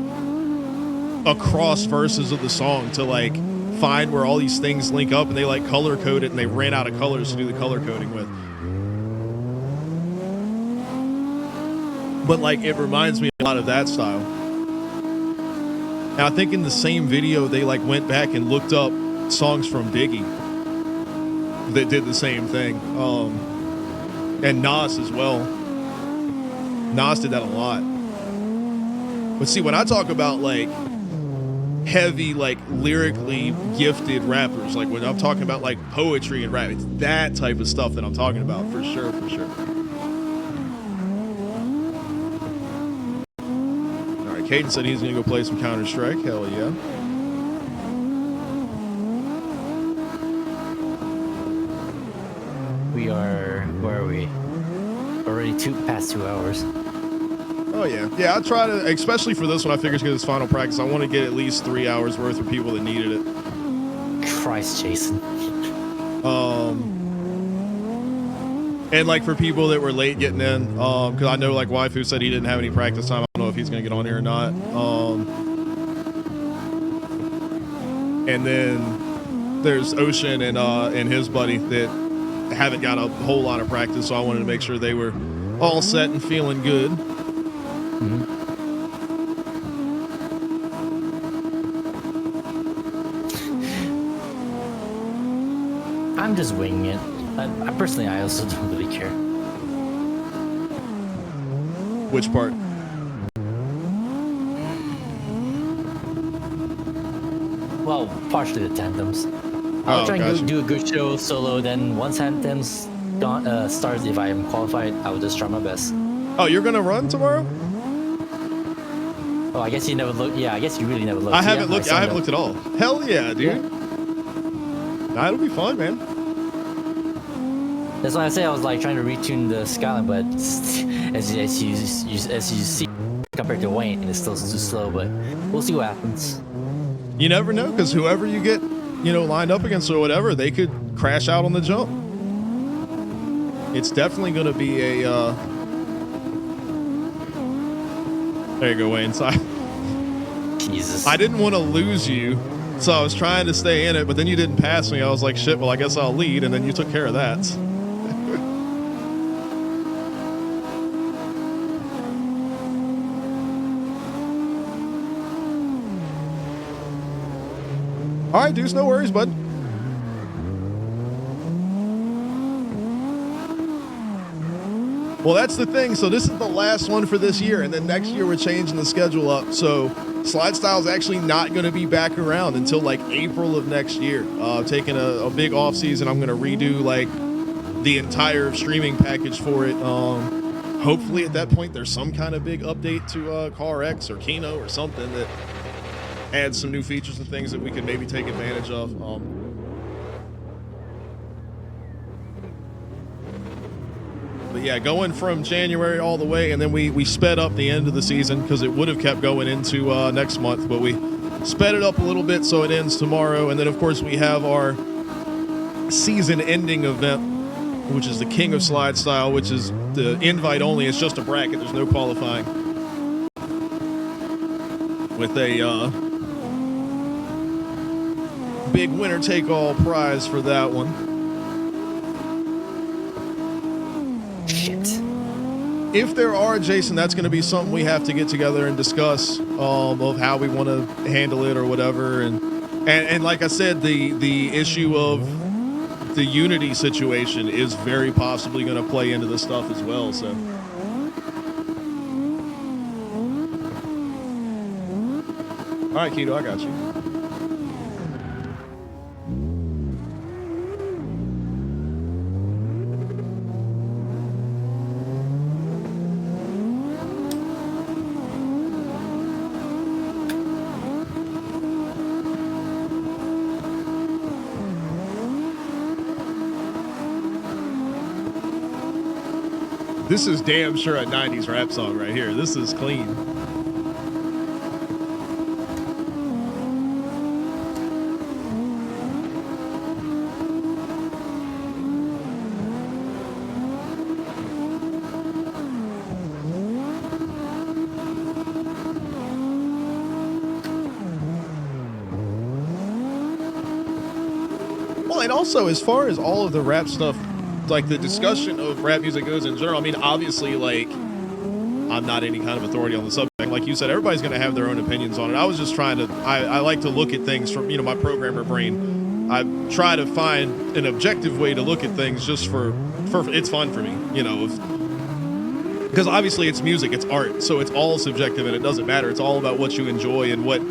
across verses of the song to like find where all these things link up, and they like color code it, and they ran out of colors to do the color coding with. But like it reminds me a lot of that style. And I think in the same video, they like went back and looked up songs from Biggie that did the same thing. And Nas as well. Nas did that a lot. But see, when I talk about like heavy, like lyrically gifted rappers, like when I'm talking about like poetry and rap, it's that type of stuff that I'm talking about for sure, for sure. All right, Caden said he's gonna go play some Counter-Strike. Hell yeah. We are, where are we? Already past 2 hours. Oh yeah, yeah. I try to, especially for this one. I figured because it's final practice, I want to get at least 3 hours worth for people that needed it. Christ, Jason. And like for people that were late getting in, because I know like Waifu said he didn't have any practice time. I don't know if he's gonna get on here or not. And then there's Ocean and his buddy that haven't got a whole lot of practice, so I wanted to make sure they were all set and feeling good. I'm just winging it. I personally, I also don't really care. Which part? Well, partially the tandems. I'll try and gotcha. do a good show solo. Then once tandems starts, if I am qualified, I will just try my best. Oh, you're gonna run tomorrow? Oh, I guess you never look. Yeah, I guess you really never looked. I haven't Yeah, looked. I haven't looked at all. Hell yeah, dude. Nah, it'll be fun, man. That's why I say I was like trying to retune the Skyline, but as you see, compared to Wayne, it's still too slow. But we'll see what happens. You never know, because whoever you get, lined up against or whatever, they could crash out on the jump. It's definitely going to be a. There you go, Wayne. So Jesus. I didn't want to lose you, so I was trying to stay in it, but then you didn't pass me. I was like, shit. Well, I guess I'll lead, and then you took care of that. All right, Deuce, no worries, bud. Well, that's the thing. So this is the last one for this year, and then next year we're changing the schedule up. So Slide Style is actually not going to be back around until like April of next year. Taking a big off season, I'm going to redo like the entire streaming package for it. Hopefully at that point there's some kind of big update to CarX or Kino or something that adds some new features and things that we could maybe take advantage of. But yeah, going from January all the way, and then we sped up the end of the season because it would have kept going into next month, but we sped it up a little bit so it ends tomorrow. And then, of course, we have our season-ending event, which is the King of Slide Style, which is the invite only. It's just a bracket. There's no qualifying. With a big winner-take-all prize for that one. Shit. If there are, Jason, that's going to be something we have to get together and discuss of how we want to handle it or whatever. And like I said, the issue of the Unity situation is very possibly going to play into this stuff as well. So. All right, Keto, I got you. This is damn sure a 90s rap song right here. This is clean. Well, and also as far as all of the rap stuff, like the discussion of rap music goes in general, I mean, obviously, like, I'm not any kind of authority on the subject. Like you said, everybody's going to have their own opinions on it. I was just trying to, I like to look at things from, you know, my programmer brain. I try to find an objective way to look at things just for it's fun for me, you know, because obviously it's music, it's art, so it's all subjective and it doesn't matter. It's all about what you enjoy and what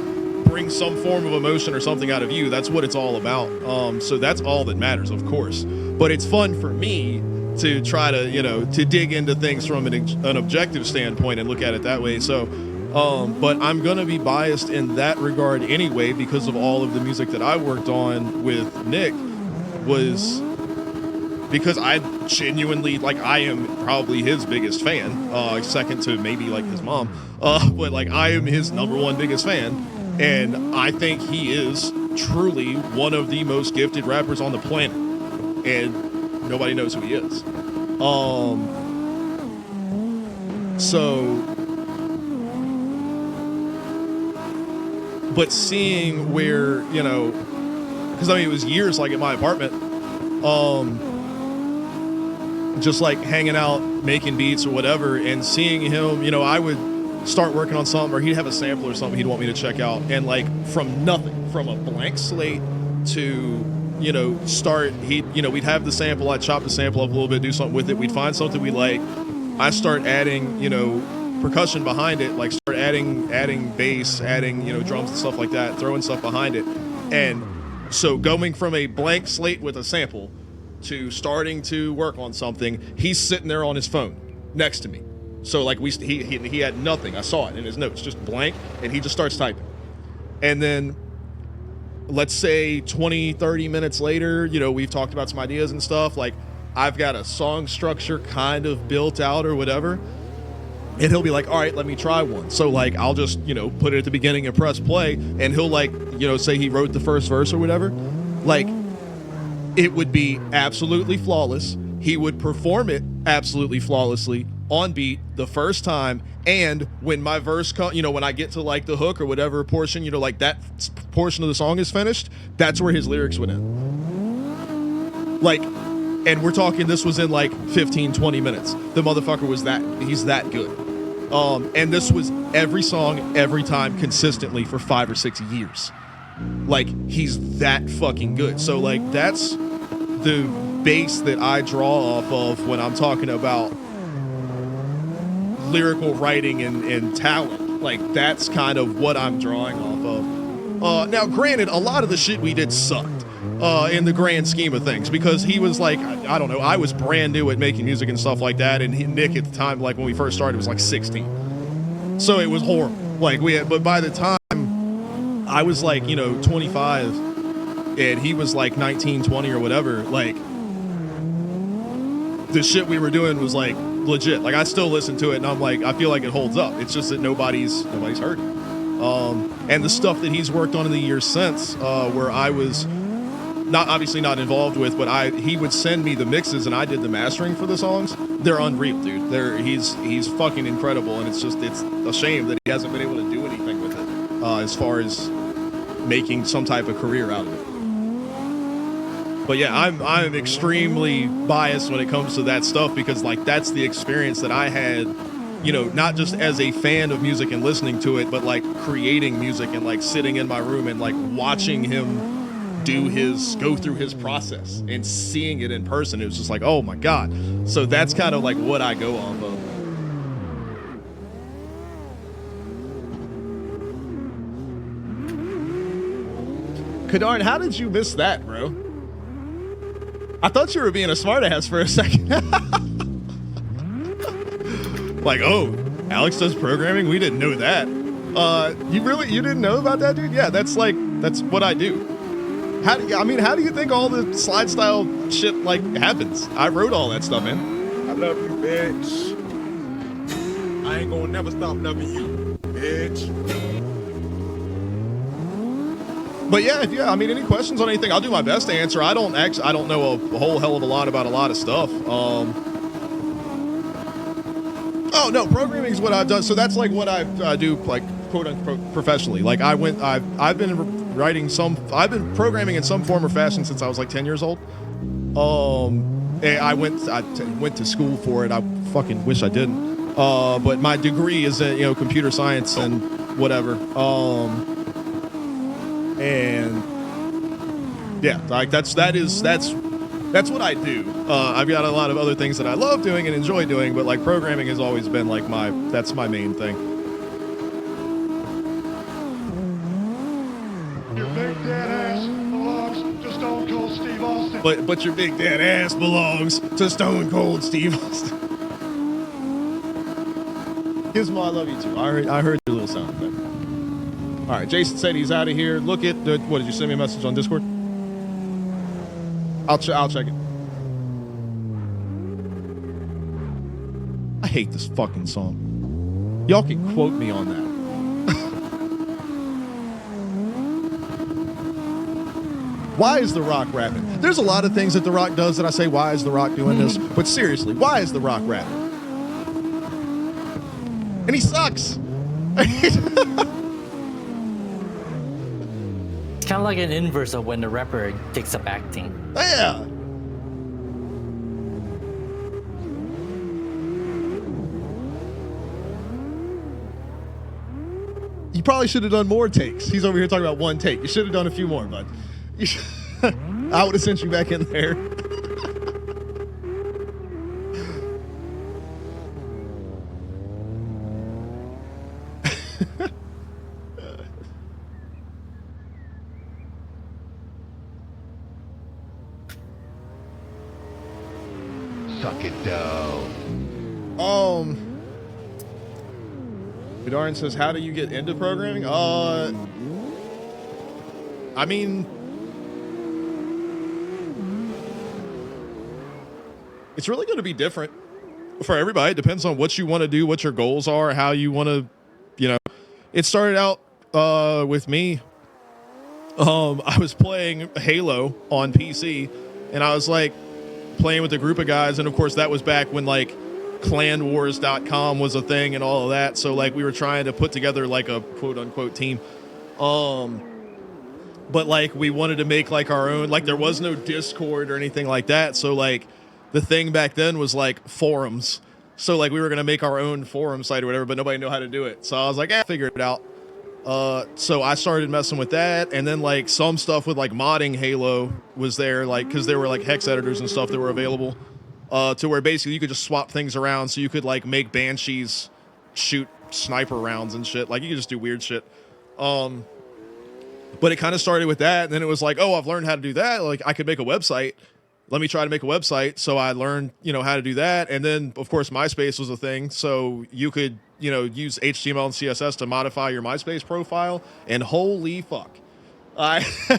brings some form of emotion or something out of you. That's what it's all about. So that's all that matters, of course. But it's fun for me to try to, you know, to dig into things from an objective standpoint and look at it that way. So, but I'm going to be biased in that regard anyway, because of all of the music that I worked on with Nick was because I genuinely, like, I am probably his biggest fan, second to maybe like his mom, but like I am his number one biggest fan. And I think he is truly one of the most gifted rappers on the planet. And nobody knows who he is. But seeing where, you know, because I mean, it was years like at my apartment, just like hanging out, making beats or whatever, and seeing him, you know, I would start working on something or he'd have a sample or something he'd want me to check out, and like from nothing, from a blank slate to, you know, start, we'd have the sample, I'd chop the sample up a little bit, do something with it, we'd find something we like, I start adding, you know, percussion behind it, like start adding bass, adding, you know, drums and stuff like that, throwing stuff behind it. And so going from a blank slate with a sample to starting to work on something, he's sitting there on his phone next to me. So like he had nothing. I saw it in his notes, just blank, and he just starts typing. And then let's say 20, 30 minutes later, you know, we've talked about some ideas and stuff, like I've got a song structure kind of built out or whatever. And he'll be like, all right, let me try one. So like, I'll just, you know, put it at the beginning and press play, and he'll like, you know, say he wrote the first verse or whatever. Like, it would be absolutely flawless. He would perform it absolutely flawlessly on beat the first time. And when my verse, you know, when I get to like the hook or whatever portion, you know, like that portion of the song is finished, that's where his lyrics would end. Like, and we're talking, this was in like 15, 20 minutes. The motherfucker was he's that good. And this was every song, every time, consistently for 5 or 6 years. Like, he's that fucking good. So like, that's the base that I draw off of when I'm talking about lyrical writing and talent. Like, that's kind of what I'm drawing off of. Now, granted, a lot of the shit we did sucked. In the grand scheme of things, because he was like, I don't know, I was brand new at making music and stuff like that, and Nick at the time, like when we first started, was like 16, so it was horrible. Like but by the time I was like, you know, 25 and he was like 19, 20 or whatever, like the shit we were doing was like legit. Like, I still listen to it and I'm like, I feel like it holds up. It's just that nobody's heard it. And the stuff that he's worked on in the years since, where I was obviously not involved with, but he would send me the mixes and I did the mastering for the songs. They're unreal, dude. He's fucking incredible, and it's a shame that he hasn't been able to do anything with it, as far as making some type of career out of it. But yeah, I'm extremely biased when it comes to that stuff, because like that's the experience that I had, you know, not just as a fan of music and listening to it, but like creating music and like sitting in my room and like watching him go through his process and seeing it in person. It was just like, oh my God. So that's kind of like what I go off of. Kadarn, how did you miss that, bro? I thought you were being a smartass for a second. Like, oh, Alex does programming? We didn't know that. You didn't know about that, dude? Yeah, that's what I do. How do you think all the slide style shit like happens? I wrote all that stuff, man. I love you, bitch. I ain't gonna never stop loving you, bitch. But yeah, any questions on anything, I'll do my best to answer. I don't know a whole hell of a lot about a lot of stuff. Oh no, programming is what I've done. So that's like what I do, like quote unquote professionally. Like I've been programming in some form or fashion since I was like 10 years old. And I went to school for it. I fucking wish I didn't. But my degree is in, computer science and whatever. And yeah, like that's what I do. I've got a lot of other things that I love doing and enjoy doing, but like programming has always been like that's my main thing. Your big dead ass belongs to Stone Cold Steve Austin. But your big dead ass belongs to Stone Cold Steve Austin. Gizmo, I love you too. I heard your little sound effect. All right, Jason said he's out of here. Look at what did you send me a message on Discord? I'll check it. I hate this fucking song. Y'all can quote me on that. Why is The Rock rapping? There's a lot of things that The Rock does that I say, why is The Rock doing this? But seriously, why is The Rock rapping? And he sucks. It's kind of like an inverse of when the rapper takes up acting. Yeah. You probably should have done more takes. He's over here talking about one take. You should have done a few more, bud. I would have sent you back in there. Suck it down. Bedarin says, how do you get into programming? I mean, it's really going to be different for everybody. It depends on what you want to do, what your goals are, how you want to, it started out with me. I was playing Halo on PC, and I was like playing with a group of guys, and of course that was back when like clanwars.com was a thing and all of that. So like we were trying to put together like a quote unquote team. But like we wanted to make like our own, like there was no Discord or anything like that. So like the thing back then was like forums. So like we were going to make our own forum site or whatever, but nobody knew how to do it. So I was like, figure it out. So I started messing with that, and then like some stuff with like modding Halo was there, like because there were like hex editors and stuff that were available, to where basically you could just swap things around, so you could like make banshees shoot sniper rounds and shit. Like you could just do weird shit. But it kind of started with that, and then it was like, oh, I've learned how to do that. Like I could make a website. Let me try to make a website. So I learned, how to do that. And then of course MySpace was a thing. So you could, use HTML and CSS to modify your MySpace profile. And holy fuck. That's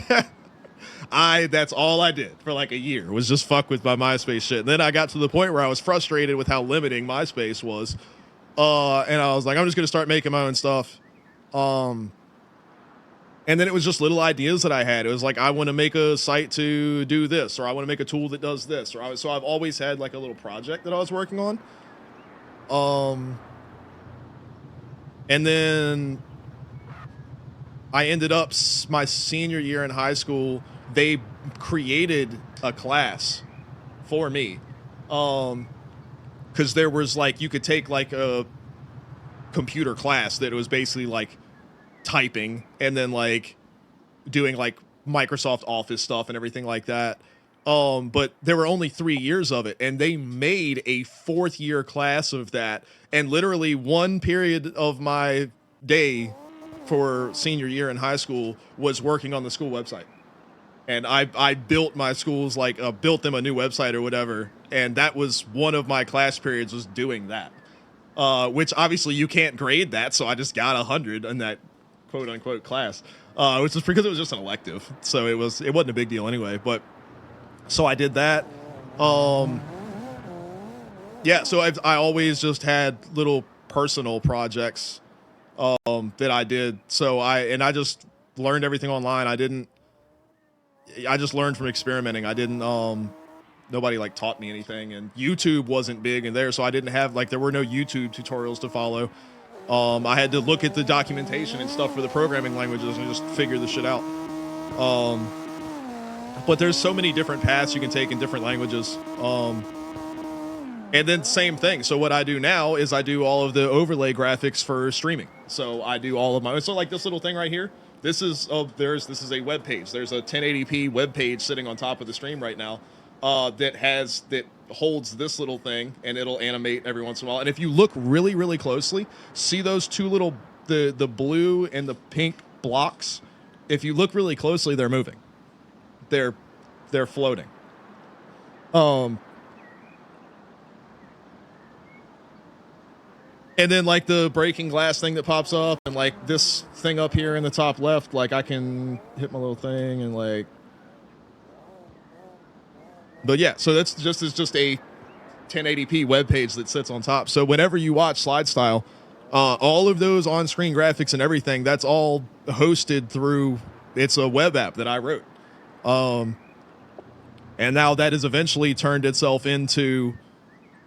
all I did for like a year, was just fuck with my MySpace shit. And then I got to the point where I was frustrated with how limiting MySpace was. And I was like, I'm just going to start making my own stuff. And then it was just little ideas that I had. It was like, I want to make a site to do this, or I want to make a tool that does this. So I've always had like a little project that I was working on. And then I ended up my senior year in high school, they created a class for me. Because there was like, you could take like a computer class that was basically like typing and then like doing like Microsoft Office stuff and everything like that. But there were only 3 years of it, and they made a 4th year class of that. And literally one period of my day for senior year in high school was working on the school website. And I built my schools, like built them a new website or whatever. And that was one of my class periods, was doing that. Which obviously you can't grade that. So I just got 100 in that quote unquote class, which is because it was just an elective. So it wasn't a big deal anyway, but so I did that. Yeah. So I always just had little personal projects, that I did. So I just learned everything online. I just learned from experimenting. I didn't, nobody like taught me anything, and YouTube wasn't big in there. So I didn't have there were no YouTube tutorials to follow. I had to look at the documentation and stuff for the programming languages and just figure the shit out. But there's so many different paths you can take in different languages. And then same thing. So what I do now is I do all of the overlay graphics for streaming. So I do all of my, so like this little thing right here, this is this is a web page. There's a 1080p web page sitting on top of the stream right now that holds this little thing, and it'll animate every once in a while. And if you look really, really closely, see those two little, the blue and the pink blocks? If you look really closely, they're moving. They're floating. And then like the breaking glass thing that pops up, and like this thing up here in the top left, like I can hit my little thing and like, but yeah, so that's just a 1080p web page that sits on top. So whenever you watch Slide Style, all of those on-screen graphics and everything, that's all hosted through, it's a web app that I wrote. And now that has eventually turned itself into,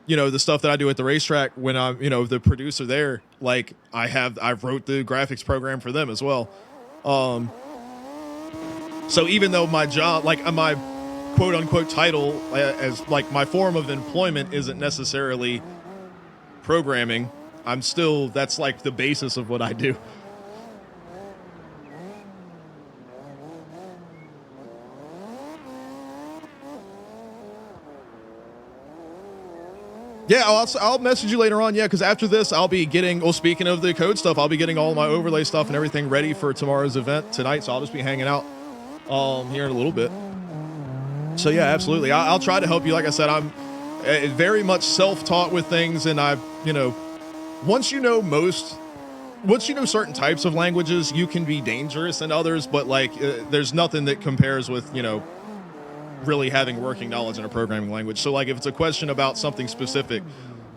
you know, the stuff that I do at the racetrack when I'm, you know, the producer there. Like I wrote the graphics program for them as well. So even though my job, like my quote unquote title as like my form of employment isn't necessarily programming, I'm still, that's like the basis of what I do. Yeah, I'll message you later on. Yeah, because after this, I'll be getting, well, speaking of the code stuff, I'll be getting all my overlay stuff and everything ready for tomorrow's event tonight. So I'll just be hanging out here in a little bit. So yeah, absolutely. I'll try to help you. Like I said, I'm very much self-taught with things. And once you know certain types of languages, you can be dangerous in others. But like, there's nothing that compares with, you know, really having working knowledge in a programming language. So like if it's a question about something specific,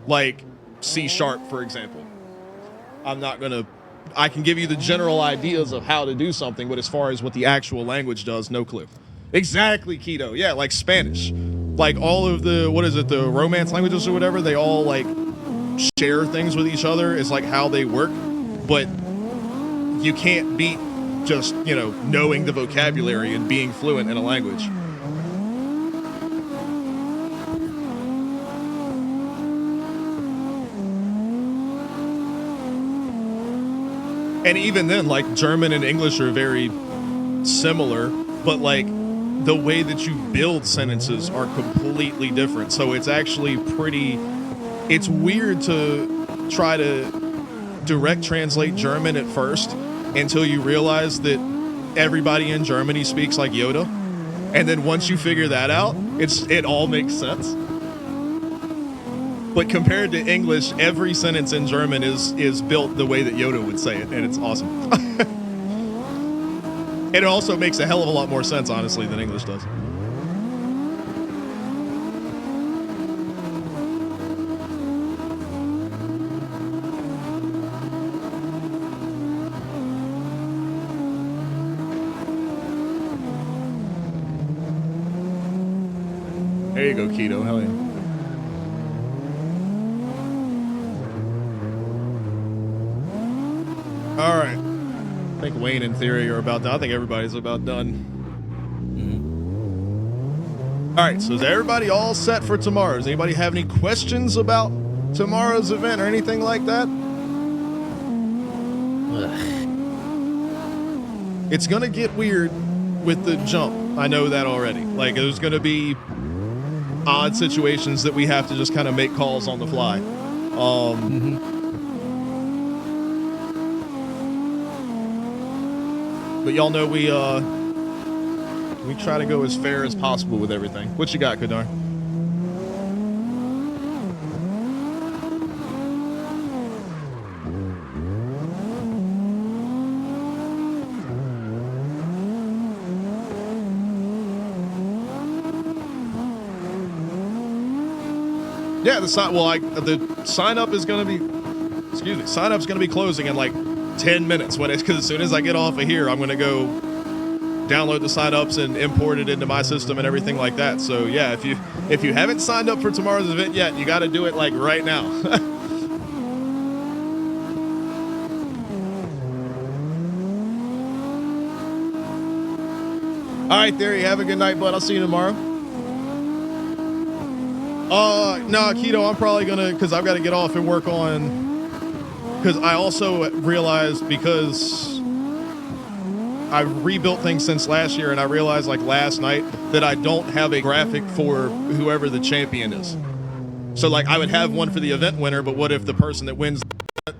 like C#, for example, I can give you the general ideas of how to do something, but as far as what the actual language does, no clue. Exactly, Keto. Yeah, like Spanish. Like all of the, the Romance languages or whatever, they all like share things with each other. It's like how they work, but you can't beat just, you know, knowing the vocabulary and being fluent in a language. And even then, like German and English are very similar, but like the way that you build sentences are completely different. So it's actually it's weird to try to direct translate German at first until you realize that everybody in Germany speaks like Yoda. And then once you figure that out, it all makes sense. But compared to English, every sentence in German is built the way that Yoda would say it, and it's awesome. And it also makes a hell of a lot more sense, honestly, than English does. There you go, Keto. Hell yeah. All right. I think Wayne and Theory are about done. I think everybody's about done. Mm-hmm. All right. So is everybody all set for tomorrow? Does anybody have any questions about tomorrow's event or anything like that? Ugh. It's going to get weird with the jump. I know that already. Like there's going to be odd situations that we have to just kind of make calls on the fly. But y'all know we try to go as fair as possible with everything. What you got, Kadar? Yeah, the sign up is going to be, sign up's going to be closing in like 10 minutes because as soon as I get off of here, I'm going to go download the sign-ups and import it into my system and everything like that. So yeah, if you haven't signed up for tomorrow's event yet, you got to do it like right now. All right, Theory, have a good night, bud. I'll see you tomorrow. No, Keto, I'm probably gonna, because I've got to get off and work on, because I also realized, because I've rebuilt things since last year, and I realized like last night that I don't have a graphic for whoever the champion is. So like I would have one for the event winner, but what if the person that wins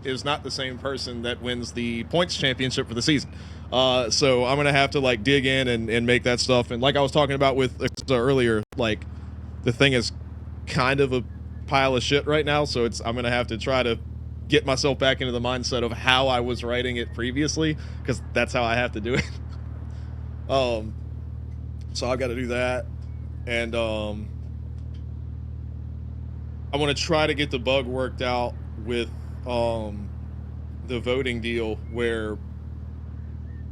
is not the same person that wins the points championship for the season? So I'm gonna have to like dig in and make that stuff. And like I was talking about with earlier, like the thing is kind of a pile of shit right now, so I'm gonna have to try to get myself back into the mindset of how I was writing it previously, because that's how I have to do it. So I've got to do that, and I want to try to get the bug worked out with the voting deal where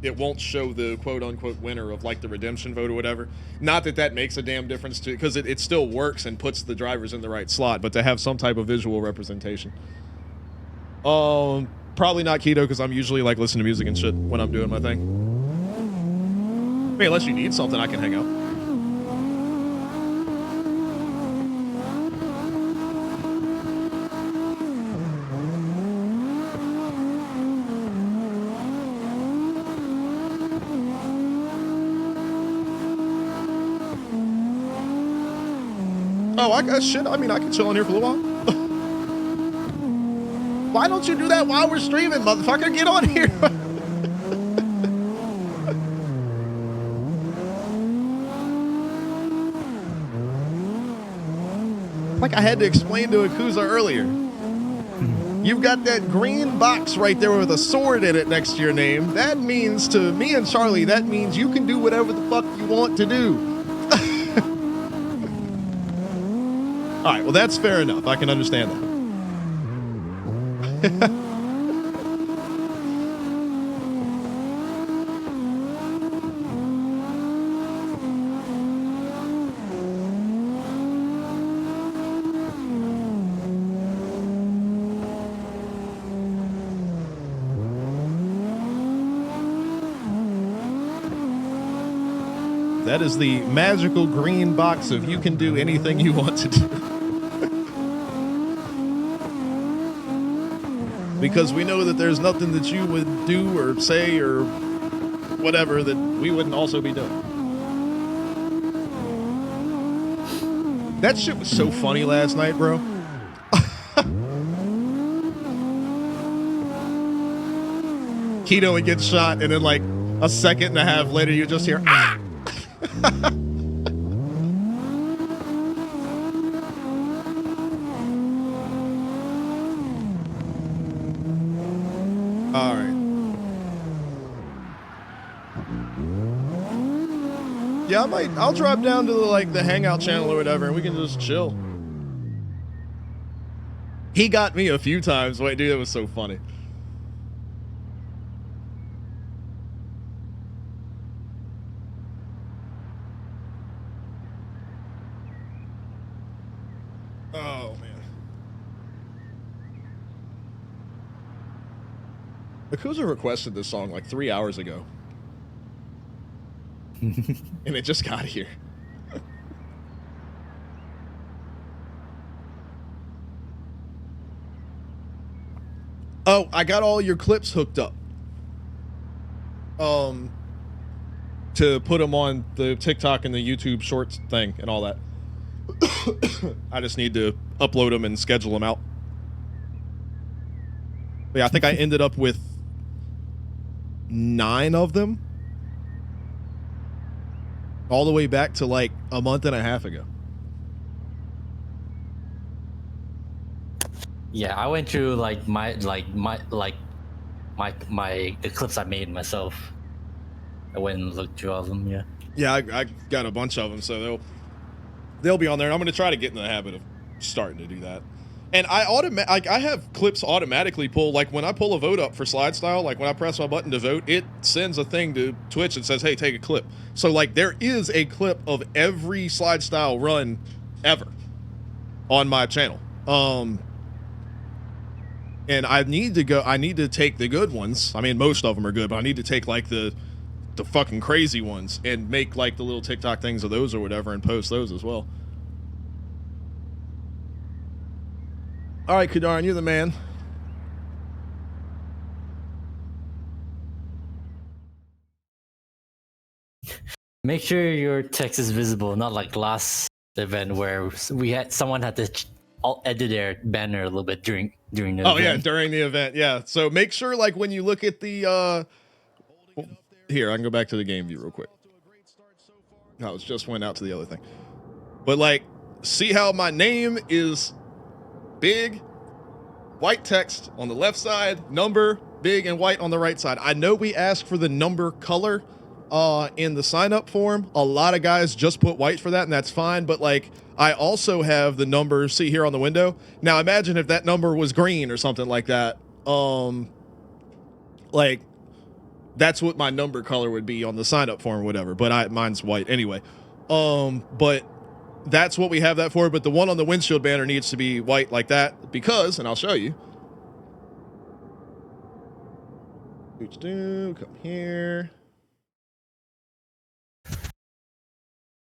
it won't show the quote-unquote winner of like the redemption vote or whatever. Not that that makes a damn difference to, because it still works and puts the drivers in the right slot, but to have some type of visual representation. Probably not Keto, because I'm usually like listening to music and shit when I'm doing my thing. Hey, unless you need something, I can hang out. Oh, I got shit. I mean, I can chill on here for a little while. Why don't you do that while we're streaming, motherfucker? Get on here. Like I had to explain to Akuza earlier. You've got that green box right there with a sword in it next to your name. That means to me and Charlie, that means you can do whatever the fuck you want to do. All right, well, that's fair enough. I can understand that. That is the magical green box of you can do anything you want to do. Because we know that there's nothing that you would do or say or whatever that we wouldn't also be doing. That shit was so funny last night, bro. Keto, he gets shot, and then like a second and a half later, you just hear, ah! All right. Yeah, I'll drop down to the hangout channel or whatever, and we can just chill. He got me a few times. Wait, dude, that was so funny. Oh, man. Akuza requested this song like 3 hours ago. And it just got here. Oh, I got all your clips hooked up. To put them on the TikTok and the YouTube Shorts thing and all that. I just need to upload them and schedule them out. But yeah, I think I ended up with 9 of them. All the way back to like a month and a half ago. Yeah, I went through like the clips I made myself. I went and looked through all of them. Yeah. Yeah, I got a bunch of them, so they'll be on there. And I'm going to try to get in the habit of starting to do that. And I have clips automatically pull. Like when I pull a vote up for slide style, like when I press my button to vote, it sends a thing to Twitch and says, "Hey, take a clip." So like there is a clip of every slide style run ever on my channel. And I need to take the good ones. I mean, most of them are good, but I need to take like the fucking crazy ones and make like the little TikTok things of those or whatever and post those as well. All right, Kadarn, you're the man. Make sure your text is visible, not like last event where someone had to edit their banner a little bit during the Oh event. yeah, during the event. Yeah. So make sure like when you look at the here, I can go back to the game view real quick. I was just went out to the other thing. But like see how my name is big, white text on the left side, number big and white on the right side. I know we asked for the number color in the sign up form. A lot of guys just put white for that, and that's fine. But like, I also have the number, see here on the window. Now imagine if that number was green or something like that. Like that's what my number color would be on the sign up form or whatever. But mine's white anyway. But that's what we have that for. But the one on the windshield banner needs to be white like that because, and I'll show you. Come here.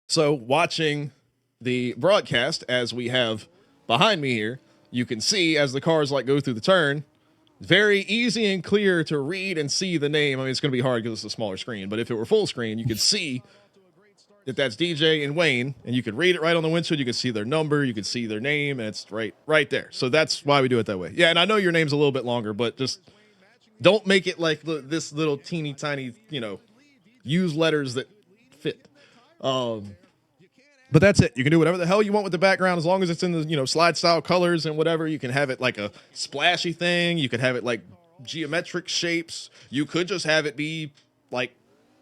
So watching the broadcast as we have behind me here, you can see as the cars like go through the turn, very easy and clear to read and see the name. I mean, it's going to be hard because it's a smaller screen, but if it were full screen, you could see that that's DJ and Wayne, and you could read it right on the windshield. You can see their number, you can see their name, and it's right there. So that's why we do it that way. Yeah, and I know your name's a little bit longer, but just don't make it like this little teeny tiny, use letters that fit. But that's it. You can do whatever the hell you want with the background as long as it's in the, slide style colors and whatever. You can have it like a splashy thing. You could have it like geometric shapes. You could just have it be like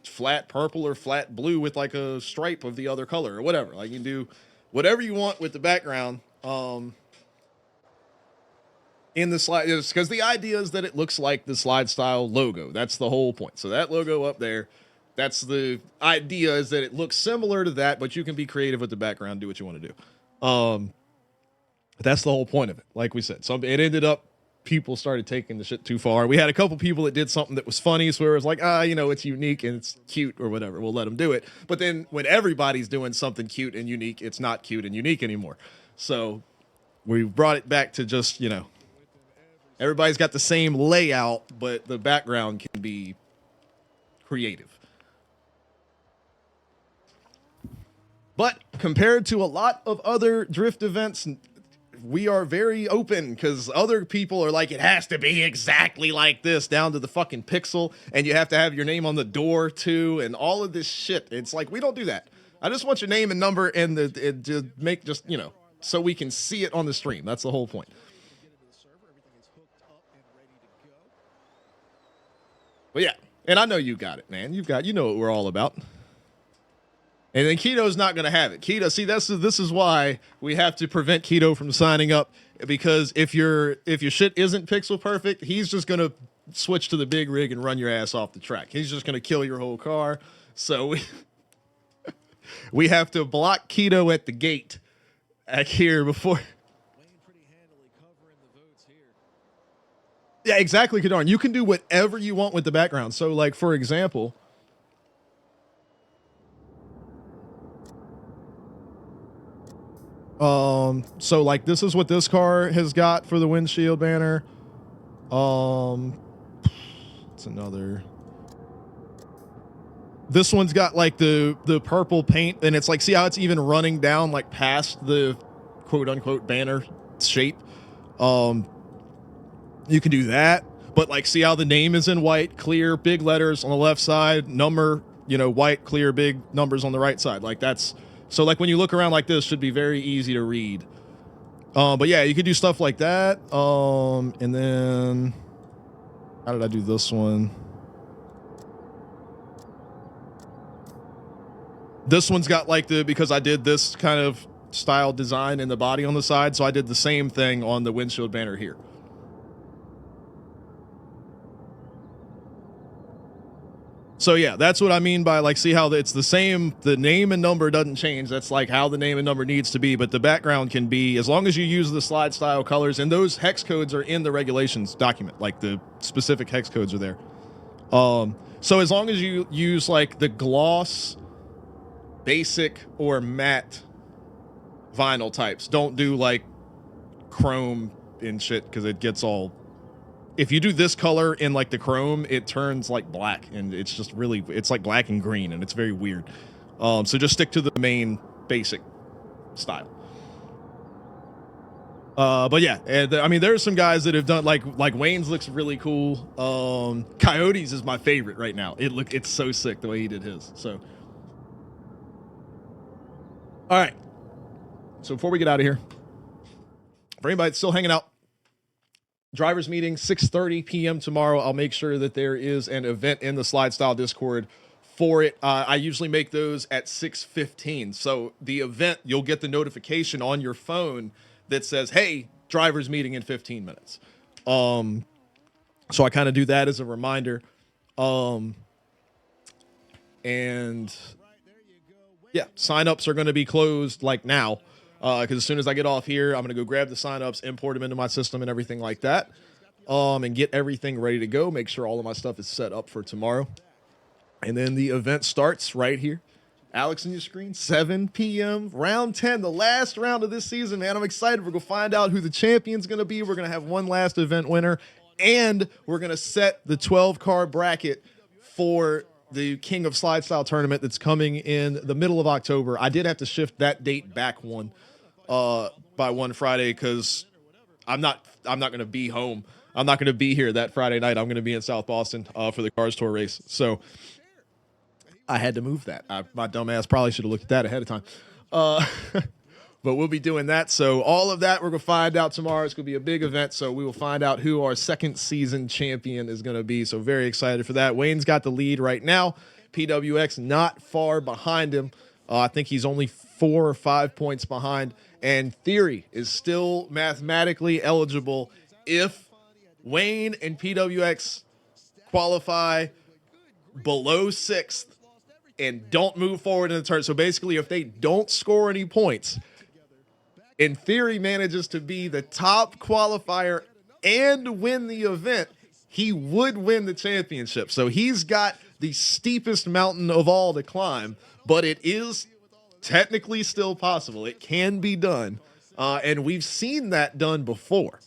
flat purple or flat blue with like a stripe of the other color or whatever. Like you can do whatever you want with the background. In the slide, because the idea is that it looks like the slide style logo. That's the whole point. So that logo up there, that's the idea, is that it looks similar to that, but you can be creative with the background, do what you want to do. That's the whole point of it. Like we said, it ended up people started taking the shit too far. We had a couple people that did something that was funny, so it was like, it's unique and it's cute or whatever. We'll let them do it. But then when everybody's doing something cute and unique, it's not cute and unique anymore. So we brought it back to just, everybody's got the same layout, but the background can be creative. But compared to a lot of other drift events, we are very open because other people are like, it has to be exactly like this down to the fucking pixel. And you have to have your name on the door too. And all of this shit. It's like, we don't do that. I just want your name and number and so we can see it on the stream. That's the whole point. But yeah, and I know you got it, man. You know what we're all about. And then Keeto's not going to have it. Keto, see, this is why we have to prevent Keto from signing up, because if your shit isn't pixel perfect, he's just going to switch to the big rig and run your ass off the track. He's just going to kill your whole car. So we have to block Keto at the gate back here before. Yeah, exactly, Kadarn. You can do whatever you want with the background. So, like, for example, so like this is what this car has got for the windshield banner. It's another. This one's got like the purple paint, and it's like, see how it's even running down like past the quote unquote banner shape. You can do that, but like, see how the name is in white, clear, big letters on the left side, number, white, clear, big numbers on the right side. Like that's, so like when you look around like this, should be very easy to read. But yeah, you could do stuff like that. And then how did I do this one? This one's got like because I did this kind of style design in the body on the side. So I did the same thing on the windshield banner here. So yeah, that's what I mean by like, see how it's the same, the name and number doesn't change. That's like how the name and number needs to be, but the background can be, as long as you use the slide style colors, and those hex codes are in the regulations document, like the specific hex codes are there. So as long as you use like the gloss, basic, or matte vinyl types, don't do like chrome and shit because it gets all. If you do this color in like the chrome, it turns like black, and it's just really, it's like black and green, and it's very weird. So just stick to the main basic style. But yeah, I mean, there's some guys that have done like Wayne's looks really cool. Coyotes is my favorite right now. It's so sick the way he did his. So, all right. So before we get out of here, for anybody that's still hanging out, drivers meeting 6:30 p.m. tomorrow. I'll make sure that there is an event in the Slide Style Discord for it. I usually make those at 6:15. So the event, you'll get the notification on your phone that says, hey, drivers meeting in 15 minutes. So I kind of do that as a reminder. And yeah, signups are going to be closed like now. Because as soon as I get off here, I'm going to go grab the signups, import them into my system and everything like that. And get everything ready to go. Make sure all of my stuff is set up for tomorrow. And then the event starts right here. Alex on your screen, 7 p.m. Round 10, the last round of this season, man. I'm excited. We're going to find out who the champion's going to be. We're going to have one last event winner. And we're going to set the 12-car bracket for the King of Slide Style tournament that's coming in the middle of October. I did have to shift that date back by one Friday because I'm not going to be home. I'm not going to be here that Friday night. I'm going to be in South Boston for the Cars Tour race. So I had to move that. My dumb ass probably should have looked at that ahead of time. But we'll be doing that. So all of that we're going to find out tomorrow. It's going to be a big event. So we will find out who our second season champion is going to be. So very excited for that. Wayne's got the lead right now. PWX not far behind him. I think he's only 4 or 5 points behind. And Theory is still mathematically eligible if Wayne and PWX qualify below 6th and don't move forward in the turn. So basically, if they don't score any points, and Theory manages to be the top qualifier and win the event, he would win the championship. So he's got the steepest mountain of all to climb, but it is technically still possible. It can be done. And we've seen that done before.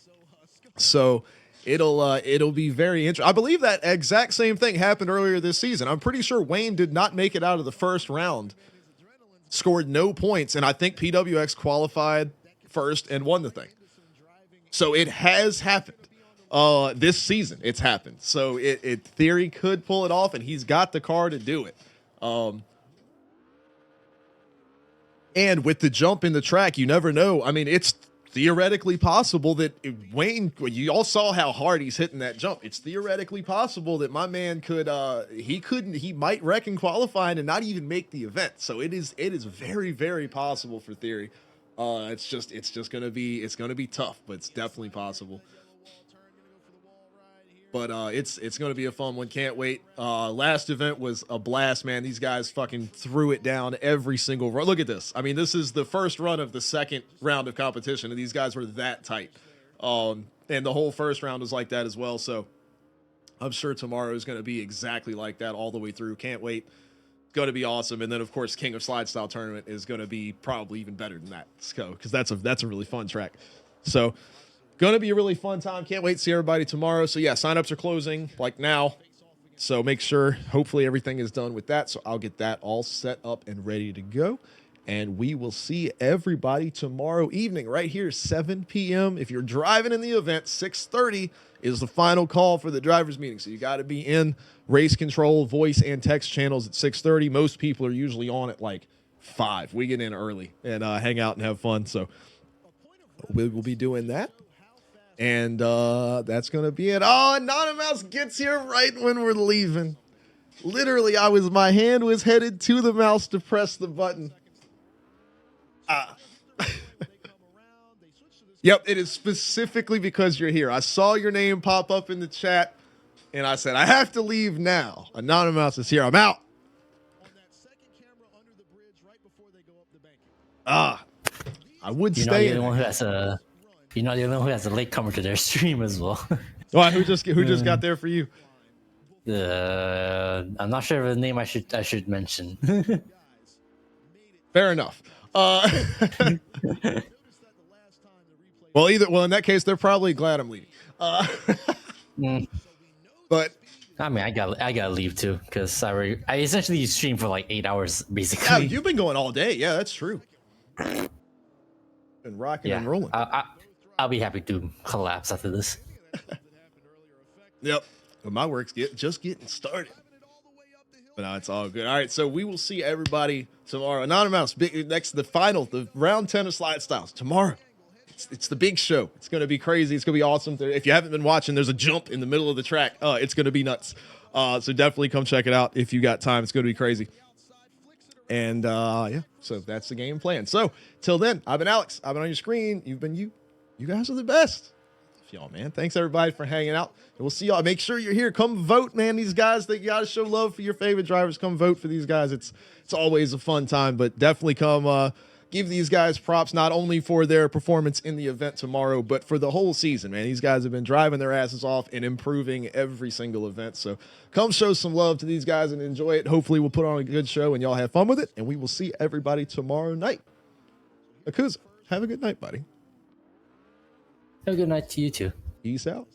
So it'll be very interesting. I believe that exact same thing happened earlier this season. I'm pretty sure Wayne did not make it out of the first round, scored no points, and I think PWX qualified first and won the thing. So it has happened. This season, it's happened. So it Theory could pull it off, and he's got the car to do it. And with the jump in the track, you never know. I mean, it's theoretically possible that Wayne, you all saw how hard he's hitting that jump. It's theoretically possible that my man he might wreck in qualifying and not even make the event. So it is very, very possible for Theory. It's gonna be tough, but it's definitely possible. But it's going to be a fun one. Can't wait. Last event was a blast, man. These guys fucking threw it down every single run. Look at this. I mean, this is the first run of the second round of competition, and these guys were that tight. And the whole first round was like that as well. So I'm sure tomorrow is going to be exactly like that all the way through. Can't wait. It's going to be awesome. And then, of course, King of Slide Style Tournament is going to be probably even better than that. Because that's a really fun track. So going to be a really fun time. Can't wait to see everybody tomorrow. So, yeah, signups are closing like now. So make sure, hopefully, everything is done with that. So I'll get that all set up and ready to go. And we will see everybody tomorrow evening right here, 7 p.m. If you're driving in the event, 6:30 is the final call for the drivers meeting. So you got to be in race control, voice, and text channels at 6:30. Most people are usually on at like 5. We get in early and hang out and have fun. So we will be doing that. And that's going to be it. Oh, Anonymous gets here right when we're leaving. Literally, my hand was headed to the mouse to press the button. Yep, it is specifically because you're here. I saw your name pop up in the chat, and I said, I have to leave now. Anonymous is here. I'm out. I would stay. You're the one who has you're not the only one who has a late comer to their stream as well. Well, who just got there for you? I'm not sure of the name I should mention. Fair enough. Well, in that case, they're probably glad I'm leaving. But I mean, I gotta leave too because I essentially stream for like 8 hours yeah, basically. you've been going all day. Yeah, that's true. Been rocking and rolling. I'll be happy to collapse after this. Yep. Well, my work's just getting started. But no, it's all good. All right, so we will see everybody tomorrow. Anonymous, next the final, the round 10 of Slide Styles tomorrow. It's the big show. It's going to be crazy. It's going to be awesome. If you haven't been watching, there's a jump in the middle of the track. It's going to be nuts. So definitely come check it out if you got time. It's going to be crazy. And yeah, so that's the game plan. So till then, I've been Alex. I've been on your screen. You've been you. You guys are the best. Y'all, man. Thanks everybody for hanging out. And we'll see y'all. Make sure you're here. Come vote, man. These guys, that you gotta show love for your favorite drivers. Come vote for these guys. It's always a fun time, but definitely come give these guys props, not only for their performance in the event tomorrow, but for the whole season, man. These guys have been driving their asses off and improving every single event. So come show some love to these guys and enjoy it. Hopefully we'll put on a good show and y'all have fun with it. And we will see everybody tomorrow night. Akuza, have a good night, buddy. Have a good night to you too. Peace out.